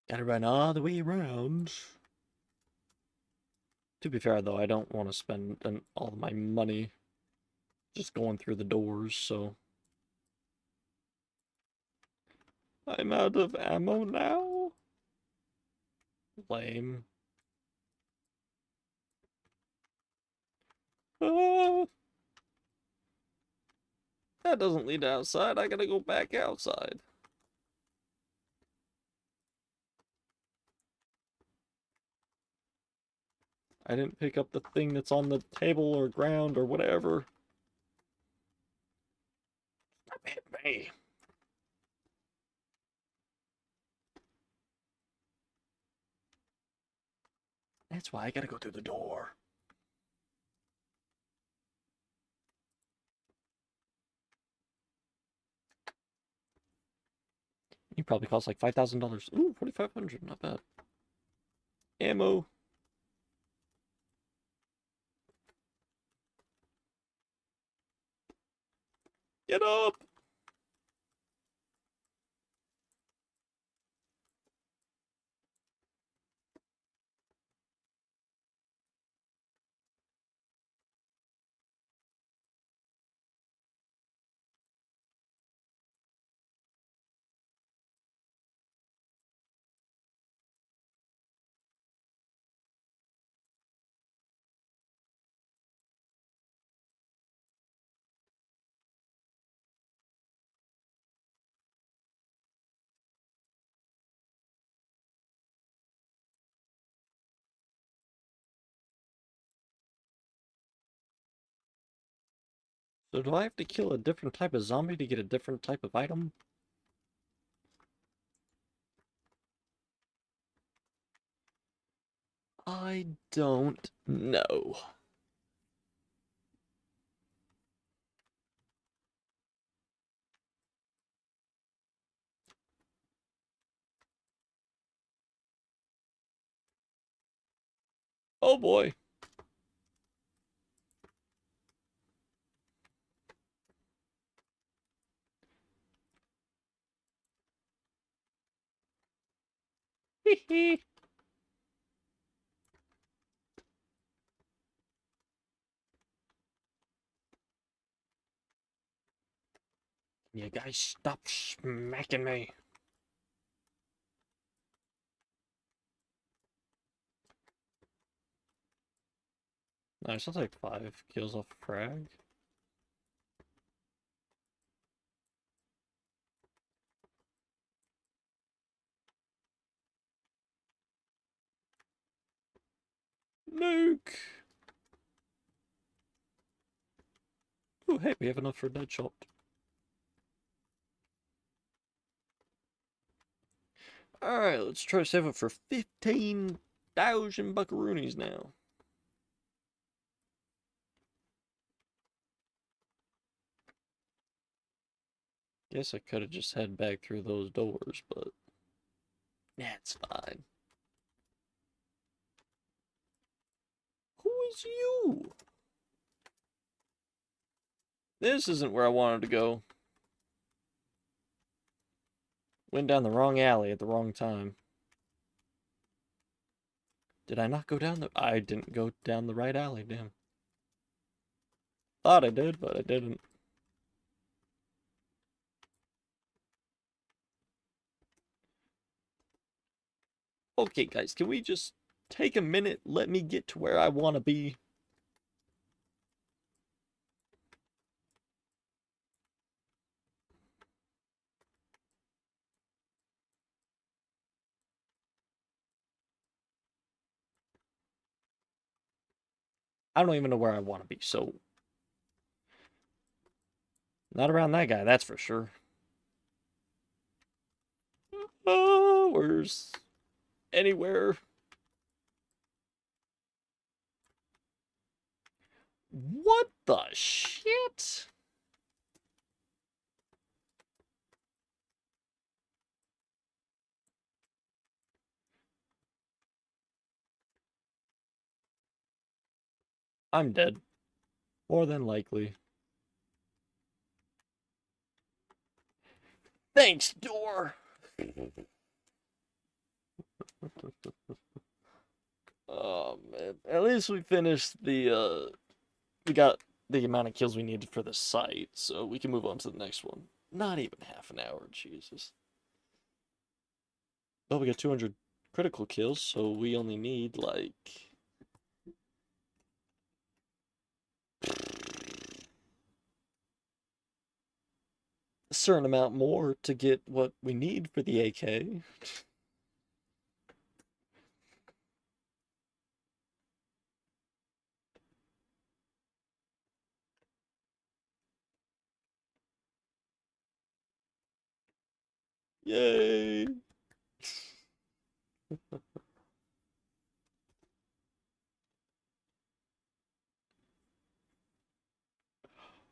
Gotta run all the way around. To be fair, though, I don't want to spend all of my money just going through the doors, so... I'm out of ammo now? Lame. Ah, that doesn't lead outside. I gotta go back outside. I didn't pick up the thing that's on the table or ground or whatever. Stop hitting me. That's why I gotta go through the door. You probably cost like $5,000. Ooh, 4,500. Not bad. Ammo. Get up! So do I have to kill a different type of zombie to get a different type of item? I don't know. Oh boy. Hee hee. You guys stop smacking me. Nice, I'll take 5 kills off frag. Nuke! Oh, hey, we have enough for a dead shot. Alright, let's try to save up for 15,000 buckaroonies now. Guess I could have just head back through those doors, but that's fine. Who is you? This isn't where I wanted to go. Went down the wrong alley at the wrong time. Did I not go down the... I didn't go down the right alley, damn. Thought I did, but I didn't. Okay, guys, can we just take a minute, let me get to where I want to be? I don't even know where I want to be, so... Not around that guy, that's for sure. Oh, where's... Anywhere. What the shit? I'm dead. More than likely. Thanks, door! Oh, man. At least we finished the, we got the amount of kills we needed for the site, so we can move on to the next one. Not even half an hour, Jesus. Oh, we got 200 critical kills, so we only need, like... a certain amount more to get what we need for the AK. Yay!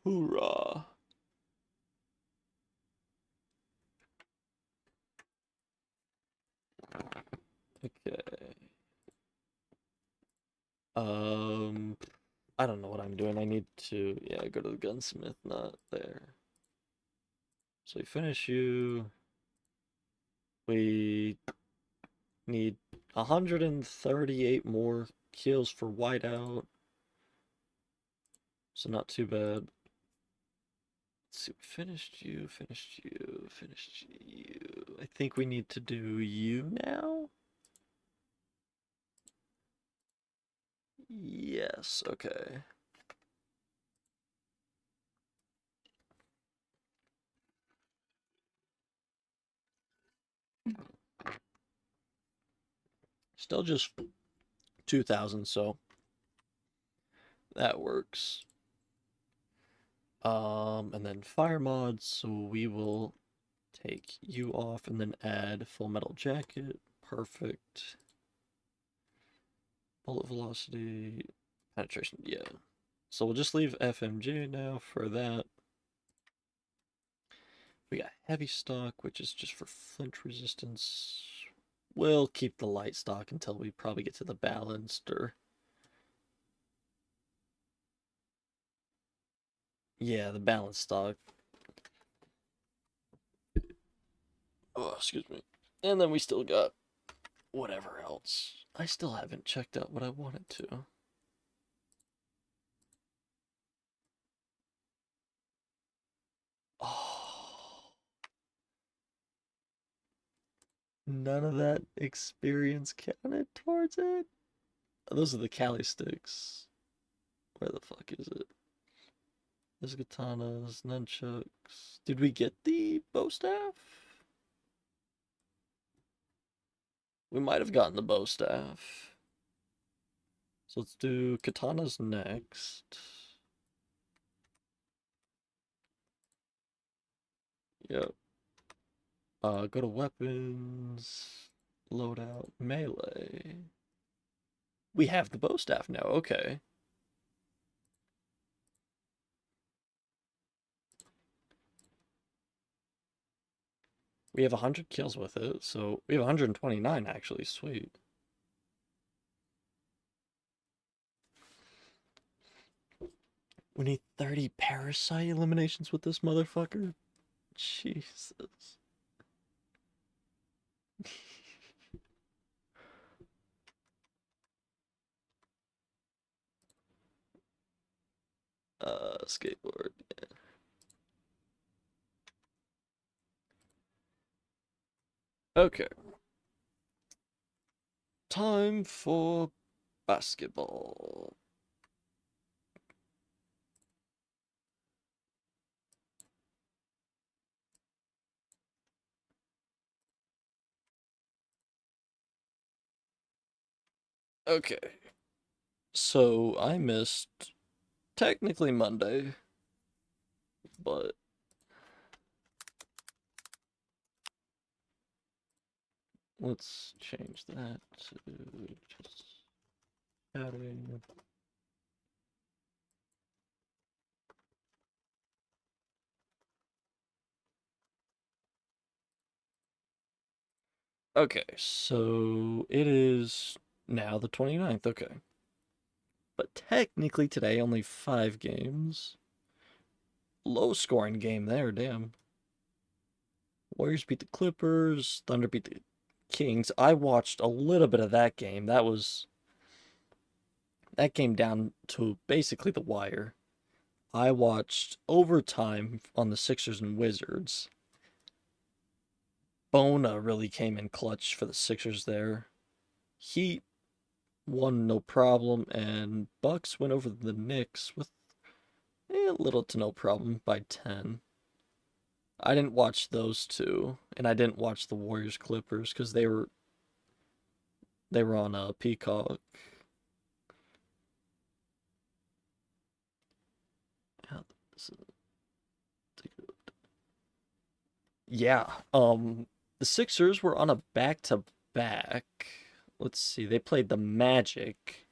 Hoorah! Okay. I don't know what I'm doing. I need to, yeah, go to the gunsmith, not there. So we finish you. We need 138 more kills for whiteout. So not too bad. Let's see, we finished you, finished you, finished you. I think we need to do you now? Yes, okay. Still just 2,000, so that works. And then fire mods, so we will take you off and then add full metal jacket. Perfect. Bullet velocity, penetration, yeah. So we'll just leave FMJ now for that. We got heavy stock, which is just for flint resistance. We'll keep the light stock until we probably get to the balanced or... Yeah, the balanced stock. Oh, excuse me. And then we still got whatever else. I still haven't checked out what I wanted to. Oh. None of that experience counted towards it? Those are the Kali sticks. Where the fuck is it? There's katanas, nunchucks. Did we get the bow staff? We might have gotten the bow staff. So let's do katanas next. Yep. Go to weapons, loadout, melee. We have the bow staff now, okay. We have 100 kills with it, so we have 129 actually, sweet. We need 30 parasite eliminations with this motherfucker? Jesus. Skateboard. Okay. Time for basketball. Okay. So I missed technically Monday, but let's change that to just adding. Okay, so it is now the 29th, okay. But technically today, only 5 games. Low scoring game there, damn. Warriors beat the Clippers, Thunder beat the Kings. I watched a little bit of that game. That came down to basically the wire. I watched overtime on the Sixers and Wizards. Bona really came in clutch for the Sixers there. Heat won no problem, and Bucks went over the Knicks with a little to no problem by 10. I didn't watch those two, and I didn't watch the Warriors Clippers because they were on Peacock. Yeah, the Sixers were on a back-to-back. Let's see, they played the Magic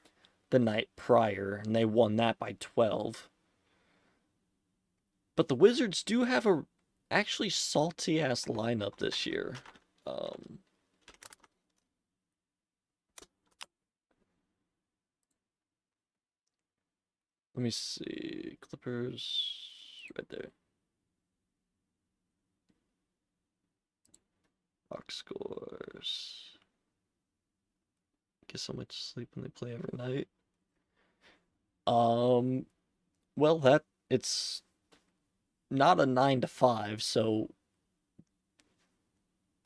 the night prior, and they won that by 12. But the Wizards do have a actually salty ass lineup this year. Um, Let me see. Clippers right there. Box scores. Get so much sleep when they play every night. Um, well, that it's not a 9 to 5, so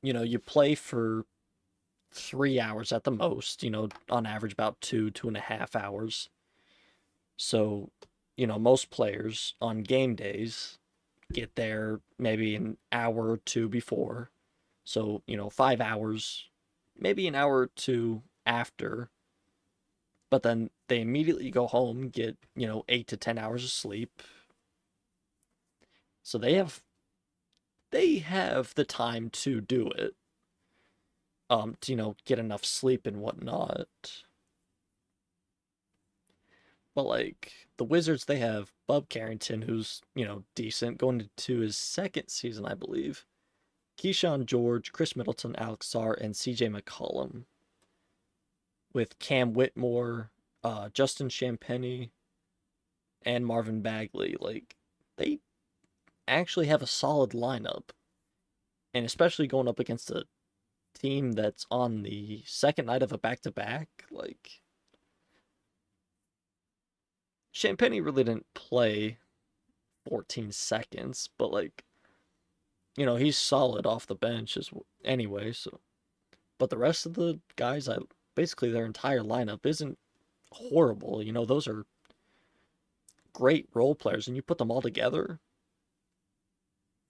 you play for 3 hours at the most, on average about 2.5 hours. So, most players on game days get there maybe an hour or two before. So, 5 hours, maybe an hour or two after. But then they immediately go home, get, 8 to 10 hours of sleep. So they have the time to do it. To, get enough sleep and whatnot. But like the Wizards, they have Bub Carrington, who's, decent, going into his second season, I believe. Keyshawn George, Chris Middleton, Alex Sarr, and CJ McCollum. With Cam Whitmore, Justin Champagnie, and Marvin Bagley. Like, they actually have a solid lineup. And especially going up against a team that's on the second night of a back to back, like Champagnie really didn't play 14 seconds, but like, he's solid off the bench anyway, so but the rest of the guys, I basically their entire lineup isn't horrible. Those are great role players, and you put them all together,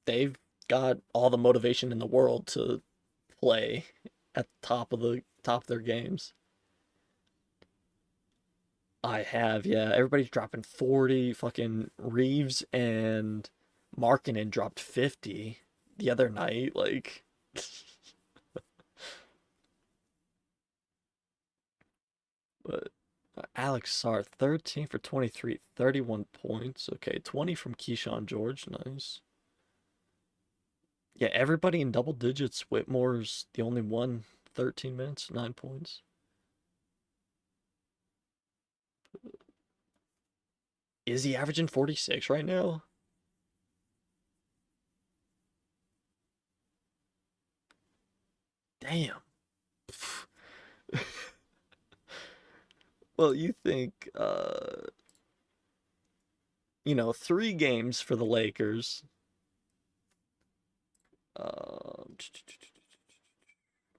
they've got all the motivation in the world to play at the top of their games. I have, yeah. Everybody's dropping 40. Fucking Reeves and Markkinen dropped 50 the other night. Like, but Alex Sarr, 13 for 23, 31 points. Okay, 20 from Keyshawn George. Nice. Yeah, everybody in double digits. Whitmore's the only one. 13 minutes, 9 points. Is he averaging 46 right now? Damn. Well, you think, 3 games for the Lakers. I'm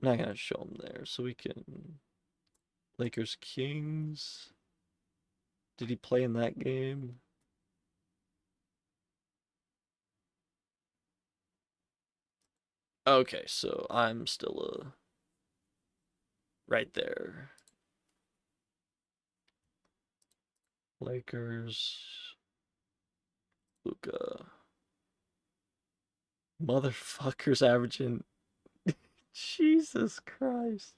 not gonna show them there, so we can. Lakers Kings. Did he play in that game? Okay, so I'm still right there. Lakers. Luca. Motherfuckers averaging. Jesus Christ.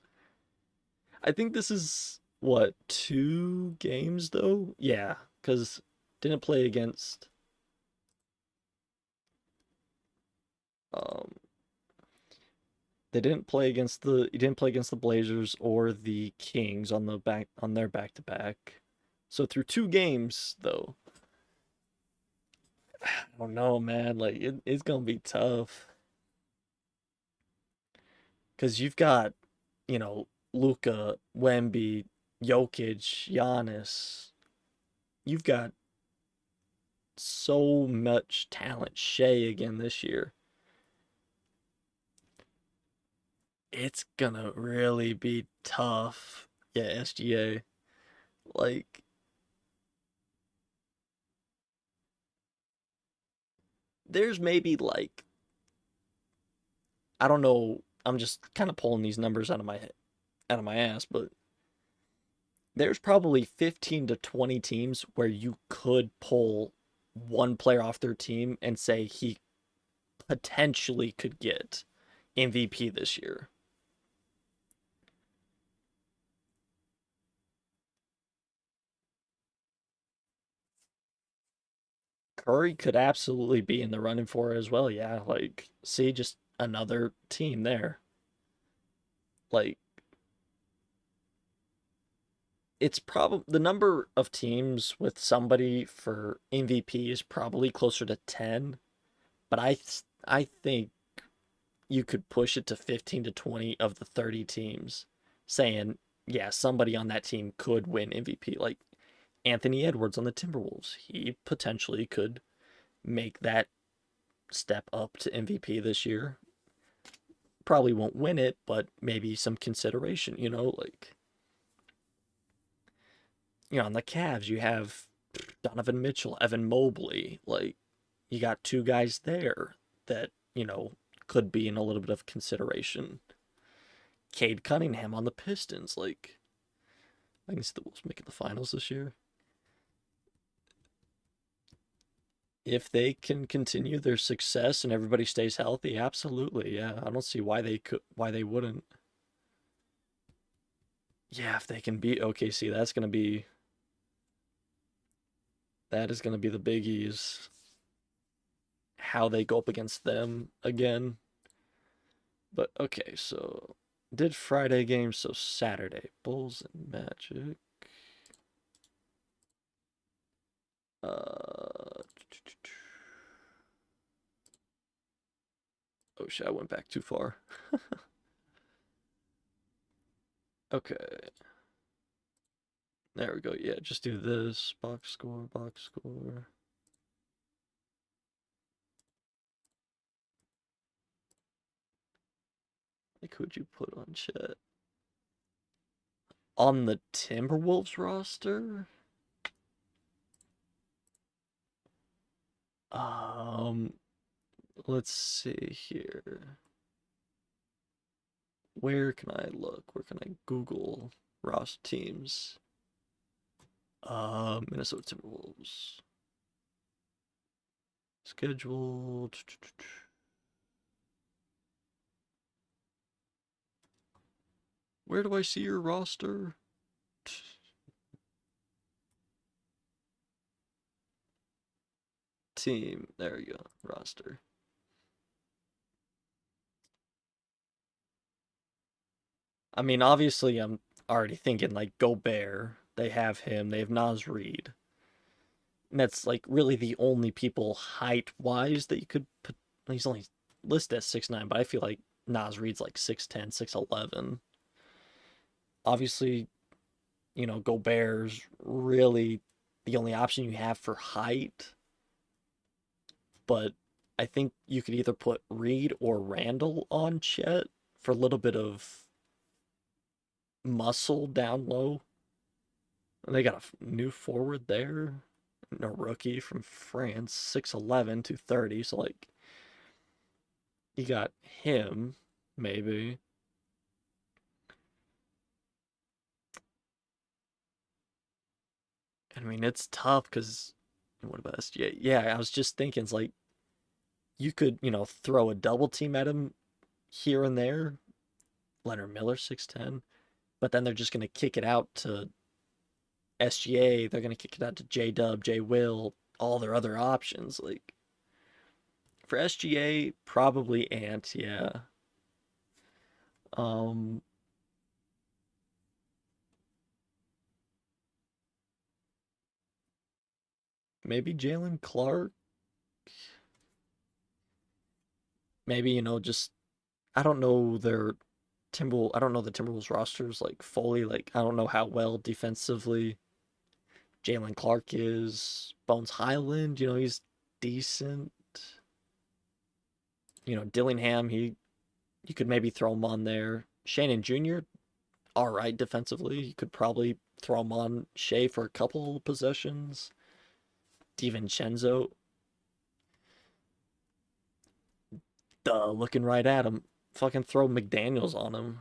I think this is what, 2 games though? Yeah, because didn't play against um they didn't play against the he didn't play against the Blazers or the Kings on their back to back. So through 2 games though, I don't know, man. Like it's gonna be tough because you've got, Luca, Wemby, Jokic, Giannis. You've got so much talent. Shea again this year. It's gonna really be tough. Yeah, SGA. Like, there's maybe like, I don't know. I'm just kind of pulling these numbers out of my ass, but there's probably 15 to 20 teams where you could pull one player off their team and say he potentially could get MVP this year. Curry could absolutely be in the running for it as well. Yeah, like, see, just another team there. Like, it's probably the number of teams with somebody for MVP is probably closer to 10, but I think you could push it to 15 to 20 of the 30 teams saying, yeah, somebody on that team could win MVP. Like Anthony Edwards on the Timberwolves, he potentially could make that step up to MVP this year. Probably won't win it, but maybe some consideration, like, on the Cavs, you have Donovan Mitchell, Evan Mobley. Like, you got 2 guys there that, could be in a little bit of consideration. Cade Cunningham on the Pistons. Like, I can see the Wolves making the finals this year. If they can continue their success and everybody stays healthy, absolutely. Yeah, I don't see why they wouldn't. Yeah, if they can beat OKC, that is gonna be the biggies. How they go up against them again. But okay, so did Friday games, so Saturday, Bulls and Magic. Uh, oh shit, I went back too far. Okay, there we go. Yeah, just do this box score, box score. Like, who'd you put on chat? On the Timberwolves roster? Um, let's see here. Where can I look? Where can I Google Ross teams? Minnesota Timberwolves. Schedule. Where do I see your roster? Team. There you go. Roster. I mean, obviously, I'm already thinking like Gobert. They have him. They have Naz Reid. And that's like really the only people height wise that you could put. He's only listed as 6'9", but I feel like Naz Reid's like 6'10", 6'11". Obviously, Gobert's really the only option you have for height. But I think you could either put Reid or Randall on Chet for a little bit of muscle down low. And they got a new forward there, a rookie from France, 6'11", 230. So, like, you got him, maybe. I mean, it's tough because what about SGA? Yeah, I was just thinking, it's like, you could, throw a double team at him here and there. Leonard Miller, 6'10". But then they're just going to kick it out to SGA. They're going to kick it out to J Dub, J Will, all their other options. Like, for SGA, probably Ant, yeah. Um, Maybe Jalen Clark. Maybe, just I don't know I don't know the Timberwolves rosters like fully. Like, I don't know how well defensively Jalen Clark is. Bones Highland, he's decent. Dillingham, you could maybe throw him on there. Shannon Jr., all right defensively. You could probably throw him on Shea for a couple possessions. DiVincenzo, duh, looking right at him. Fucking throw McDaniels on him.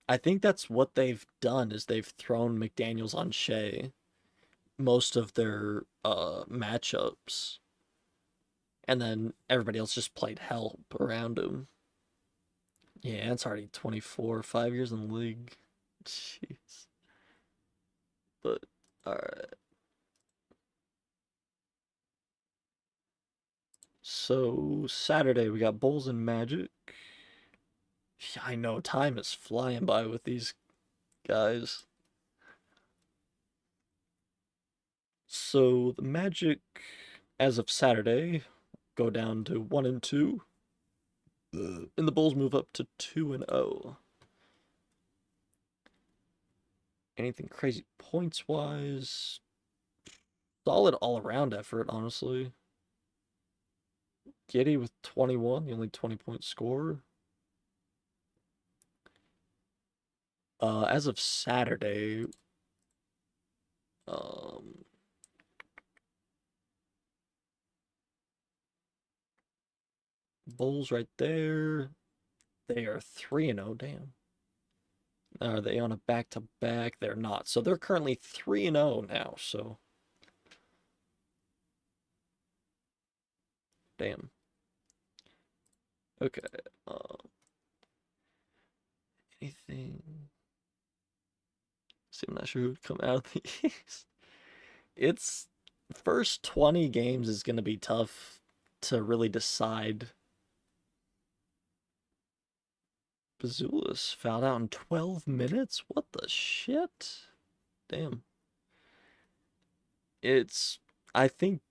I think that's what they've done is they've thrown McDaniels on Shea most of their matchups, and then everybody else just played help around him. Yeah, it's already 24, 5 years in the league. Jeez. But all right. So Saturday we got Bulls and Magic. Yeah, I know time is flying by with these guys. So the Magic, as of Saturday, go down to 1-2, and the Bulls move up to 2-0. Anything crazy points wise? Solid all around effort, honestly. Giddey with 21, the only 20-point scorer. As of Saturday, um, Bulls right there. They are 3-0. Damn. Are they on a back-to-back? They're not. So they're currently 3-0 now. So, damn. Okay. Anything? See, I'm not sure who would come out of the East. It's first 20 games is going to be tough to really decide. Bazulis fouled out in 12 minutes? What the shit? Damn. I think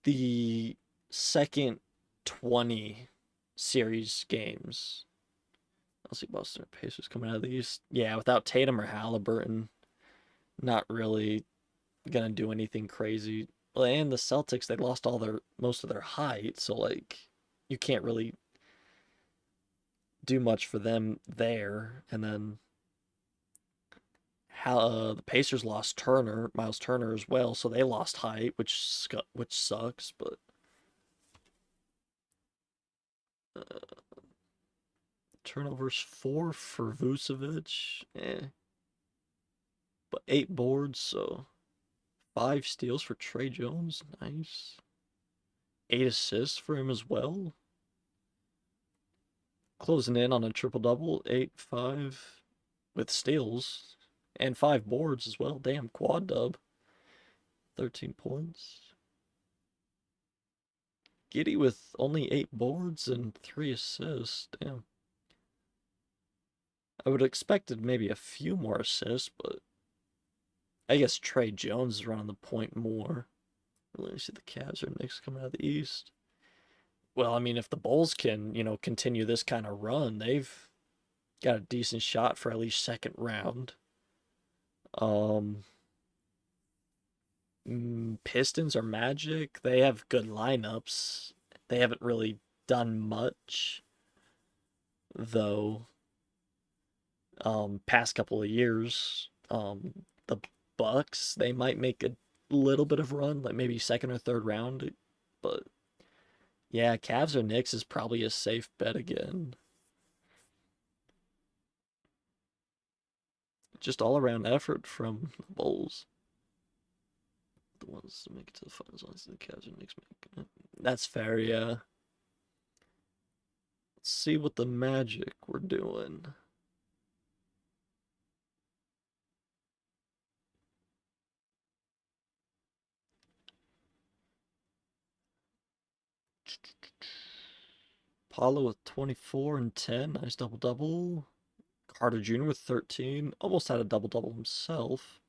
the second 20 series games. I'll see Boston Pacers coming out of the East. Yeah, without Tatum or Halliburton, not really gonna do anything crazy. Well, and the Celtics, they lost most of their height, so like you can't really do much for them there. And then how the Pacers lost Miles Turner as well, so they lost height, which sucks. But turnovers 4 for Vucevic. 8 boards, so 5 steals for Trey Jones. Nice. 8 assists for him as well. Closing in on a triple-double. 8, 5 with steals. And 5 boards as well. Damn, quad dub. 13 points. Giddy with only 8 boards and 3 assists. Damn. I would have expected maybe a few more assists, but I guess Trey Jones is running the point more. Let me see the Cavs or Knicks coming out of the East. Well, I mean, if the Bulls can, continue this kind of run, they've got a decent shot for at least second round. Pistons or Magic, they have good lineups. They haven't really done much, though. Past couple of years, the Bucks, they might make a little bit of run, like maybe second or third round, but yeah, Cavs or Knicks is probably a safe bet again. Just all around effort from the Bulls. The ones to make it to the finals, ones the Cavs or Knicks make it. That's fair, yeah. Let's see what the Magic were doing. Paulo with 24 and 10. Nice double-double. Carter Jr. with 13. Almost had a double-double himself.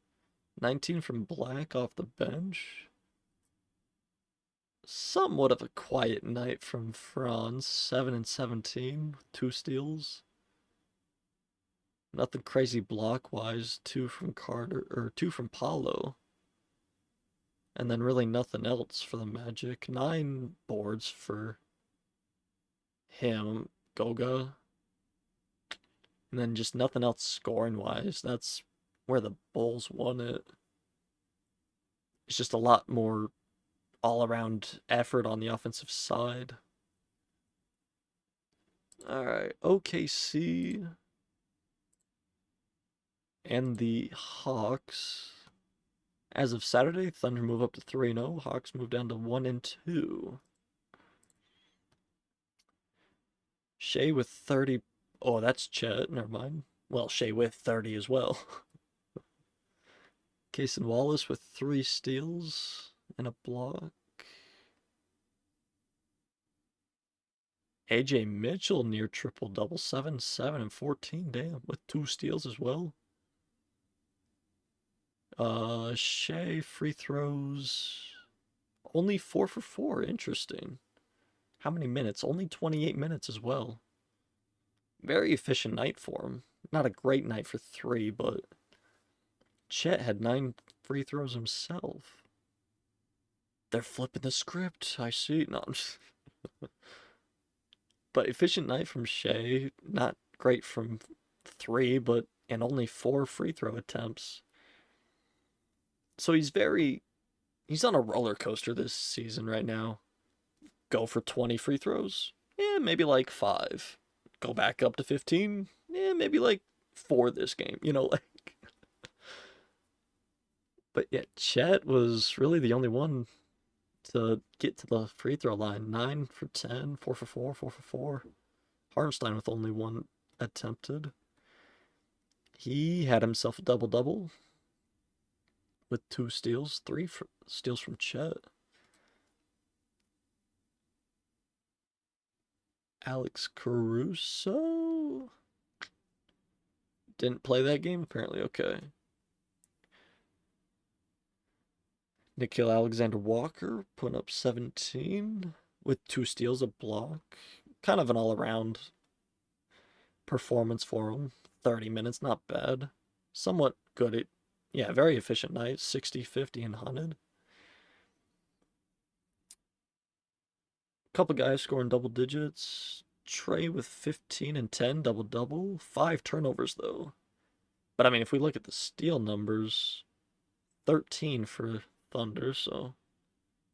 19 from Black off the bench. Somewhat of a quiet night from Franz. 7 and 17 with 2 steals. Nothing crazy block-wise. 2 from Carter, or 2 from Paulo. And then really nothing else for the Magic. 9 boards for him, Goga. And then just nothing else scoring-wise. That's where the Bulls won it. It's just a lot more all-around effort on the offensive side. Alright, OKC and the Hawks. As of Saturday, Thunder move up to 3-0. Hawks move down to 1-2. Shea with 30. Oh, that's Chet. Never mind. Well, Shea with 30 as well. Cason Wallace with 3 steals and a block. AJ Mitchell near triple-double. 7, 7, and 14. Damn, with 2 steals as well. Shea free throws. Only 4 for 4. Interesting. How many minutes? Only 28 minutes as well. Very efficient night for him. Not a great night for 3, but Chet had 9 free throws himself. They're flipping the script. I see. No, but efficient night from Shea. Not great from 3, but and only 4 free throw attempts. So he's on a roller coaster this season right now. Go for 20 free throws? Yeah, maybe like 5. Go back up to 15? Yeah, maybe like 4 this game, like. But yeah, Chet was really the only one to get to the free throw line. 9 for 10, 4 for 4, 4 for 4. Hartenstein with only 1 attempted. He had himself a double-double with 2 steals, 3 steals from Chet. Alex Caruso didn't play that game, apparently. Okay. Nickeil Alexander-Walker putting up 17 with 2 steals, a block. Kind of an all-around performance for him. 30 minutes, not bad. Somewhat good. Yeah, very efficient night. 60, 50, and 100. Couple guys scoring double digits. Trey with 15 and 10, double-double. 5 turnovers, though. But, I mean, if we look at the steal numbers, 13 for Thunder, so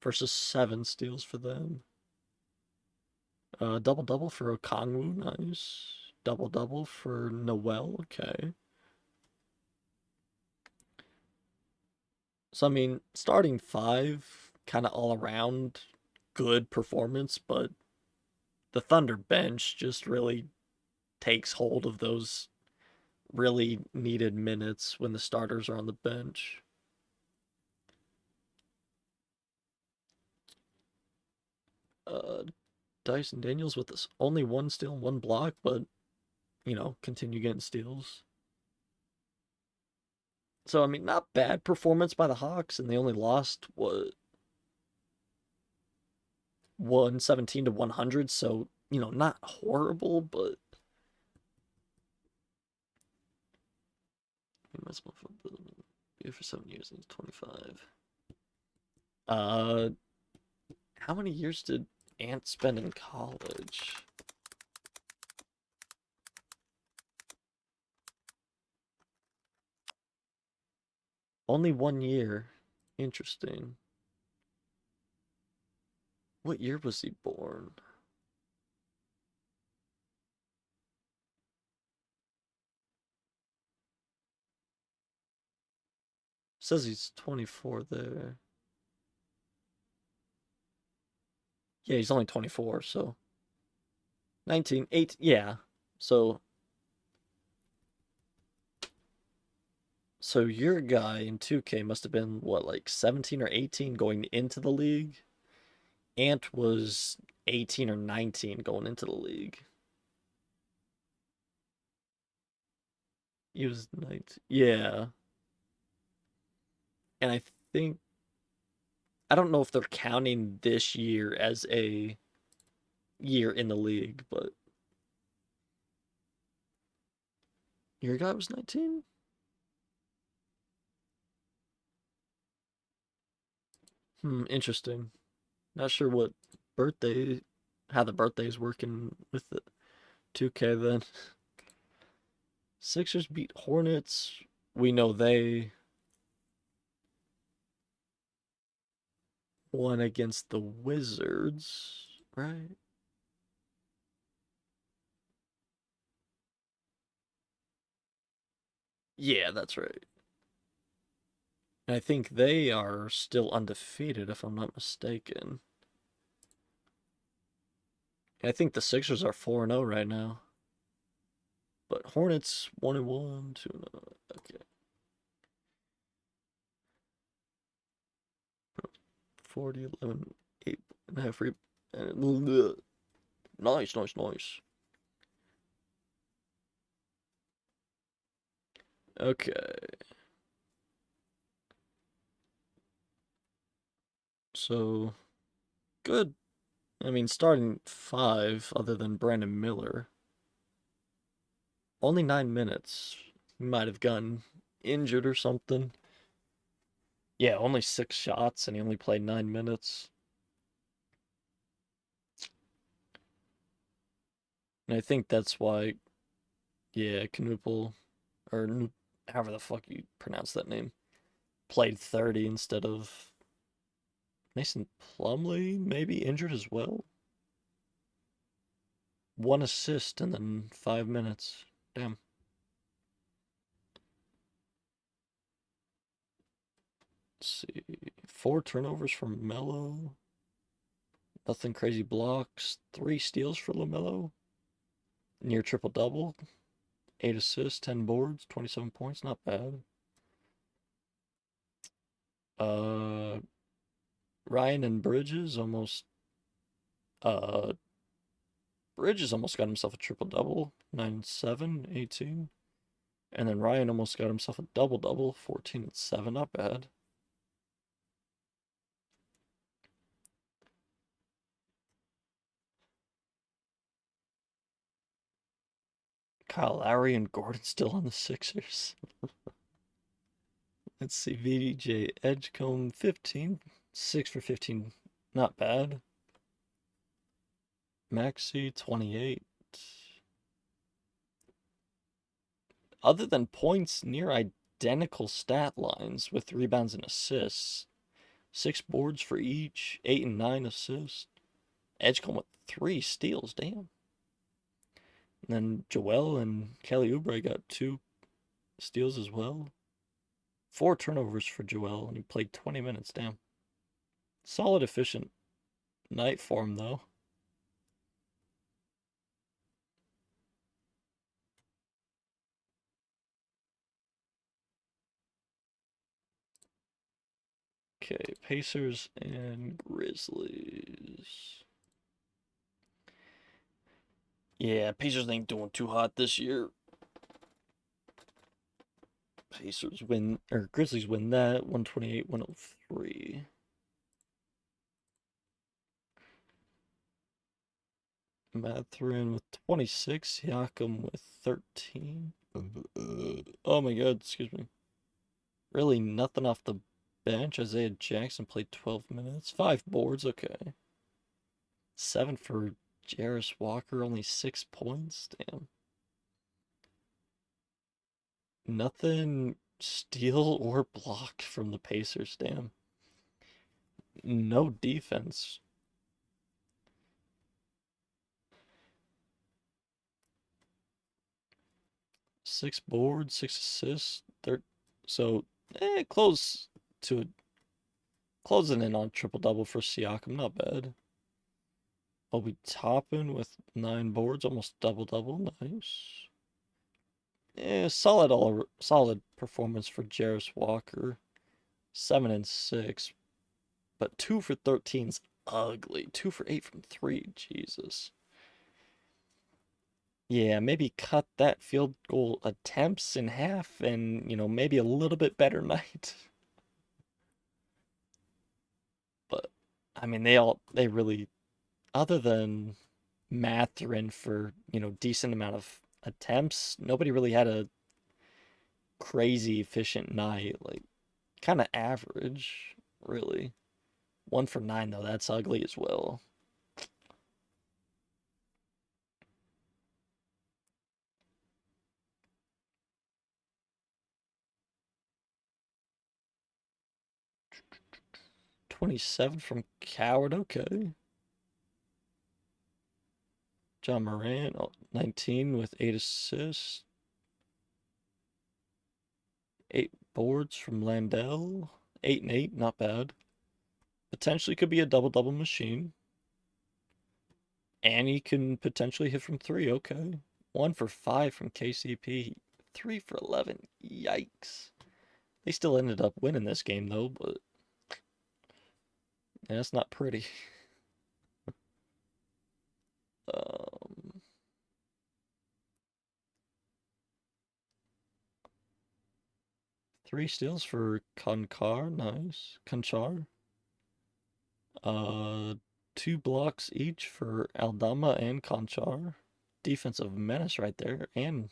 versus 7 steals for them. Double-double for Okongwu, nice. Double-double for Noel, okay. So I mean, starting five, kind of all around good performance, but the Thunder bench just really takes hold of those really needed minutes when the starters are on the bench. Uh, Dyson Daniels with this only one steal and one block, but continue getting steals. So I mean, not bad performance by the Hawks, and they only lost what 117 to 100. So not horrible, but he must be for 7 years. He's 25. Uh, how many years did Ant spend in college? Only 1 year. Interesting. What year was he born? Says he's 24 there. Yeah, he's only 24, so 19, 8, yeah. So your guy in 2K must have been what, like 17 or 18 going into the league? Ant was 18 or 19 going into the league. He was 19. Yeah. And I don't know if they're counting this year as a year in the league, but your guy was 19? Interesting. Not sure birthday, how the birthday's working with the 2K then. Sixers beat Hornets. We know they won against the Wizards, right? Yeah, that's right. And I think they are still undefeated, if I'm not mistaken. I think the Sixers are 4-0 right now. But Hornets 1-1, 2-0. Okay. 40, 11, 8.5 free. Nice, nice, nice. Okay. So, good. I mean, starting five, other than Brandon Miller, only 9 minutes. He might have gotten injured or something. Yeah, only 6 shots, and he only played 9 minutes. And I think that's why, yeah, Knupel, or however the fuck you pronounce that name, played 30 instead of Mason Plumlee, maybe injured as well. 1 assist and then 5 minutes. Damn. Let's see. 4 turnovers from Melo. Nothing crazy blocks. 3 steals for LaMelo. Near triple double. 8 assists, 10 boards, 27 points. Not bad. Uh, Ryan and Bridges almost. Uh, Bridges almost got himself a triple double. 9, 7, 18. And then Ryan almost got himself a double double. 14 and 7. Not bad. Kyle Lowry and Gordon still on the Sixers. Let's see. VJ Edgecombe 15. 6 for 15. Not bad. Maxi 28. Other than points, near identical stat lines with rebounds and assists. 6 boards for each. 8 and 9 assists. Edgecombe with 3 steals. Damn. And then Joel and Kelly Oubre got 2 steals as well. 4 turnovers for Joel, and he played 20 minutes. Damn. Solid, efficient night for him, though. Okay, Pacers and Grizzlies. Yeah, Pacers ain't doing too hot this year. Pacers win, or Grizzlies win that 128-103. Mathurin with 26, Siakam with 13. Oh my god, excuse me. Really nothing off the bench. Isaiah Jackson played 12 minutes. 5 boards, okay. 7 for Jarris Walker, only 6 points. Damn. Nothing steal or blocked from the Pacers, damn. No defense. Six boards, 6 assists. So, close to closing in on triple double for Siakam. Not bad. Obi Toppin with 9 boards, almost double double. Nice. Yeah, solid performance for Jarris Walker. 7 and 6, but 2 for 13's ugly. 2 for 8 from 3. Jesus. Yeah, maybe cut that field goal attempts in half and, maybe a little bit better night. But I mean, they really, other than Mathurin for, decent amount of attempts, nobody really had a crazy efficient night. Like, kind of average, really. 1 for 9 though, that's ugly as well. $27 from Coward, okay. Ja Morant, 19 with 8 assists. 8 boards from Landell. 8 and 8, not bad. Potentially could be a double-double machine. And he can potentially hit from 3, okay. 1 for 5 from KCP. 3 for 11, yikes. They still ended up winning this game, though, but that's not pretty. 3 steals for Conchar, nice. Conchar. 2 blocks each for Aldama and Conchar. Defensive menace right there, and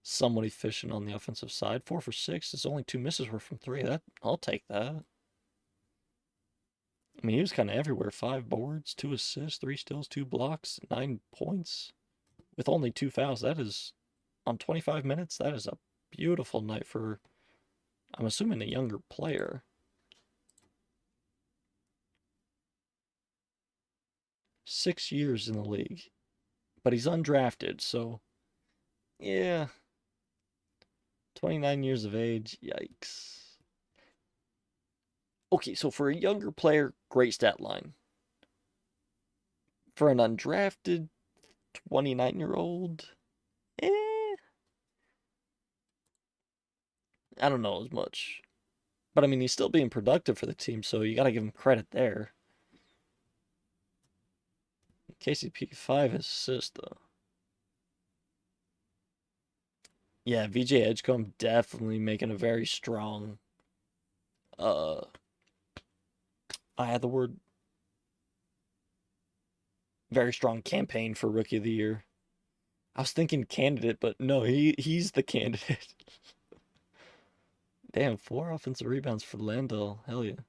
somewhat efficient on the offensive side. 4 for 6. His only 2 misses were from 3. I'll take that. I mean, he was kind of everywhere. 5 boards, 2 assists, 3 steals, 2 blocks, 9 points, with only 2 fouls. That is, on 25 minutes, that is a beautiful night for, I'm assuming, a younger player. 6 years in the league, but he's undrafted, so yeah. 29 years of age, yikes. Okay, so for a younger player, great stat line. For an undrafted 29-year-old, I don't know as much. But I mean, he's still being productive for the team, so you got to give him credit there. KCP 5 assists though. Yeah, VJ Edgecombe definitely making a very strong. I had the word. Very strong campaign for Rookie of the Year. I was thinking candidate, but no, he's the candidate. Damn, 4 offensive rebounds for Landell. Hell yeah.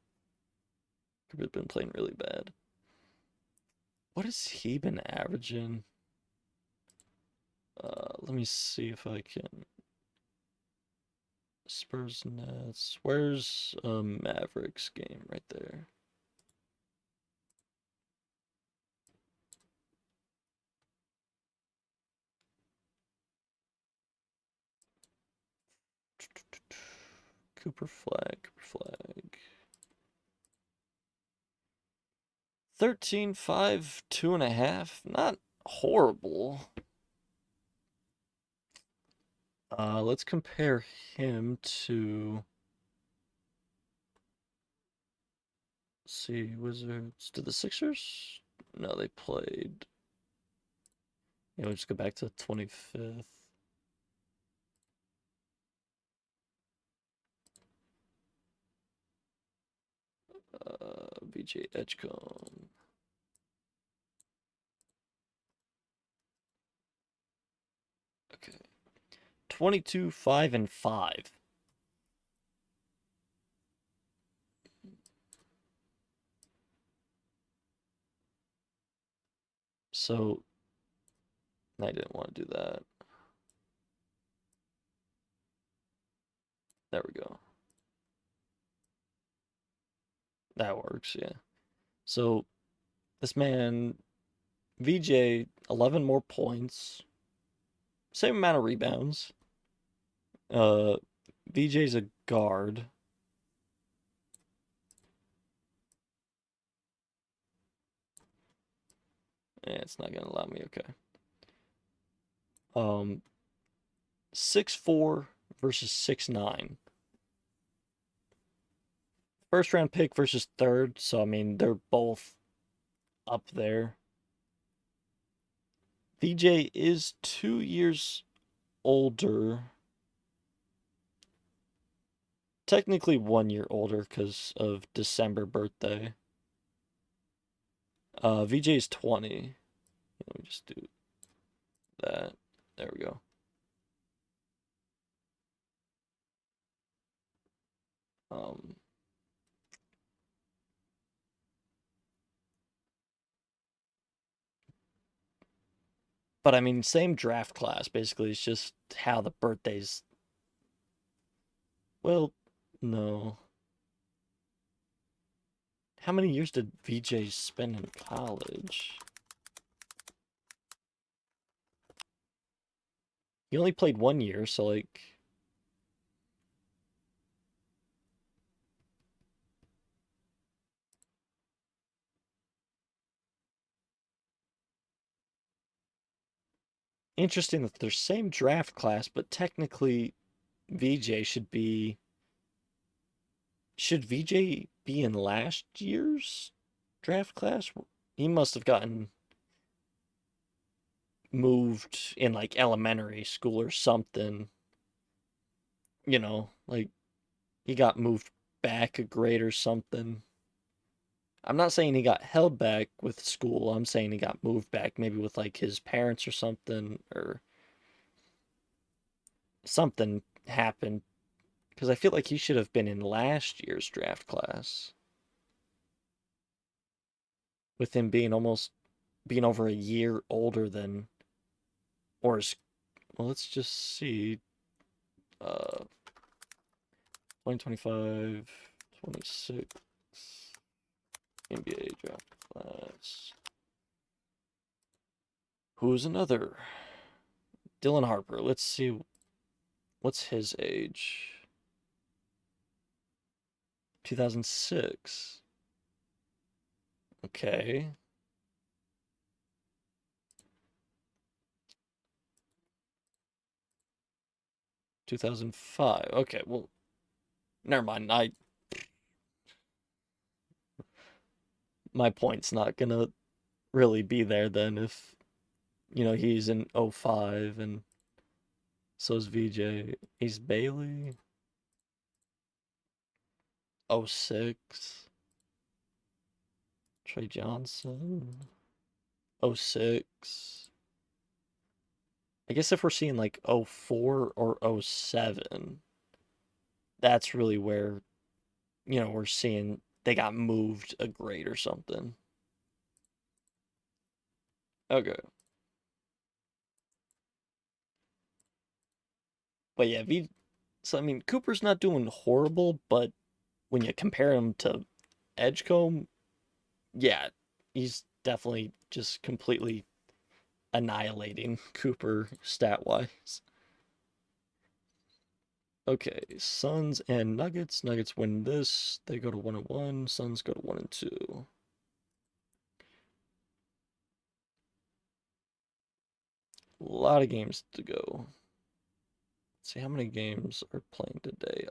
Could have been playing really bad. What has he been averaging? Let me see if I can. Spurs Nets. Where's Mavericks game right there? Cooper flag, Cooper flag. 13.5, 2.5. Not horrible. Let's compare him to. Let's see, Wizards. Did the Sixers? No, they played. Yeah, we'll just go back to the 25th. VJ Edgecombe. Okay. 22, 5, and 5. So, I didn't want to do that. There we go. That works, yeah. So, this man, VJ, 11 more points. Same amount of rebounds. VJ's a guard. Yeah, it's not gonna allow me, okay. 6'4" versus 6'9". First round pick versus third, so I mean they're both up there. VJ is 2 years older. Technically 1 year older because of December birthday. VJ is 20. Let me just do that. There we go. But I mean, same draft class, basically. It's just how the birthdays. Well, no. How many years did VJ spend in college? He only played 1 year, so like. Interesting that they're same draft class, but technically VJ should be. Should VJ be in last year's draft class? He must have gotten moved in like elementary school or something. You know, like he got moved back a grade or something. I'm not saying he got held back with school. I'm saying he got moved back maybe with like his parents or something, or something happened, because I feel like he should have been in last year's draft class with him being over a year older than, or is, well, let's just see. 2025, 26 NBA draft class. Who's another? Dylan Harper. Let's see. What's his age? 2006. Okay. (2005). Okay, well, never mind. My point's not gonna really be there then if he's in 05 and so is VJ. He's Bailey. 06. Trey Johnson. 06. I guess if we're seeing like 04 or 07, that's really where, we're seeing they got moved a grade or something. Okay. But yeah, so I mean, Cooper's not doing horrible, but when you compare him to Edgecombe, yeah, he's definitely just completely annihilating Cooper stat wise. Okay, Suns and Nuggets. Nuggets win this. They go to 1-1. Suns go to 1-2. A lot of games to go. Let's see how many games are playing today.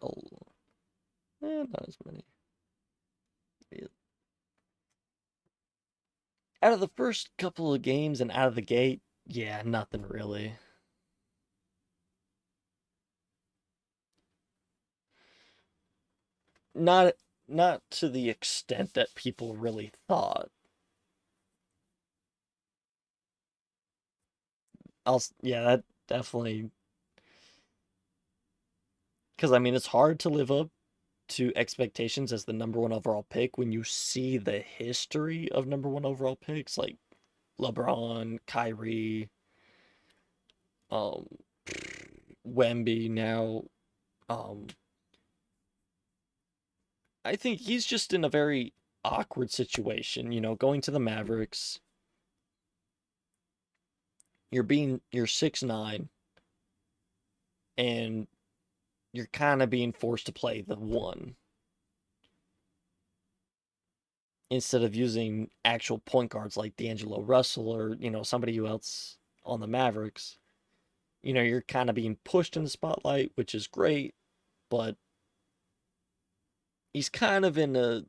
Not as many. Yeah. Out of the first couple of games and out of the gate, yeah, nothing really. Not not to the extent that people really thought. Yeah, that definitely, because I mean it's hard to live up to expectations as the number one overall pick when you see the history of number one overall picks like LeBron, Kyrie, um, Wemby now. Um, I think he's just in a very awkward situation, going to the Mavericks. You're 6'9", and you're kind of being forced to play the one instead of using actual point guards like D'Angelo Russell or, somebody who else on the Mavericks. You're kind of being pushed in the spotlight, which is great, but he's kind of in a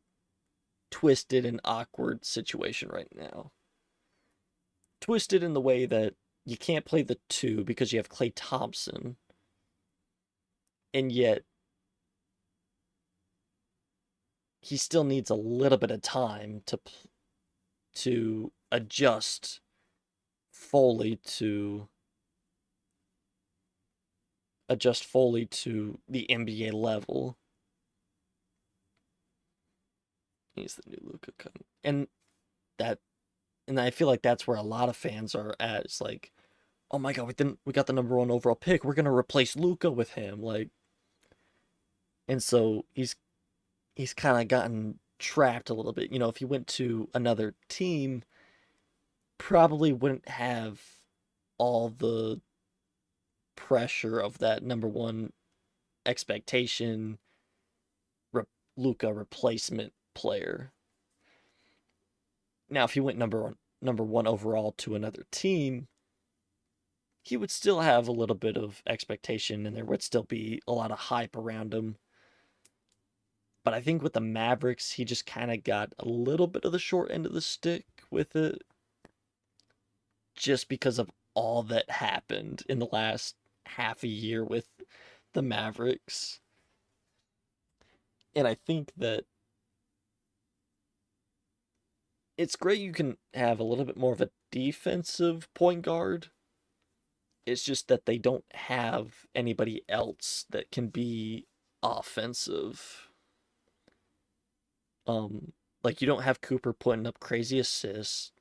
twisted and awkward situation right now. Twisted in the way that you can't play the two because you have Klay Thompson, and yet he still needs a little bit of time to adjust fully to the NBA level. He's the new Luka, and that, and I feel like that's where a lot of fans are at. It's like, oh my god, we got the number one overall pick. We're gonna replace Luka with him, like, and so he's kind of gotten trapped a little bit. If he went to another team, probably wouldn't have all the pressure of that number one expectation Luka replacement player. Now, if he went number one overall to another team, he would still have a little bit of expectation, and there would still be a lot of hype around him. But I think with the Mavericks, he just kind of got a little bit of the short end of the stick with it, just because of all that happened in the last half a year with the Mavericks. And I think that it's great you can have a little bit more of a defensive point guard. It's just that they don't have anybody else that can be offensive. Um, like you don't have Cooper putting up crazy assists,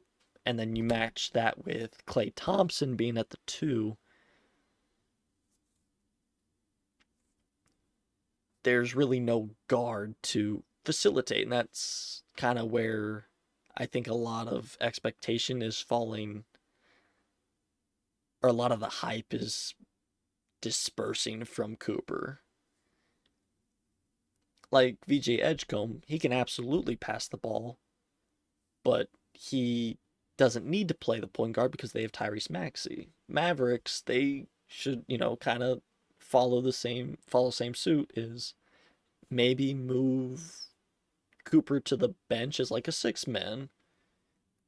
and then you match that with Klay Thompson being at the two. There's really no guard to facilitate, and that's kind of where I think a lot of expectation is falling, or a lot of the hype is dispersing from Cooper. Like VJ Edgecombe, he can absolutely pass the ball, but he doesn't need to play the point guard because they have Tyrese Maxey. Mavericks, they should, kind of follow same suit, is maybe move Cooper to the bench as like a six man,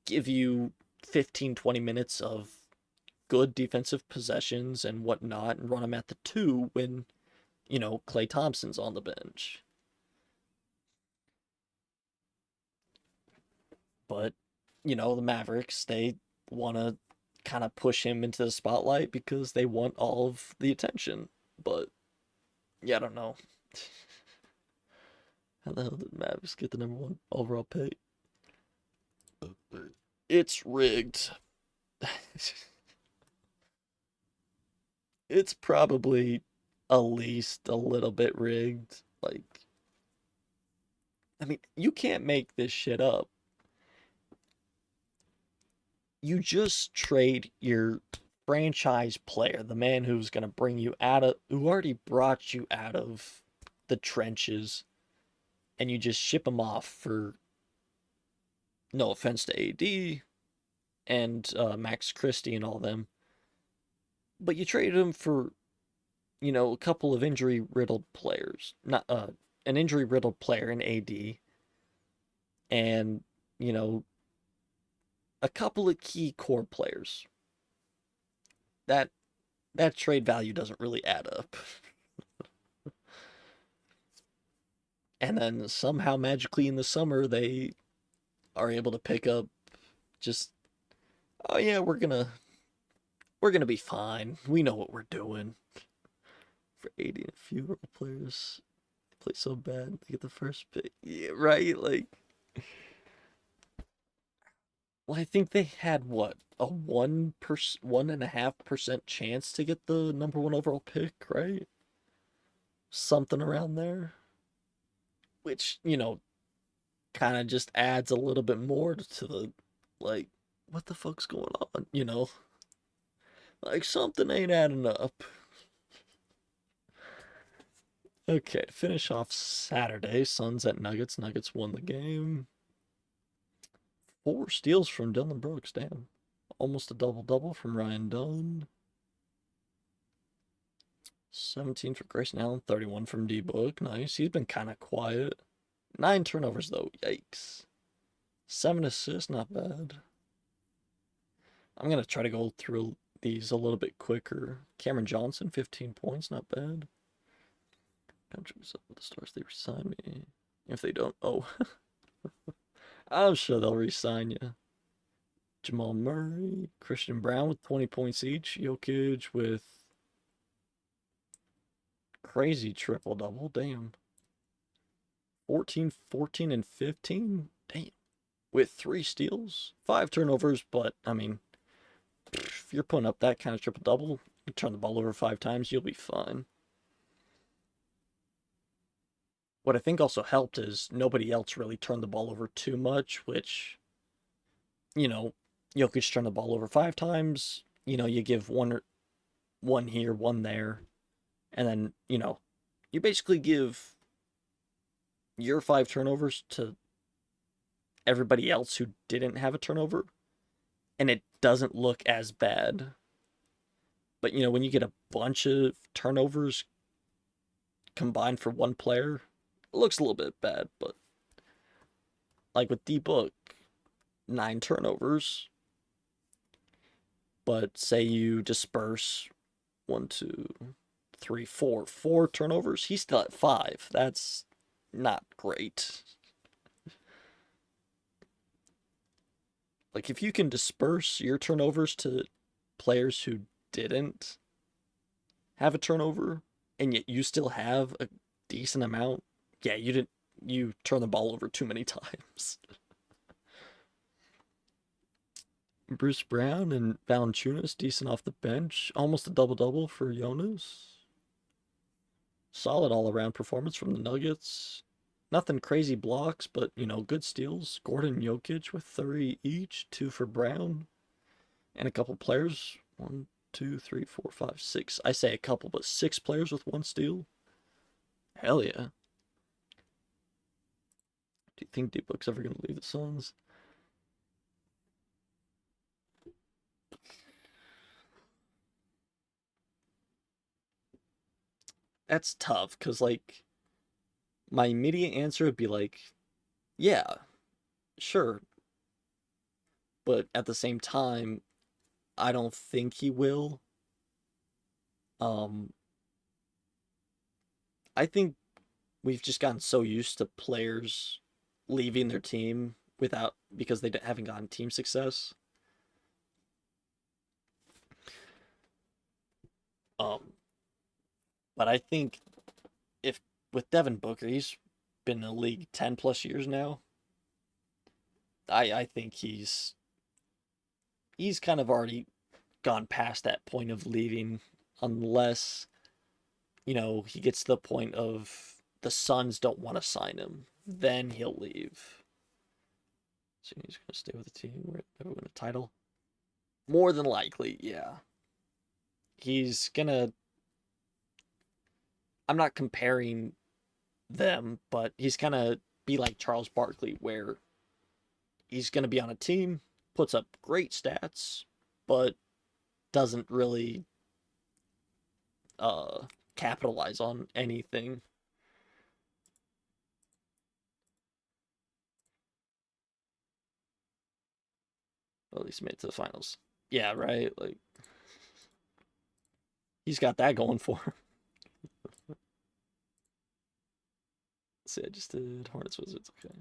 give you 15, 20 minutes of good defensive possessions and whatnot, and run him at the two when, Klay Thompson's on the bench. But, the Mavericks, they want to kind of push him into the spotlight because they want all of the attention. But, yeah, I don't know. How the hell did Mavericks get the number one overall pick? It's rigged. It's probably at least a little bit rigged. Like, I mean, you can't make this shit up. You just trade your franchise player, the man who's going to bring you who already brought you out of the trenches, and you just ship him off for, no offense to AD and Max Christie and all them, but you traded him for, a couple of injury riddled players, not an injury riddled player in AD, and you know a couple of key core players. That that trade value doesn't really add up. And then somehow magically in the summer they are able to pick up just, oh yeah, we're gonna be fine. We know what we're doing. For 80 and a few role players, they play so bad. They get the first pick. Yeah, right. Like, well, I think they had what, a 1.5% chance to get the number one overall pick, right? Something around there, which kind of just adds a little bit more to the, like, what the fuck's going on? Like something ain't adding up. Okay, to finish off Saturday, Suns at Nuggets. Nuggets won the game. 4 steals from Dillon Brooks, damn. Almost a double-double from Ryan Dunn. 17 for Grayson Allen, 31 from D-Book. Nice. He's been kind of quiet. 9 turnovers, though. Yikes. 7 assists, not bad. I'm going to try to go through these a little bit quicker. Cameron Johnson, 15 points, not bad. Contracts up with the Stars, they resign me. If they don't, oh. I'm sure they'll resign you. Jamal Murray, Christian Brown with 20 points each. Jokic with crazy triple-double. Damn. 14, 14, and 15. Damn. With 3 steals, 5 turnovers, but, I mean, if you're putting up that kind of triple-double, you turn the ball over 5 times, you'll be fine. What I think also helped is nobody else really turned the ball over too much, which, Jokic turned the ball over 5 times. You give one here, one there, and then, you basically give your 5 turnovers to everybody else who didn't have a turnover, and it doesn't look as bad. But, when you get a bunch of turnovers combined for one player, it looks a little bit bad. But like with D-Book, 9 turnovers, but say you disperse 1, 2, 3, 4 turnovers, he's still at 5. That's not great. Like, if you can disperse your turnovers to players who didn't have a turnover, and yet you still have a decent amount, yeah, you turn the ball over too many times. Bruce Brown and Valanciunas, decent off the bench. Almost a double-double for Jonas. Solid all-around performance from the Nuggets. Nothing crazy blocks, but, good steals. Gordon and Jokic with 3 each. 2 for Brown. And a couple players. 1, 2, 3, 4, 5, 6. I say a couple, but 6 players with 1 steal. Hell yeah. Do you think D-Book's ever going to leave the Suns? That's tough, because, like, my immediate answer would be like, yeah, sure. But at the same time, I don't think he will. Um, I think we've just gotten so used to players leaving their team because they haven't gotten team success. Um, but I think if with Devin Booker, he's been in the league 10 plus years now. I think he's kind of already gone past that point of leaving, unless he gets to the point of the Suns don't want to sign him, then he'll leave. So he's gonna stay with the team where they win a title. More than likely, yeah. he's gonna. I'm not comparing them, but he's gonna be like Charles Barkley, where he's gonna be on a team, puts up great stats, but doesn't really uh capitalize on anything. Well, at least made it to the finals. Yeah, right. Like he's got that going for him. See, I just did Hornets Wizards. Okay.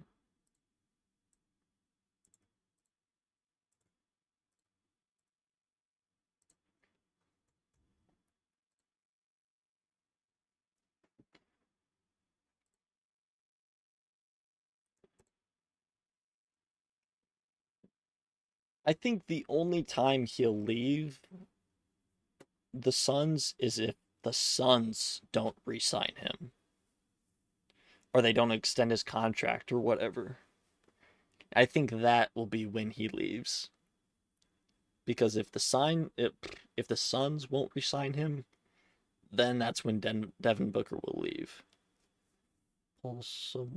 I think the only time he'll leave the Suns is if the Suns don't re-sign him or they don't extend his contract or whatever. I think that will be when he leaves. Because if the Suns won't re-sign him, then that's when Devin Booker will leave. Also,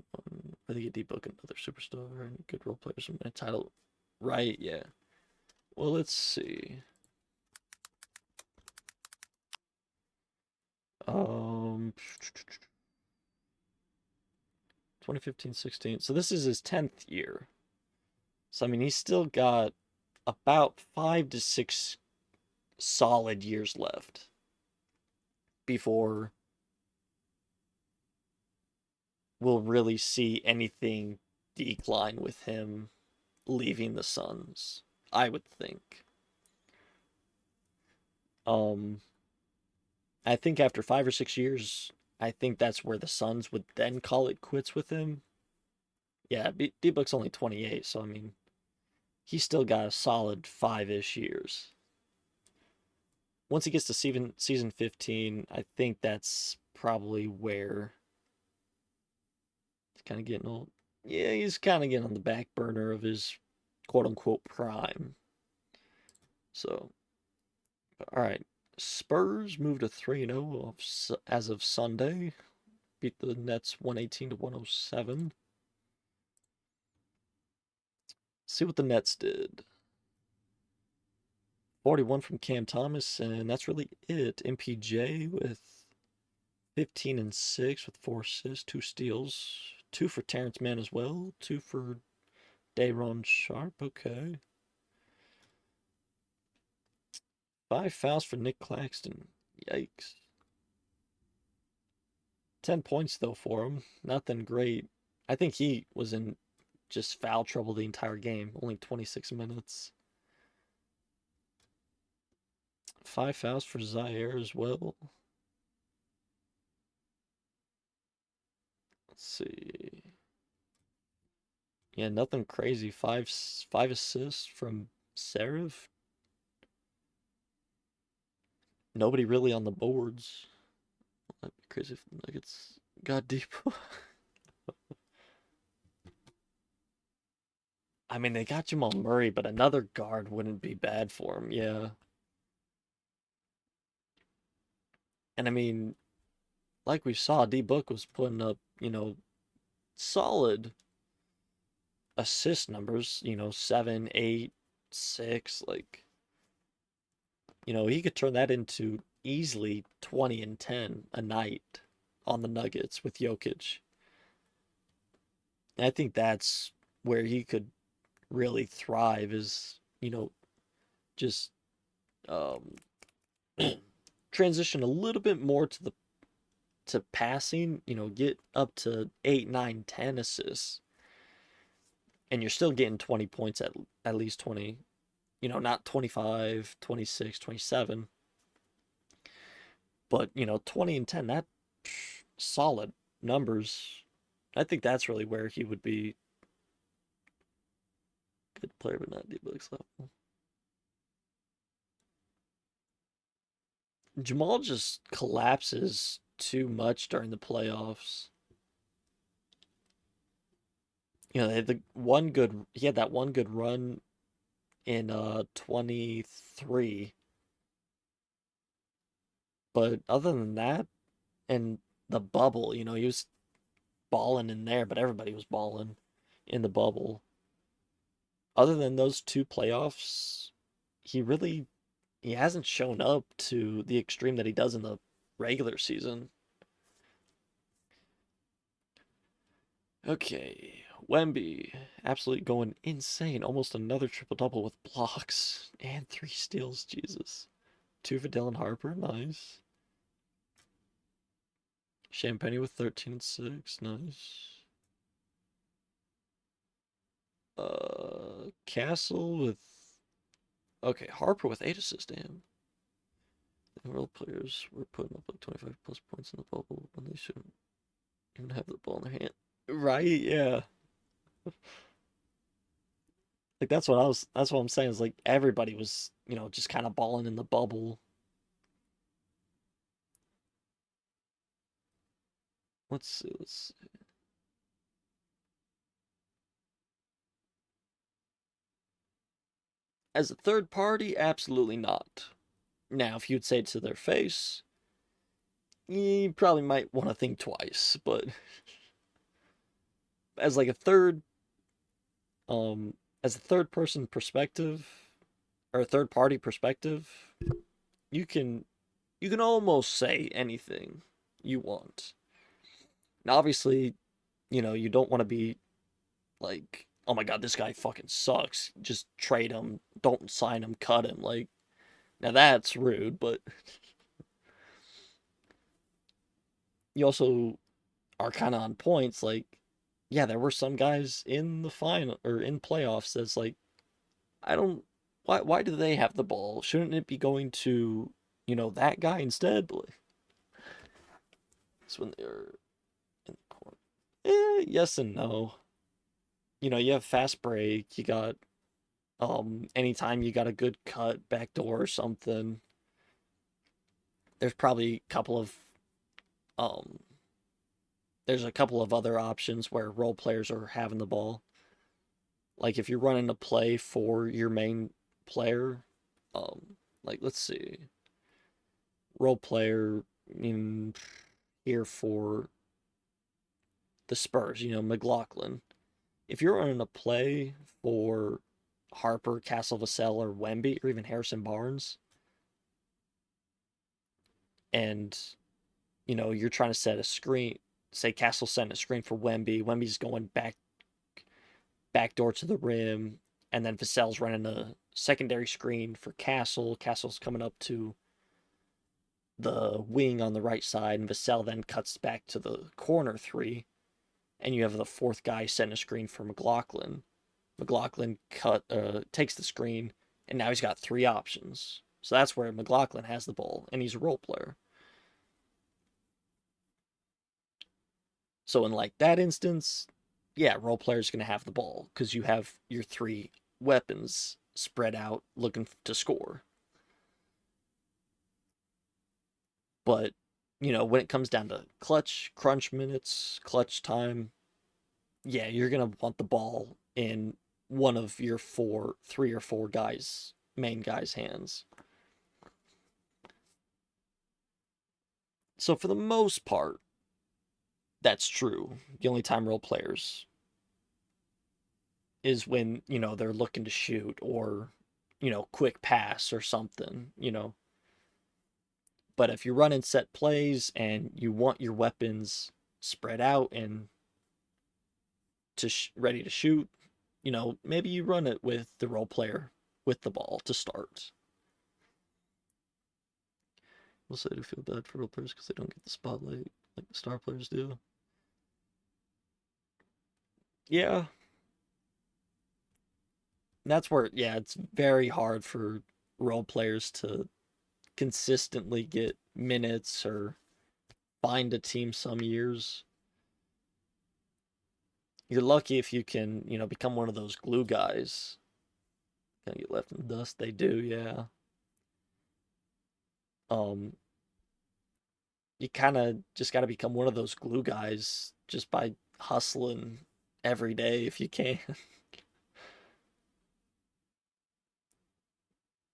I think D Book another superstar and good role players and a title. Right, yeah. Well, let's see. 2015-16. So this is his 10th year. So I mean, he's still got about 5 to 6 solid years left before we'll really see anything decline with him leaving the Suns, I would think. Um, I think after 5 or 6 years, I think that's where the Suns would then call it quits with him. Yeah, D Book's only 28, so I mean, he's still got a solid 5-ish years. Once he gets to season 15, I think that's probably where it's kind of getting old. Yeah, he's kind of getting on the back burner of his quote unquote prime. So, all right. Spurs moved to 3-0 as of Sunday. Beat the Nets 118 to 107. See what the Nets did. 41 from Cam Thomas, and that's really it. MPJ with 15 and 6 with 4 assists, 2 steals, 2 for Terrence Mann as well, 2 for Day'Ron Sharpe. Okay. 5 fouls for Nick Claxton. Yikes. 10 points though for him. Nothing great. I think he was in just foul trouble the entire game. Only 26 minutes. 5 fouls for Zaire as well. Let's see. Yeah, nothing crazy. Five assists from Serif. Nobody really on the boards. That'd be crazy if the Nuggets got deep. I mean, they got Jamal Murray, but another guard wouldn't be bad for him. Yeah. And I mean, like we saw, D Book was putting up, solid assist numbers, 7, 8, 6. Like, he could turn that into easily 20 and 10 a night on the Nuggets with Jokic. And I think that's where he could really thrive is, just um, transition a little bit more to passing, get up to 8, 9, 10 assists. And you're still getting 20 points at least 20, not 25, 26, 27. But, 20 and 10, that solid numbers. I think that's really where he would be good player, but not D-Book's level. Jamal just collapses too much during the playoffs. They had he had that one good run in 23 But other than that, and the bubble, he was balling in there, but everybody was balling in the bubble. Other than those two playoffs, he hasn't shown up to the extreme that he does in the regular season. Okay, Wemby, absolutely going insane. Almost another triple double with blocks and 3 steals. Jesus. 2 for Dylan Harper, nice. Champagne with 13 and 6, nice. Castle with okay, Harper with 8 assists, damn. The role players were putting up like 25 plus points in the bubble when they shouldn't even have the ball in their hand. Right, yeah. Like that's what I'm saying is like everybody was, just kind of balling in the bubble. Let's see. As a third party, absolutely not. Now, if you'd say it to their face, you probably might want to think twice, but as like a third um as a third person perspective or a third party perspective, you can you can almost say anything you want. Now obviously, you don't want to be like, "Oh my god, this guy fucking sucks. Just trade him, don't sign him, cut him." Like now that's rude, but you also are kind of on points like yeah, there were some guys in the final or in playoffs that's like I don't why do they have the ball? Shouldn't it be going to, that guy instead? But it's when they're in the corner. Yes and no. You have fast break, you got anytime you got a good cut, backdoor or something, there's probably um a couple of other options where role players are having the ball. Like if you're running a play for your main player, like let's see, role player in here for the Spurs, McLaughlin. If you're running a play for Harper, Castle Vassell, or Wemby, or even Harrison Barnes, and you're trying to set a screen, say Castle setting a screen for Wemby, Wemby's going backdoor to the rim, and then Vassell's running a secondary screen for Castle. Castle's coming up to the wing on the right side, and Vassell then cuts back to the corner three, and you have the fourth guy setting a screen for McLaughlin. McLaughlin takes the screen, and now he's got 3 options. So that's where McLaughlin has the ball, and he's a role player. So in like that instance, yeah, role player's going to have the ball because you have your 3 weapons spread out looking to score. But when it comes down to crunch minutes, clutch time, yeah, you're going to want the ball in one of your 3 or 4 main guys' hands. So for the most part, that's true. The only time role players is when, they're looking to shoot or, quick pass or something. But if you're running set plays and you want your weapons spread out and ready to shoot, maybe you run it with the role player with the ball to start. Also, I do feel bad for role players because they don't get the spotlight like the star players do. Yeah, that's where, yeah, it's very hard for role players to consistently get minutes or find a team some years. You're lucky if you can, become one of those glue guys. Kind of get left in the dust. They do, yeah. Um, you kind of just got to become one of those glue guys just by hustling every day if you can.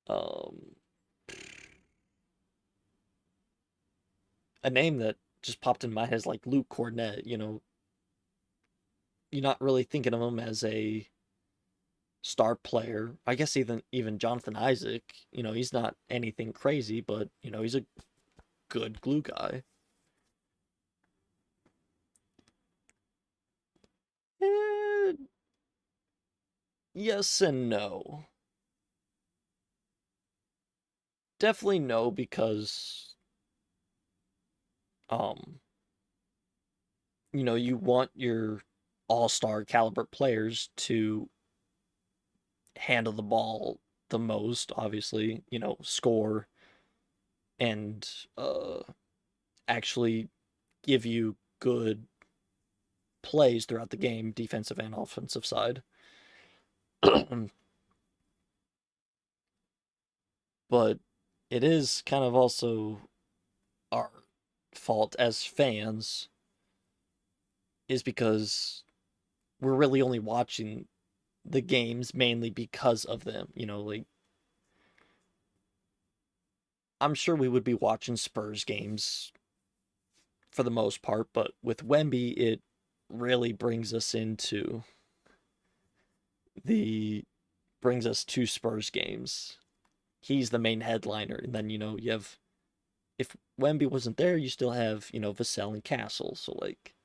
um, a name that just popped in my head is like Luke Cornett. You're not really thinking of him as a star player. I guess even Jonathan Isaac, he's not anything crazy, but he's a good glue guy. Eh, yes and no. Definitely no because um you want your all-star caliber players to handle the ball the most, obviously, score and actually give you good plays throughout the game, defensive and offensive side. But it is kind of also our fault as fans is because we're really only watching the games mainly because of them. Like I'm sure we would be watching Spurs games for the most part, but with Wemby, it really the brings us to Spurs games. He's the main headliner, and then you have if Wemby wasn't there, you still have Vassell and Castle. So like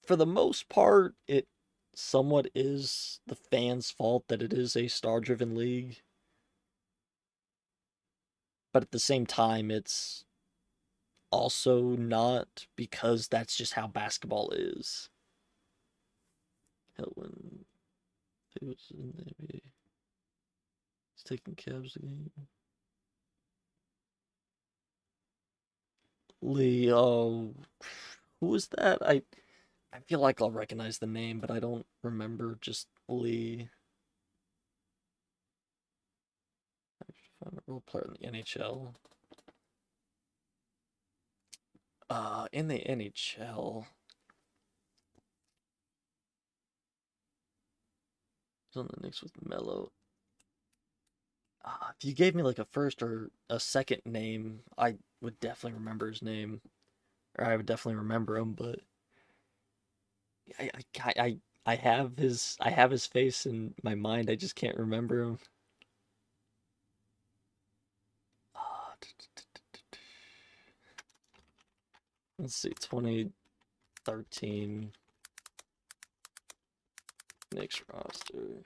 for the most part, it somewhat is the fans' fault that it is a star-driven league, but at the same time, it's also not because that's just how basketball is. Hell, when he was in the NBA, he's taking Cavs the game. Lee, oh, who was that? I feel like I'll recognize the name, but I don't remember just Lee. Find a role player in the NHL. In the NHL, he's on the Knicks with Melo. If you gave me like a first or a second name, I would definitely remember his name, or I would definitely remember him. But I, I, I, I have his face in my mind. I just can't remember him. Uh, let's see, 2013 Knicks roster.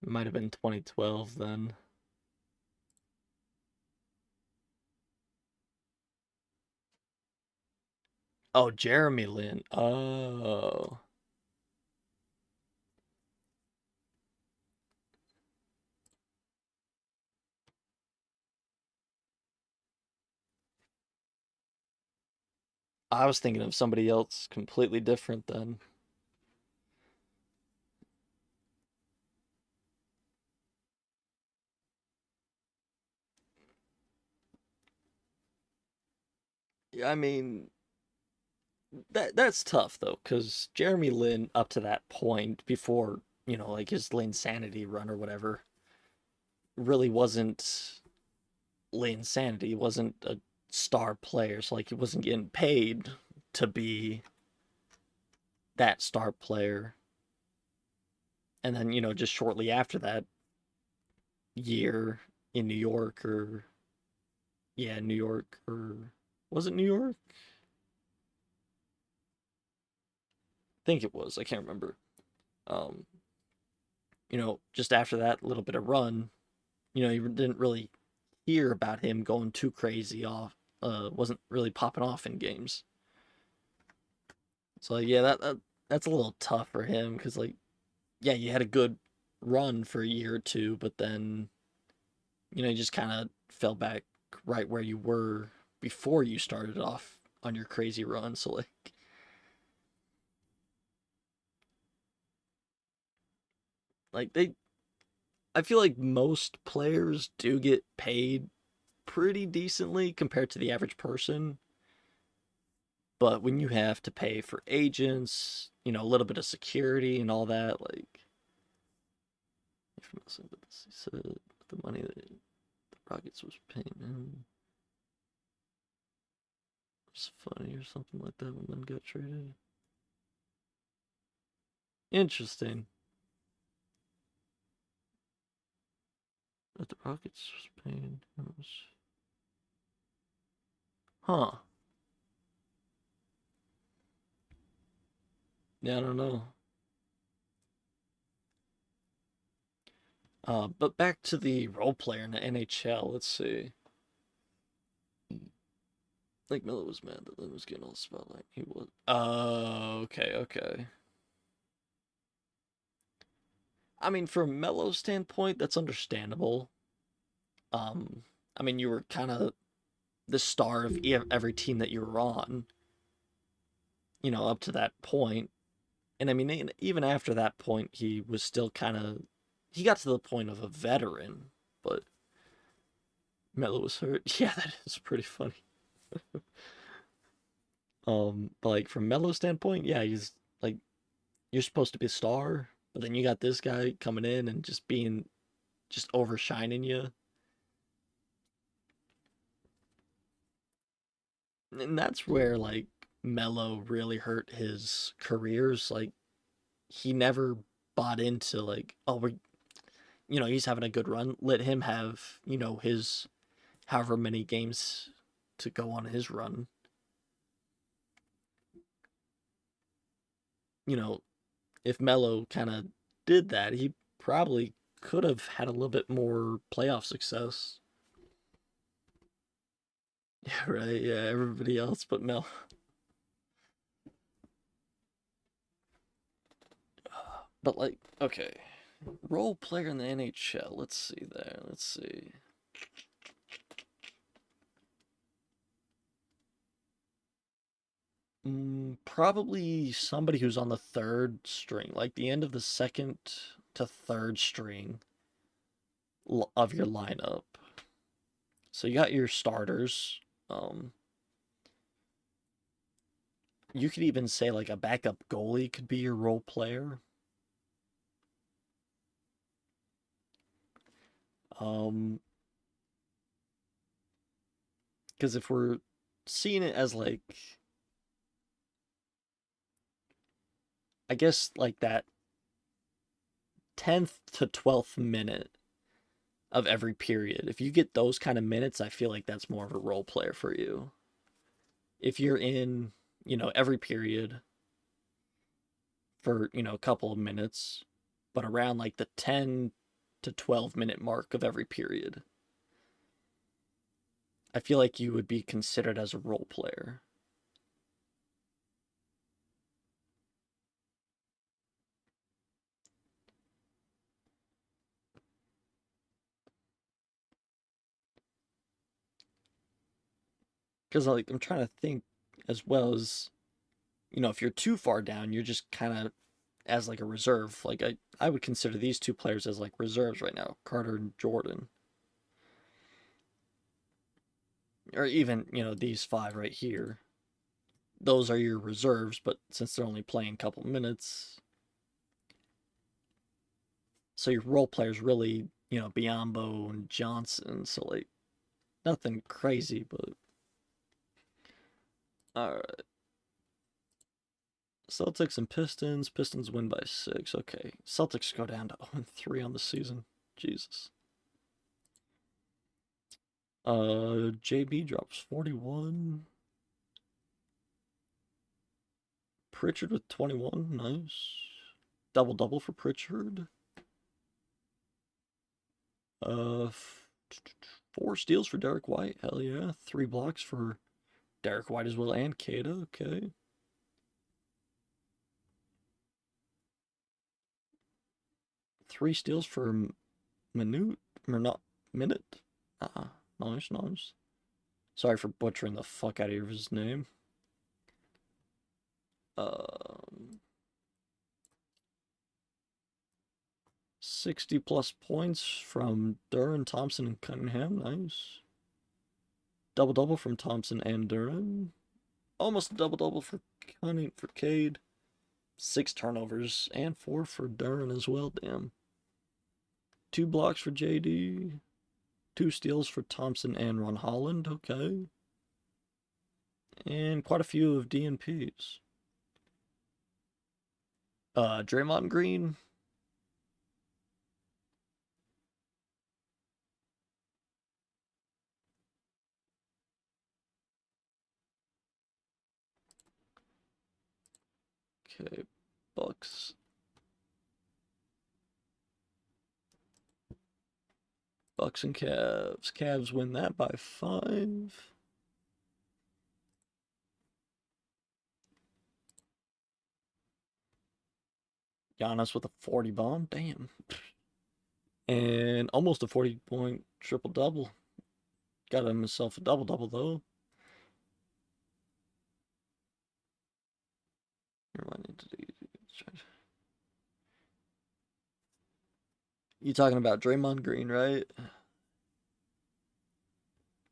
Might have been 2012 then. Oh, Jeremy Lin. Oh. I was thinking of somebody else completely different then. Yeah, I mean, that's tough though, because Jeremy Lin up to that point before like his Linsanity run or whatever really wasn't Linsanity. He wasn't a star player, so like he wasn't getting paid to be that star player. And then just shortly after that year in New York or yeah, New York or was it New York? I think it was. I can't remember. Um, just after that little bit of run, you didn't really hear about him going too crazy off. Wasn't really popping off in games. So yeah, that's a little tough for him because like yeah, you had a good run for a year or two, but then you just kind of fell back right where you were before you started off on your crazy run. So like they, I feel like most players do get paid pretty decently compared to the average person. But when you have to pay for agents, a little bit of security and all that, like from messing with this. He said the money that the Rockets was paying him was funny or something like that when men got traded. Interesting. That the Rockets was paying him was... Huh. Yeah, I don't know. But back to the role player in the NHL. Let's see. Like Miller was mad that Lynn was getting all the spotlight. He was. Okay, okay. I mean, from Melo's standpoint, that's understandable. Um, I mean, you were kind of the star of every team that you were on. You know, up to that point, and I mean, even after that point, he was still kind of. He got to the point of a veteran, but Melo was hurt. Yeah, that is pretty funny. But like from Melo's standpoint, yeah, he's like you're supposed to be a star, but then you got this guy coming in and just overshining you. And that's where like Melo really hurt his careers. Like he never bought into like, oh, he's having a good run. Let him have, his however many games to go on his run. If Melo kind of did that, he probably could have had a little bit more playoff success. Yeah, right. Yeah, everybody else but Mel. But like, okay, role player in the NHL. Let's see there. Let's see. Probably somebody who's on the third string, like the end of the second to third string of your lineup. So you got your starters. You could even say like a backup goalie could be your role player. Because if we're seeing it as like, I guess like that 10th to 12th minute of every period, if you get those kind of minutes, I feel like that's more of a role player for you. If you're in, every period for, a couple of minutes, but around like the 10 to 12-minute mark of every period, I feel like you would be considered as a role player. Because like I'm trying to think as well as, if you're too far down, you're just kind of as like a reserve. Like I would consider these two players as like reserves right now, Carter and Jordan. Or even, these five right here. Those are your reserves, but since they're only playing a couple minutes, so your role players really, Biombo and Johnson. So like nothing crazy, but all right. Celtics and Pistons. Pistons win by 6. Okay. Celtics go down to 0-3 on the season. Jesus. JB drops 41. Pritchard with 21. Nice. Double-double for Pritchard. 4 steals for Derek White. Hell yeah. 3 blocks for Derek White as well and Kata. Okay. 3 steals for Minute. Or not. Minute. Nice, nice. Sorry for butchering the fuck out of his name. 60 plus points from Duran, Thompson, and Cunningham. Nice. Double-double from Thompson and Duran. Almost a double-double for Cade. 6 turnovers and 4 for Duran as well. Damn. 2 blocks for JD. 2 steals for Thompson and Ron Holland. Okay. And quite a few of DNPs. Draymond Green. Okay, Bucks. Bucks and Cavs. Cavs win that by 5. Giannis with a 40 bomb. Damn. And almost a 40-point triple-double. Got himself a double-double, though. You talking about Draymond Green, right? Let's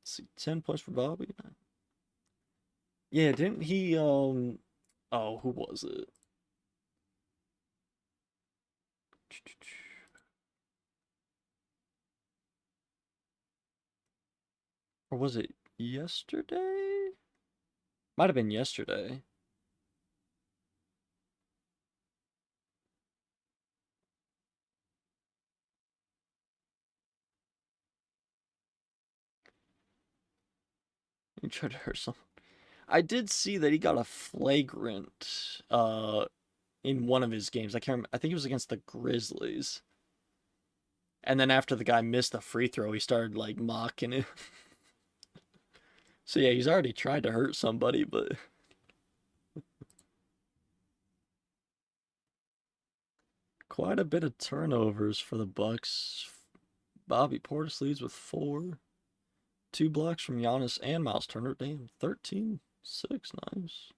see, 10 points for Bobby. Yeah, didn't he, oh, who was it? Or was it yesterday? Might have been yesterday. He tried to hurt someone. I did see that he got a flagrant in one of his games. I can't remember. I think it was against the Grizzlies. And then after the guy missed the free throw, he started like mocking it. So yeah, he's already tried to hurt somebody, but quite a bit of turnovers for the Bucks. Bobby Portis leads with 4. 2 blocks from Giannis and Miles Turner. Damn, 13, 6, nice.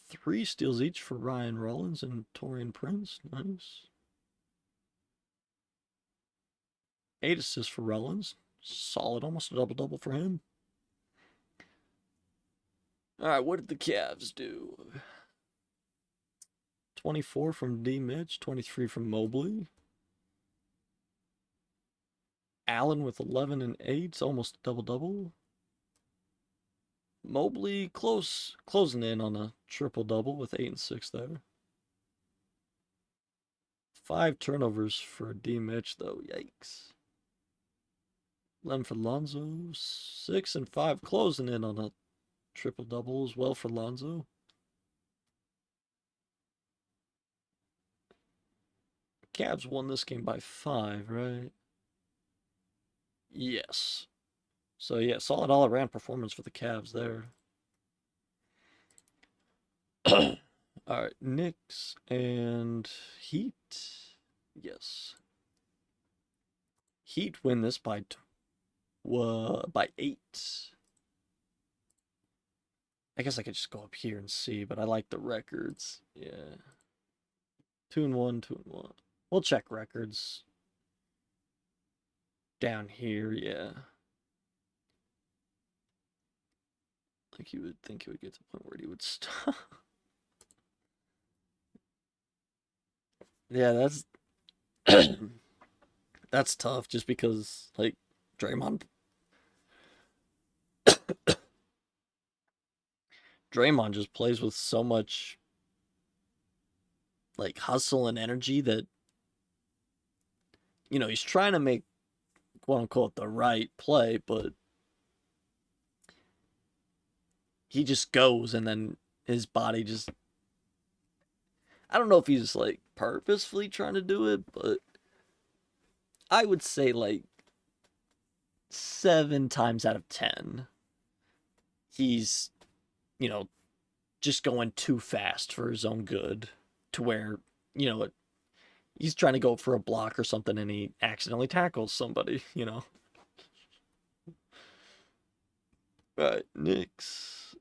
3 steals each for Ryan Rollins and Taurean Prince. Nice. 8 assists for Rollins. Solid, almost a double-double for him. All right, what did the Cavs do? 24 from D. Mitch, 23 from Mobley. Allen with 11 and 8, almost a double-double. Mobley closing in on a triple-double with 8 and 6 there. 5 turnovers for D. Mitch, though. Yikes. 11 for Lonzo. 6 and 5, closing in on a triple-double as well for Lonzo. Cavs won this game by 5, right? Yes. So yeah, solid all-around performance for the Cavs there. All right, Knicks and Heat. Yes. Heat win this by 8. I guess I could just go up here and see, but I like the records. Yeah. 2-1, 2-1. We'll check records down here, yeah. Like you would think he would get to the point where he would stop. Yeah, that's tough just because like Draymond just plays with so much like hustle and energy that he's trying to make quote unquote the right play, but he just goes and then his body just I don't know if he's like purposefully trying to do it, but I would say like 7 times out of 10 he's just going too fast for his own good to where he's trying to go for a block or something and he accidentally tackles somebody. Right, Knicks.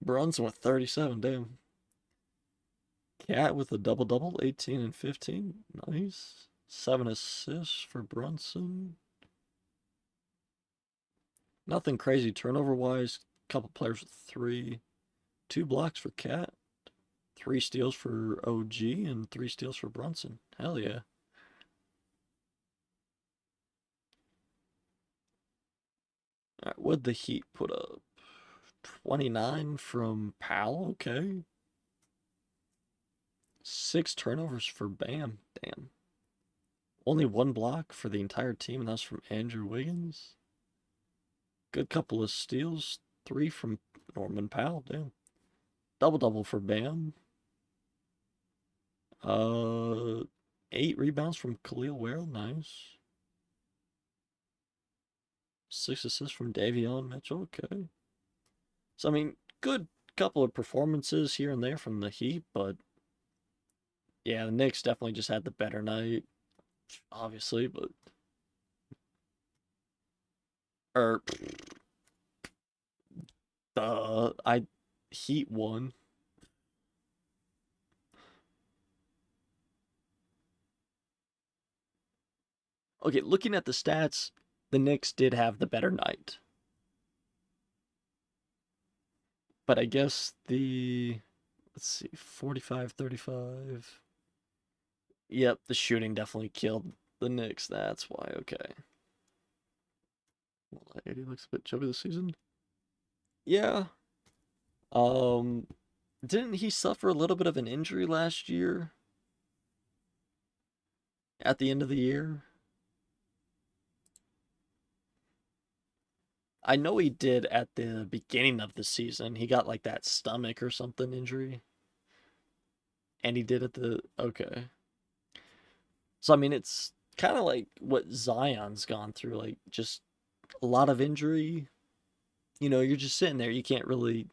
Brunson with 37, damn. Cat with a double-double, 18 and 15. Nice. 7 assists for Brunson. Nothing crazy turnover-wise. Couple players with 3. 2 blocks for Cat. 3 steals for OG and 3 steals for Brunson. Hell yeah. Alright, what'd the Heat put up? 29 from Powell, okay. 6 turnovers for Bam. Damn. Only 1 block for the entire team, and that's from Andrew Wiggins. Good couple of steals. 3 from Norman Powell, damn. Double-double for Bam. 8 rebounds from Khalil Ware, nice. 6 assists from Davion Mitchell, okay. So, I mean, good couple of performances here and there from the Heat, but yeah, the Knicks definitely just had the better night, obviously, but or I Heat won. Okay, looking at the stats, the Knicks did have the better night. But I guess let's see, 45-35. Yep, the shooting definitely killed the Knicks. That's why, okay. Well, 80 looks a bit chubby this season. Yeah. Um, didn't he suffer a little bit of an injury last year? At the end of the year? I know he did at the beginning of the season. He got like that stomach or something injury. And he did at the okay. So I mean it's kind of like what Zion's gone through, like just a lot of injury. You're just sitting there. You can't really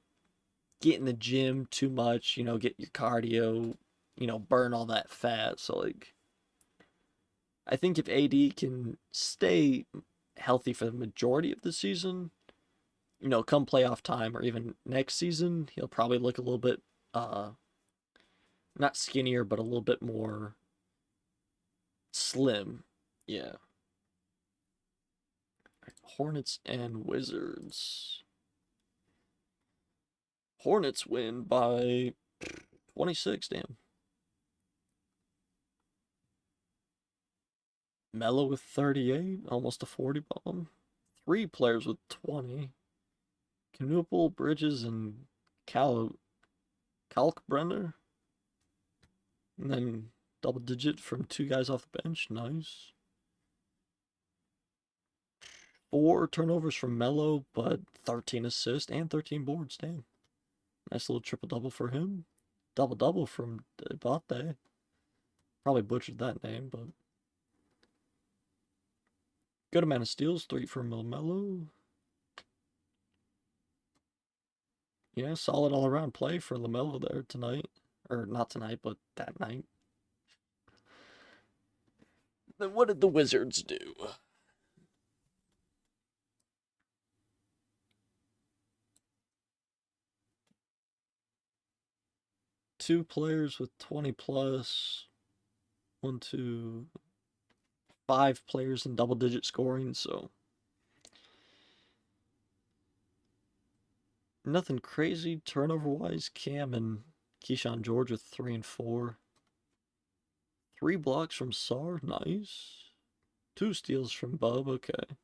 get in the gym too much, get your cardio, burn all that fat. So like I think if AD can stay healthy for the majority of the season, come playoff time or even next season, he'll probably look a little bit not skinnier, but a little bit more slim. Yeah. Hornets and Wizards. Hornets win by 26, damn. Melo with 38, almost a 40 bomb. 3 players with 20. Knupel, Bridges, and Kalkbrenner. And then double digit from 2 guys off the bench. Nice. 4 turnovers from Melo, but 13 assists and 13 boards. Damn. Nice little triple-double for him. Double-double from Debate. Probably butchered that name, but good amount of steals. 3 from LaMelo. Yeah, solid all-around play for LaMelo there tonight. Or not tonight, but that night. Then what did the Wizards do? Two players with 20 plus. 1, 2, 5 players in double-digit scoring, so nothing crazy turnover-wise. Cam and Keyshawn George with 3 and 4. 3 blocks from Sar, nice. 2 steals from Bub, okay.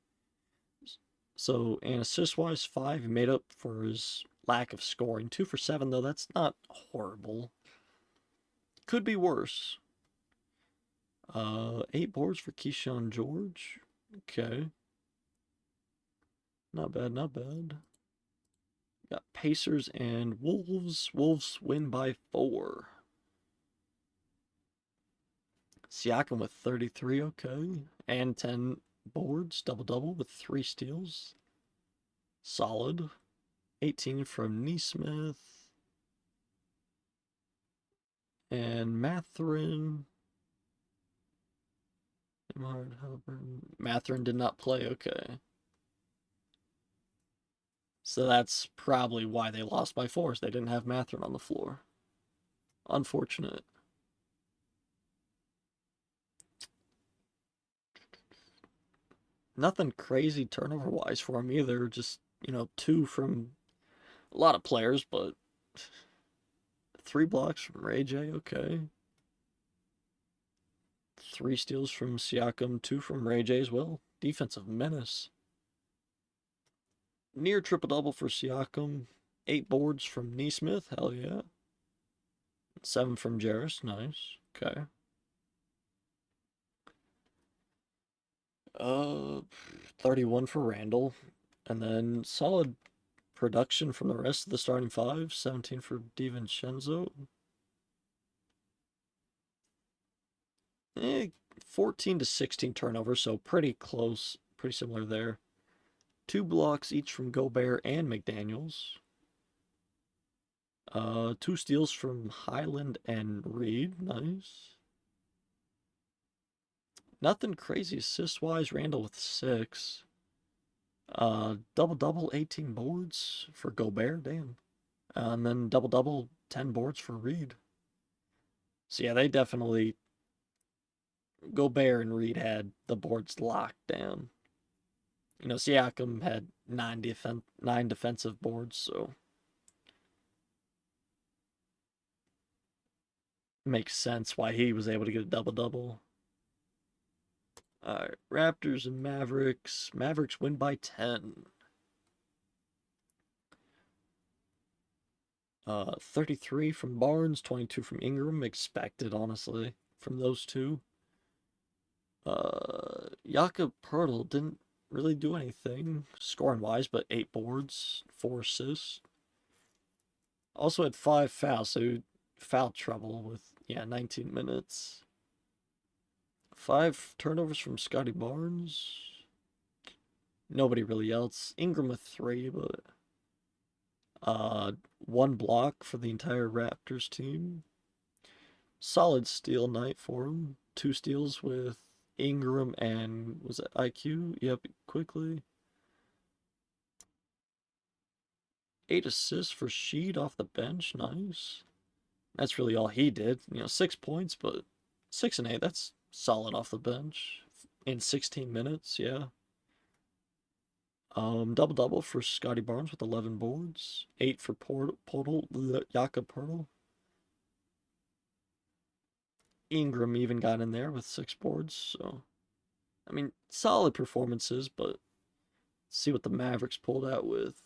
So, and assist-wise, 5. He made up for his lack of scoring. 2 for 7, though, that's not horrible. Could be worse. 8 boards for Keyshawn George. Okay. Not bad, not bad. Got Pacers and Wolves. Wolves win by 4. Siakam with 33, okay. And 10 boards, double-double with 3 steals. Solid. 18 from Neesmith. And Mathurin. Mathurin did not play, okay. So that's probably why they lost by 4. They didn't have Mathurin on the floor. Unfortunate. Nothing crazy turnover-wise for him either. Just, 2 from a lot of players, but 3 blocks from Ray J, okay. 3 steals from Siakam, 2 from Ray J as well. Defensive menace. Near triple-double for Siakam. 8 boards from Neesmith, hell yeah. 7 from Jarris, nice. Okay. 31 for Randall. And then solid production from the rest of the starting 5. 17 for DiVincenzo. 14 to 16 turnovers, so pretty close, pretty similar there. 2 blocks each from Gobert and McDaniels. 2 steals from Highland and Reed, nice. Nothing crazy assist-wise, Randall with 6. Double-double, 18 boards for Gobert, damn. And then double-double, 10 boards for Reed. So yeah, they definitely... Gobert and Reed had the boards locked down. You know, Siakam had 9 defensive boards, so... Makes sense why he was able to get a double-double. Alright, Raptors and Mavericks. Mavericks win by 10. 33 from Barnes, 22 from Ingram. Expected, honestly, from those two. Jakob Poeltl didn't really do anything scoring-wise, but 8 boards, 4 assists. Also had 5 fouls, so foul trouble with, 19 minutes. 5 turnovers from Scotty Barnes. Nobody really else. Ingram with 3, but 1 block for the entire Raptors team. Solid steal night for him. 2 steals with Ingram and, was it IQ? Yep, quickly. 8 assists for Sheed off the bench, nice. That's really all he did. 6 points, but 6 and 8, that's solid off the bench. In 16 minutes, yeah. Double-double for Scotty Barnes with 11 boards. 8 for Jakob Poeltl. Ingram even got in there with 6 boards, so... I mean, solid performances, but... Let's see what the Mavericks pulled out with.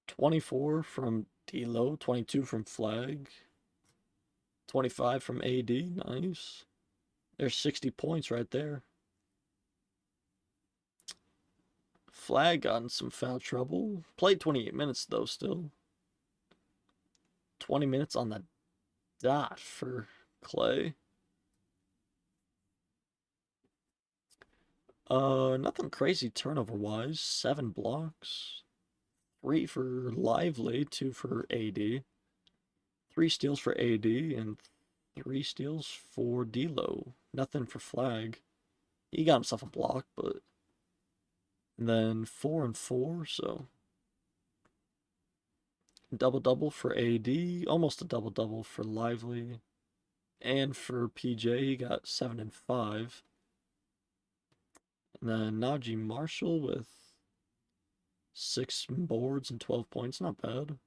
24 from D'Lo, 22 from Flag. 25 from AD, nice. There's 60 points right there. Flag got in some foul trouble. Played 28 minutes, though, still. 20 minutes on the dot for Clay. Nothing crazy turnover-wise. 7 blocks. 3 for Lively, 2 for AD. 3 steals for AD, and 3 steals for D'Lo. Nothing for Flag. He got himself a block, but... And then 4 and 4, so... Double-double for AD. Almost a double-double for Lively. And for PJ, he got 7 and 5. And then Najee Marshall with 6 boards and 12 points. Not bad.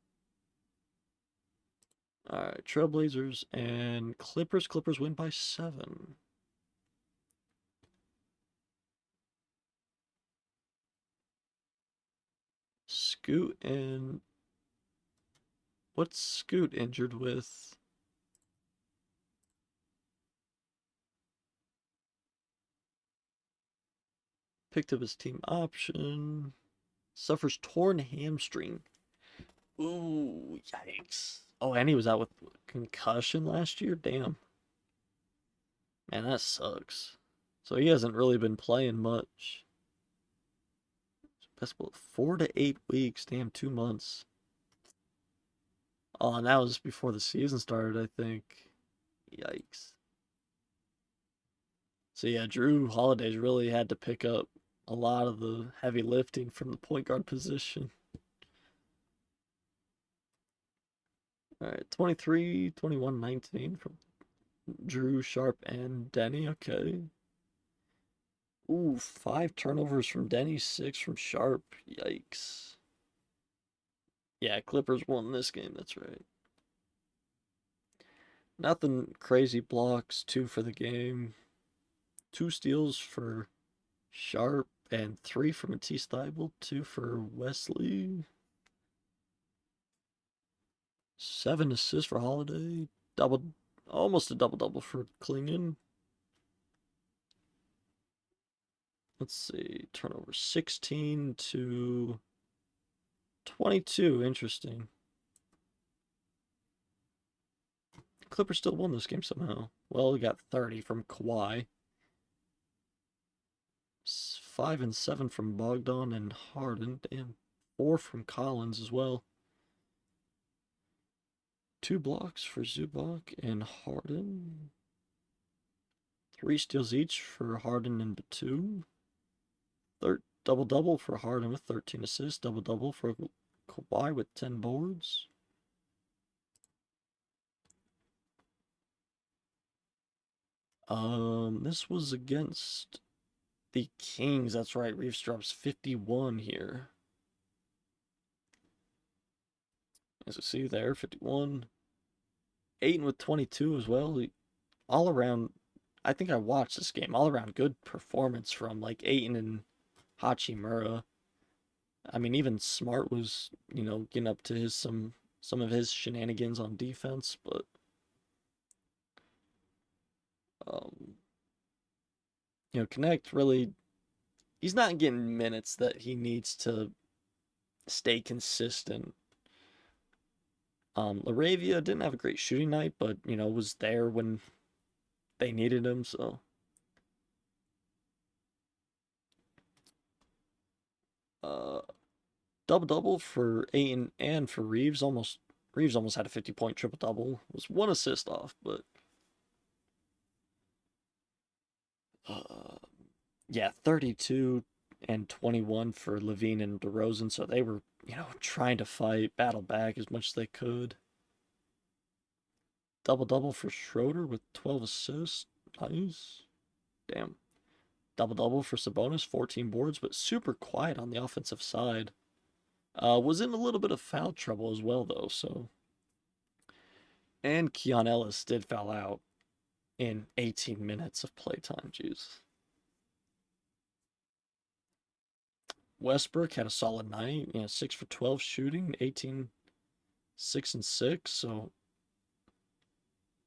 Alright, Trailblazers and Clippers. Clippers win by 7. Scoot and... What's Scoot injured with? Picked up his team option. Suffers torn hamstring. Ooh, yikes. Oh, and he was out with concussion last year? Damn. Man, that sucks. So he hasn't really been playing much. Best 4 to 8 weeks. Damn, 2 months. Oh, and that was before the season started, I think. Yikes. So yeah, Drew Holiday's really had to pick up a lot of the heavy lifting from the point guard position. Alright, 23, 21, 19 from Drew, Sharp, and Denny. Okay. Ooh, 5 turnovers from Denny, 6 from Sharp. Yikes. Yeah, Clippers won this game, that's right. Nothing crazy blocks, 2 for the game. 2 steals for Sharp and 3 for Matisse Thybulle, 2 for Wesley. 7 assists for Holiday. Almost a double-double for Klingon. Let's see, turnover 16 to 22. Interesting. Clippers still won this game somehow. Well, we got 30 from Kawhi. 5 and 7 from Bogdan and Harden. Damn. 4 from Collins as well. 2 blocks for Zubac and Harden. 3 steals each for Harden and Batum. Double-double for Harden with 13 assists. Double-double for Kawhi with 10 boards. This was against the Kings. That's right. Reeves drops 51 here. As you see there, 51. Ayton with 22 as well. All around, I think I watched this game. All around good performance from like Ayton and Hachimura. I mean, even Smart was, getting up to some of his shenanigans on defense, but um, Connect really, he's not getting minutes that he needs to stay consistent. Laravia didn't have a great shooting night, but was there when they needed him, so double-double for Ayton and for Reeves. Reeves almost had a 50-point triple-double. Was 1 assist off, but yeah, 32 and 21 for Levine and DeRozan, so they were, trying to battle back as much as they could. Double-double for Schroeder with 12 assists. Nice. Damn. Double-double for Sabonis, 14 boards, but super quiet on the offensive side. Was in a little bit of foul trouble as well, though, so. And Keon Ellis did foul out in 18 minutes of playtime, jeez. Westbrook had a solid night, 6 for 12 shooting, 18, 6 and 6, so.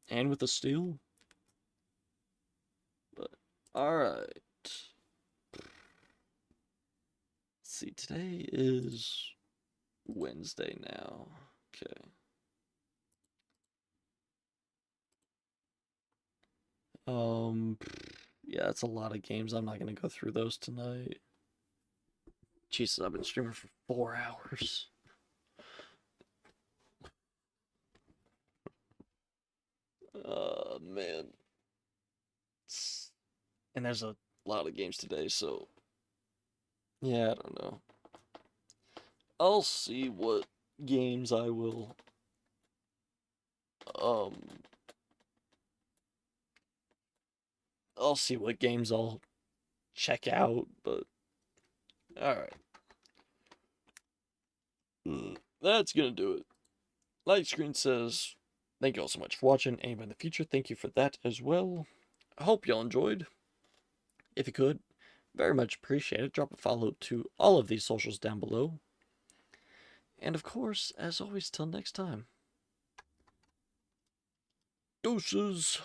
And with a steal. But, alright. Let's see, today is Wednesday now. Okay. Yeah, that's a lot of games. I'm not gonna go through those tonight. Jesus, I've been streaming for 4 hours. Man. And there's a lot of games today, so yeah, I don't know. I'll see what games I will I'll see what games I'll check out, but alright. That's gonna do it. Lightscreen says, thank you all so much for watching. Anybody in the future, thank you for that as well. I hope y'all enjoyed. If you could, very much appreciate it. Drop a follow to all of these socials down below. And of course, as always, till next time. Deuces.